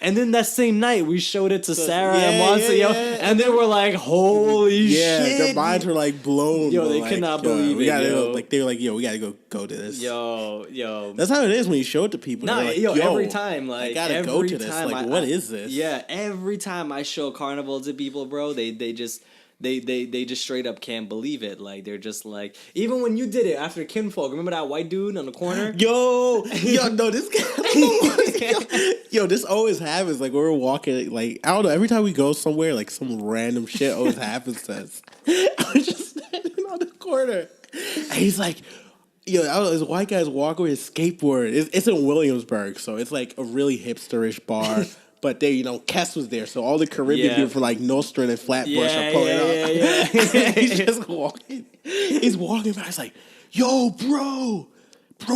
Speaker 3: And then that same night, we showed it to Sarah and Monsa, yo, and they were like, "Holy shit!"
Speaker 4: their minds were like blown.
Speaker 3: Yo,
Speaker 4: bro.
Speaker 3: they
Speaker 4: like,
Speaker 3: could not
Speaker 4: yo,
Speaker 3: believe
Speaker 4: we
Speaker 3: it,
Speaker 4: gotta
Speaker 3: yo.
Speaker 4: Go, like they were like, yo, we gotta go to this.
Speaker 3: Yo.
Speaker 4: That's how it is when you show it to people.
Speaker 3: No,
Speaker 4: They're like,
Speaker 3: yo, every time, like
Speaker 4: I gotta
Speaker 3: every
Speaker 4: go to this.
Speaker 3: time
Speaker 4: Like,
Speaker 3: I-
Speaker 4: what is this?
Speaker 3: Yeah, every time I show Carnival to people, bro, they just straight up can't believe it. Like they're just like, even when you did it after Kinfolk, remember that white dude on the corner?
Speaker 4: Yo, no, this guy. Yo, this always happens. Like we're walking, like I don't know. Every time we go somewhere, like some random shit always happens to us. I'm just standing on the corner, and he's like, "Yo, I don't know, this white guy's walking with his skateboard. It's in Williamsburg, so it's like a really hipsterish bar." But there, Kess was there, so all the Caribbean people from like Nostrand and Flatbush are pulling up. He's just walking. He's walking by. He's like, "Yo, bro,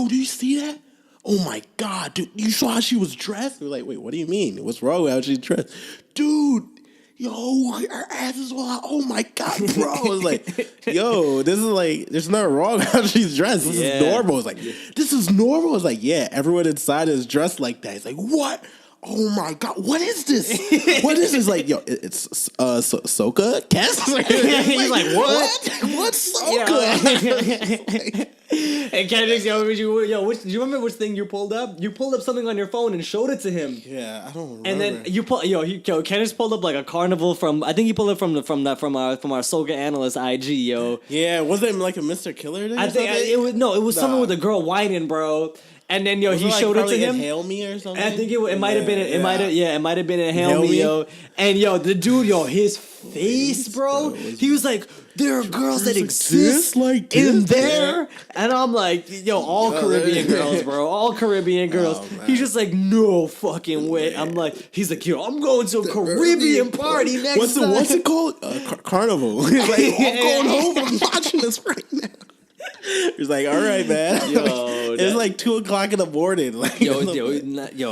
Speaker 4: do you see that? Oh my god, dude, you saw how she was dressed?" We're like, "Wait, what do you mean? What's wrong with how she's dressed, dude?" Yo, her ass is all out. Oh my god, bro! I was like, yo, this is like, there's nothing wrong with how she's dressed. This is normal. It's like, this is normal. It's like, yeah, everyone inside is dressed like that. It's like, what? Oh my god, what is this? What is this? Like, yo, it's SOCA? Cass?
Speaker 3: He's like, what?
Speaker 4: What's SOCA?
Speaker 3: And Kendrick's, do you remember which thing you pulled up? You pulled up something on your phone and showed it to him.
Speaker 4: Yeah, I don't remember.
Speaker 3: And then you Kendrick's pulled up like a Carnival I think he pulled it from our SOCA analyst IG, yo.
Speaker 4: Yeah, was it like a Mr. Killer thing?
Speaker 3: I think it was something with a girl whining, bro. And then yo,
Speaker 4: Was
Speaker 3: he
Speaker 4: like
Speaker 3: showed it to
Speaker 4: probably
Speaker 3: him.
Speaker 4: Inhale Me or something.
Speaker 3: I think it might have been it might have been a Hail
Speaker 4: Hail
Speaker 3: Me,
Speaker 4: Me?
Speaker 3: yo. And yo, the dude, yo, his face, bro. He was like, there are girls that exist
Speaker 4: like
Speaker 3: in
Speaker 4: this,
Speaker 3: there. And I'm like, yo, all Caribbean girls, bro. All Caribbean girls.
Speaker 4: man.
Speaker 3: He's just like, no fucking way. I'm like, he's like, yo, I'm going to a Caribbean party next time.
Speaker 4: What's it called? Carnival. He's like, I'm going home. I'm watching this right now. He's like, all right, man.
Speaker 3: Yo,
Speaker 4: it's like 2:00 in the morning. Like,
Speaker 3: Yo,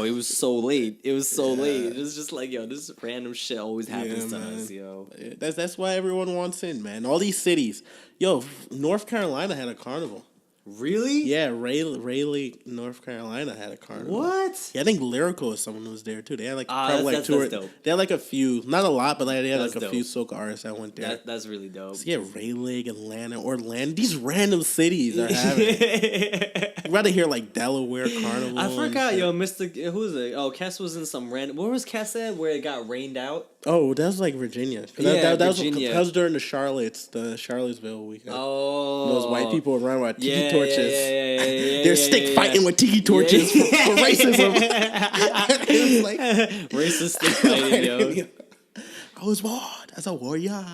Speaker 3: it was so late. It was so late. It was just like, yo, this random shit always happens to
Speaker 4: man.
Speaker 3: us, yo.
Speaker 4: That's why everyone wants in, man. All these cities. Yo, North Carolina had a carnival.
Speaker 3: Really?
Speaker 4: Yeah, Raleigh, North Carolina had a carnival.
Speaker 3: What?
Speaker 4: Yeah, I think Lyrical is someone who was there too. They had like
Speaker 3: that's-
Speaker 4: probably like two.
Speaker 3: that's dope.
Speaker 4: They had like a few, not a lot, but like they had
Speaker 3: That's
Speaker 4: like a
Speaker 3: dope.
Speaker 4: few soca artists that went there.
Speaker 3: That's really dope.
Speaker 4: So yeah, Raleigh, Atlanta, Orlando. These random cities are having. I'd rather hear like Delaware Carnival.
Speaker 3: I forgot,
Speaker 4: and
Speaker 3: yo, Mr. Who is it? Oh, Cass was in some random. Where was Cass at? Where it got rained out?
Speaker 4: Oh, that was like Virginia.
Speaker 3: Yeah,
Speaker 4: that
Speaker 3: Virginia.
Speaker 4: that was during the Charlottesville weekend.
Speaker 3: Oh,
Speaker 4: Those white people around with tiki
Speaker 3: yeah,
Speaker 4: torches.
Speaker 3: Yeah,
Speaker 4: They're stick fighting with tiki torches for racism. It was like
Speaker 3: racist stick fighting, yo.
Speaker 4: I was born as a warrior.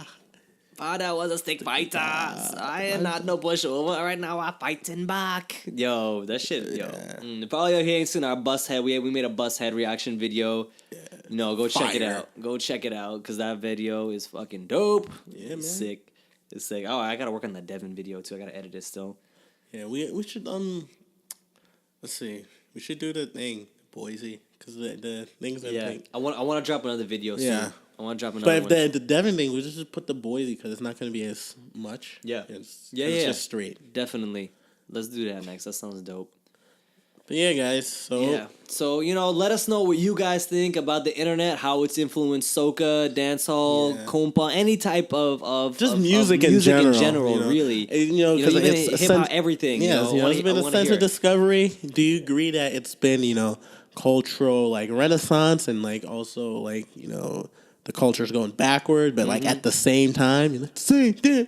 Speaker 3: Father was a stick fighter. I am not no pushover. Right now I'm fighting back. Yo, that shit, yo. Probably you're hearing soon our bus head. We made a bus head reaction video. No, go check it
Speaker 4: Fire.
Speaker 3: out. Go check it out because that video is fucking dope.
Speaker 4: Yeah,
Speaker 3: It's
Speaker 4: man.
Speaker 3: sick. It's sick. Oh, I gotta work on the Devin video too. I gotta edit it still.
Speaker 4: Yeah, we should let's see. We should do the thing, Boise, because the things that
Speaker 3: Yeah, I want to drop another video soon.
Speaker 4: Yeah.
Speaker 3: I want to drop another
Speaker 4: But
Speaker 3: one.
Speaker 4: if the Devon thing, we just put the Boise because it's not going to be as much.
Speaker 3: Yeah.
Speaker 4: It's
Speaker 3: Yeah,
Speaker 4: it's
Speaker 3: yeah.
Speaker 4: just straight.
Speaker 3: Definitely. Let's do that next. That sounds dope.
Speaker 4: But yeah, guys. So
Speaker 3: Yeah. So, let us know what you guys think about the internet, how it's influenced soca, dancehall,
Speaker 4: Yeah.
Speaker 3: kompa, any type of
Speaker 4: just
Speaker 3: of
Speaker 4: music in general,
Speaker 3: really.
Speaker 4: because
Speaker 3: even
Speaker 4: it's
Speaker 3: hip-hop, everything.
Speaker 4: Yes, it's been a sense of discovery. Do you agree that it's been cultural like renaissance and like also like the culture's going backward, but like at the same time, but it's like, do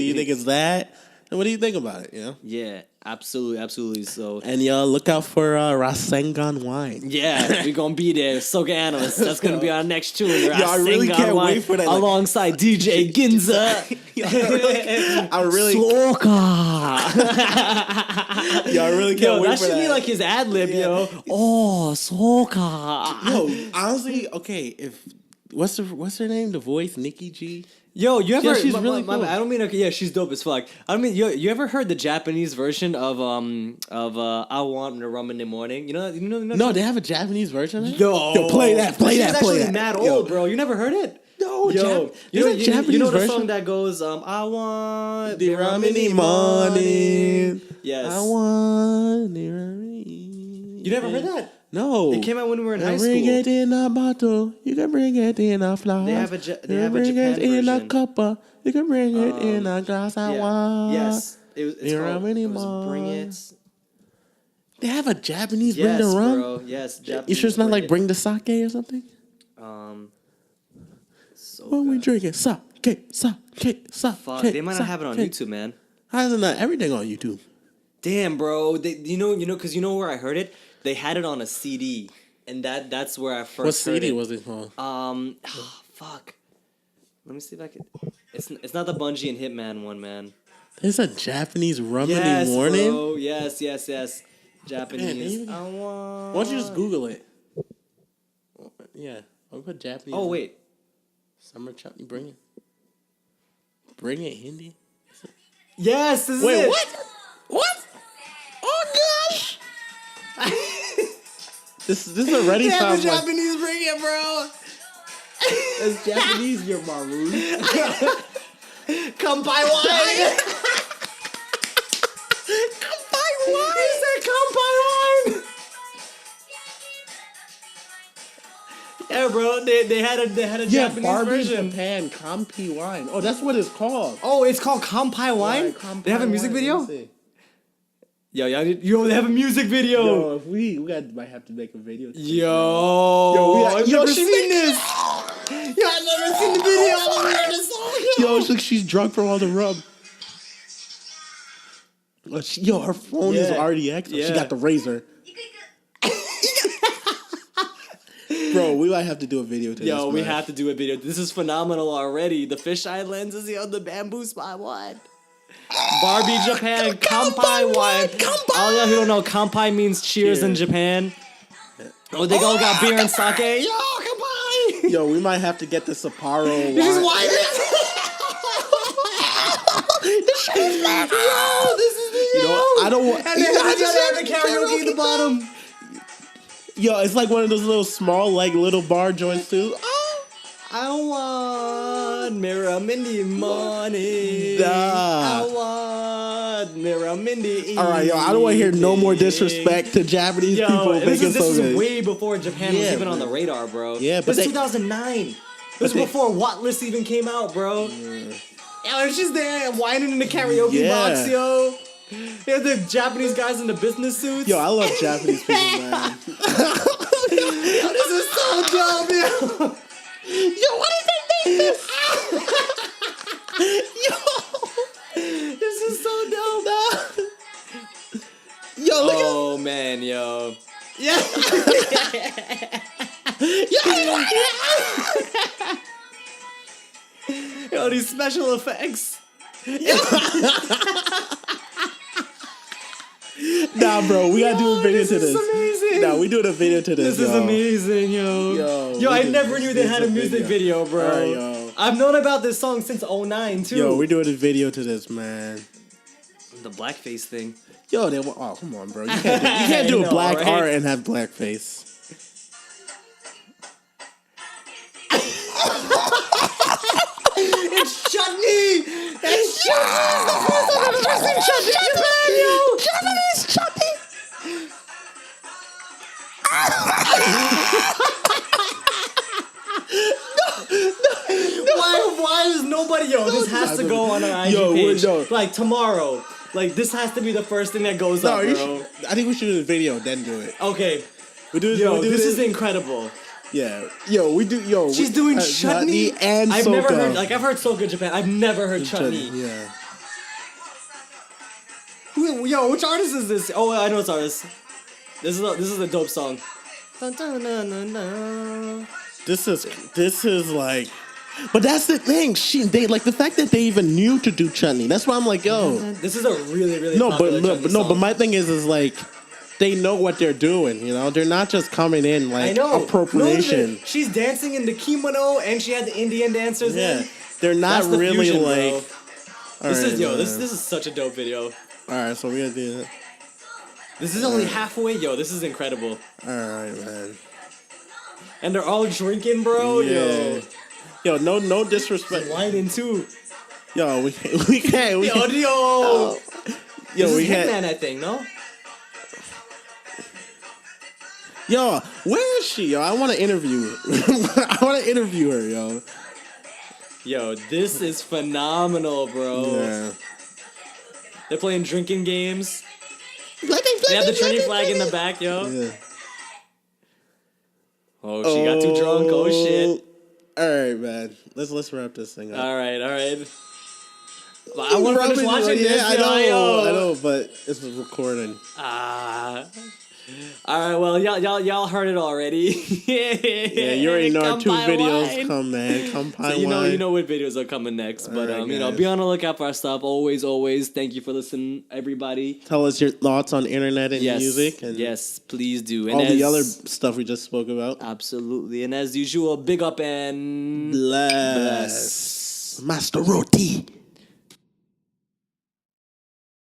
Speaker 4: you think it's that? And what do you think about it?
Speaker 3: Yeah, absolutely. So,
Speaker 4: And y'all look out for Rasengan Wine.
Speaker 3: yeah, we're going to be there. Soca Analyst. That's going to be our next tune.
Speaker 4: I really can't wait for that, like-
Speaker 3: Alongside DJ Ginza.
Speaker 4: I really,
Speaker 3: Soca.
Speaker 4: y'all really can't
Speaker 3: Yo,
Speaker 4: wait
Speaker 3: that
Speaker 4: for
Speaker 3: should
Speaker 4: that.
Speaker 3: be like his ad lib, yo. Oh, Soca.
Speaker 4: Yo, honestly, okay, what's her name? The voice, Nikki G.
Speaker 3: Yo, you ever?
Speaker 4: she's really
Speaker 3: my-
Speaker 4: cool.
Speaker 3: I don't mean. Yeah, she's dope as fuck. I mean, you ever heard the Japanese version of I Want the Rum in the Morning? You know.
Speaker 4: No, they have a Japanese version of it?
Speaker 3: Yo,
Speaker 4: Yo, play that, play
Speaker 3: She's
Speaker 4: that,
Speaker 3: actually
Speaker 4: play that.
Speaker 3: mad
Speaker 4: Yo.
Speaker 3: old, bro. You never heard it?
Speaker 4: No,
Speaker 3: Yo,
Speaker 4: there's a Japanese
Speaker 3: you know the
Speaker 4: version?
Speaker 3: song that goes I want
Speaker 4: The rum in the morning.
Speaker 3: Yes.
Speaker 4: I want the rum in the
Speaker 3: You never heard that?
Speaker 4: No.
Speaker 3: It came out when we were in high
Speaker 4: Bring
Speaker 3: school.
Speaker 4: it in a bottle. You can bring it in a flask.
Speaker 3: They have a
Speaker 4: You
Speaker 3: they
Speaker 4: can
Speaker 3: have a
Speaker 4: bring
Speaker 3: Japan
Speaker 4: it in a
Speaker 3: version.
Speaker 4: cuppa. You can bring it in a glass. I
Speaker 3: Yeah.
Speaker 4: want.
Speaker 3: Yes. It's
Speaker 4: the
Speaker 3: called,
Speaker 4: rum
Speaker 3: it was
Speaker 4: anymore.
Speaker 3: Bring It.
Speaker 4: They have a Japanese
Speaker 3: Yes,
Speaker 4: bring the rum.
Speaker 3: bro. Yes. Japanese
Speaker 4: You sure it's not like
Speaker 3: It.
Speaker 4: bring the sake or something?
Speaker 3: So
Speaker 4: When we
Speaker 3: good.
Speaker 4: drinking sake.
Speaker 3: Fuck, they might not have it on YouTube, man.
Speaker 4: How is it not everything on YouTube?
Speaker 3: Damn, bro. Because you know where I heard it? They had it on a CD, and that's where I first
Speaker 4: What
Speaker 3: heard
Speaker 4: CD
Speaker 3: it.
Speaker 4: was it called?
Speaker 3: Fuck. Let me see if I can. It's not the Bungie and Hitman one, man.
Speaker 4: There's a Japanese rum
Speaker 3: Yes,
Speaker 4: in the morning.
Speaker 3: bro. Yes. Japanese.
Speaker 4: Man,
Speaker 3: I want.
Speaker 4: Why don't you just Google it? Yeah, I'll put Japanese.
Speaker 3: Oh wait.
Speaker 4: Summer chutney. Bring it. Bring it, Hindi.
Speaker 3: Yes. This is
Speaker 4: Wait,
Speaker 3: it.
Speaker 4: what? What? Oh gosh! this is already
Speaker 3: They have a
Speaker 4: sounds like
Speaker 3: Japanese bring it, bro.
Speaker 4: it's Japanese. You're maroon.
Speaker 3: Kampai wine.
Speaker 4: Kampai wine.
Speaker 3: He said Kampai wine. Yeah, bro. They had a
Speaker 4: Yeah,
Speaker 3: Japanese
Speaker 4: Barbie
Speaker 3: version.
Speaker 4: Japan Kampi wine. Oh, that's what it's called.
Speaker 3: Oh, it's called Kampai Wine?
Speaker 4: Yeah, Kampai
Speaker 3: They have a music
Speaker 4: wine.
Speaker 3: video?
Speaker 4: Let me see.
Speaker 3: Yo, they have a music video.
Speaker 4: Yo, if we might have to make a video.
Speaker 3: I've
Speaker 4: yo,
Speaker 3: never
Speaker 4: she
Speaker 3: seen
Speaker 4: made-
Speaker 3: this. Yo, I've never seen the video. I want to hear the song.
Speaker 4: Yo, it's like she's drunk from all the rum. Yo, her phone is RDX.
Speaker 3: Yeah.
Speaker 4: She got the razor. Bro, we might have to do a video to this.
Speaker 3: Yo, we
Speaker 4: man.
Speaker 3: have to do a video. This is phenomenal already. The fisheye lenses, yo, the bamboo spot, what? Barbie Japan, Kanpai Wine. Oh, yeah, who don't know, Kanpai means cheers in Japan. Oh, they all got beer and sake. Yo, Kanpai!
Speaker 4: Yo, we might have to get the Sapporo wine.
Speaker 3: This is why Yo, this is the
Speaker 4: You know, I don't want.
Speaker 3: And then the karaoke at the bottom.
Speaker 4: Yo, it's like one of those little small, like little bar joints too. Oh,
Speaker 3: I want Miramindy money.
Speaker 4: Nah.
Speaker 3: I want Miramindy.
Speaker 4: all right, yo, I don't want to hear no more disrespect to Japanese people
Speaker 3: this
Speaker 4: making
Speaker 3: is
Speaker 4: soda.
Speaker 3: way before Japan was
Speaker 4: Yeah,
Speaker 3: even on the
Speaker 4: man.
Speaker 3: radar, bro.
Speaker 4: Yeah, but
Speaker 3: this is
Speaker 4: they-
Speaker 3: 2009. This was before Wattless even came out, bro. Yo, it's just there whining in the karaoke box, yo. They have the Japanese guys in the business suits.
Speaker 4: Yo, I love Japanese people, man.
Speaker 3: Yo, this is so dope, yo.
Speaker 4: Yo, what is their name? Yo,
Speaker 3: This is so dope.
Speaker 4: yo, look
Speaker 3: Oh man, yo. Yeah. Yo, these special effects.
Speaker 4: Nah, bro, we gotta do a video to
Speaker 3: This is
Speaker 4: this.
Speaker 3: amazing.
Speaker 4: Nah, we doing a video to this.
Speaker 3: This is
Speaker 4: yo.
Speaker 3: amazing, yo.
Speaker 4: Yo,
Speaker 3: Yo,
Speaker 4: we
Speaker 3: I
Speaker 4: did-
Speaker 3: never knew they had a
Speaker 4: this
Speaker 3: music video, bro.
Speaker 4: Alright, yo.
Speaker 3: I've known about this song since 09 too.
Speaker 4: Yo, we're doing a video to this, man.
Speaker 3: the blackface thing.
Speaker 4: Yo, oh, come on, bro. You can't do
Speaker 3: I know,
Speaker 4: black
Speaker 3: right?
Speaker 4: art and have blackface.
Speaker 3: It's Chutney! It's Chutney! It's the first time I've ever seen Chutney in Japan, yo!
Speaker 4: Japanese chutney.
Speaker 3: Why is nobody, yo, this has to go on our IG
Speaker 4: Yo,
Speaker 3: page.
Speaker 4: no.
Speaker 3: Like tomorrow. Like this has to be the first thing that goes
Speaker 4: No,
Speaker 3: up,
Speaker 4: you
Speaker 3: bro.
Speaker 4: should, I think we should do the video then do it.
Speaker 3: Okay.
Speaker 4: We do
Speaker 3: Yo,
Speaker 4: we do
Speaker 3: this is incredible.
Speaker 4: Yeah. Yo, we do. Yo,
Speaker 3: She's doing chutney
Speaker 4: and
Speaker 3: I've
Speaker 4: soca.
Speaker 3: never heard, like I've heard soca Japan. I've never heard chutney.
Speaker 4: Yeah.
Speaker 3: Yo, which artist is this? Oh, I know this artist. This is a dope song. Dun, dun, dun, dun, dun.
Speaker 4: This is like, but that's the thing. They like the fact that they even knew to do chutney. That's why I'm like, yo,
Speaker 3: This is a really
Speaker 4: no,
Speaker 3: popular chutney
Speaker 4: but
Speaker 3: song.
Speaker 4: my thing is like, they know what they're doing. You know, they're not just coming in like
Speaker 3: I know.
Speaker 4: appropriation.
Speaker 3: No, she's dancing in the kimono and she had the Indian dancers
Speaker 4: Yeah,
Speaker 3: in.
Speaker 4: they're not
Speaker 3: That's the
Speaker 4: really
Speaker 3: fusion,
Speaker 4: like.
Speaker 3: bro. This is this is such a dope video.
Speaker 4: All right, so we gotta do that.
Speaker 3: This is only halfway, yo. This is incredible.
Speaker 4: All right, man.
Speaker 3: And they're all drinking, bro. Yo,
Speaker 4: Yo, no disrespect.
Speaker 3: whining too.
Speaker 4: Yo, we can't. We
Speaker 3: Yo,
Speaker 4: can't.
Speaker 3: yo.
Speaker 4: Yo,
Speaker 3: This
Speaker 4: we
Speaker 3: is
Speaker 4: can't.
Speaker 3: Hitman, I think, no?
Speaker 4: Yo, where is she? Yo, I want to interview her. I want to interview her, yo.
Speaker 3: Yo, this is phenomenal, bro.
Speaker 4: Yeah.
Speaker 3: They're playing drinking games. They have the Trinity flag in the back, yo.
Speaker 4: Yeah.
Speaker 3: Oh, she got too drunk. Oh shit.
Speaker 4: All right, man. Let's wrap this thing up.
Speaker 3: All right. But I want to finish watching this.
Speaker 4: Yeah, I know, but it's recording.
Speaker 3: All right. Well, y'all heard it already.
Speaker 4: Yeah, you already know our two
Speaker 3: Kanpai
Speaker 4: videos
Speaker 3: wine.
Speaker 4: come, man. Kanpai
Speaker 3: So you
Speaker 4: wine.
Speaker 3: know what videos are coming next. But
Speaker 4: Alright, guys.
Speaker 3: be on the lookout for our stuff. Always. Thank you for listening, everybody.
Speaker 4: Tell us your thoughts on internet and music and
Speaker 3: yes, please do. And
Speaker 4: all the
Speaker 3: as-
Speaker 4: other stuff we just spoke about.
Speaker 3: Absolutely. And as usual, big up and
Speaker 4: Bless. Master Roti.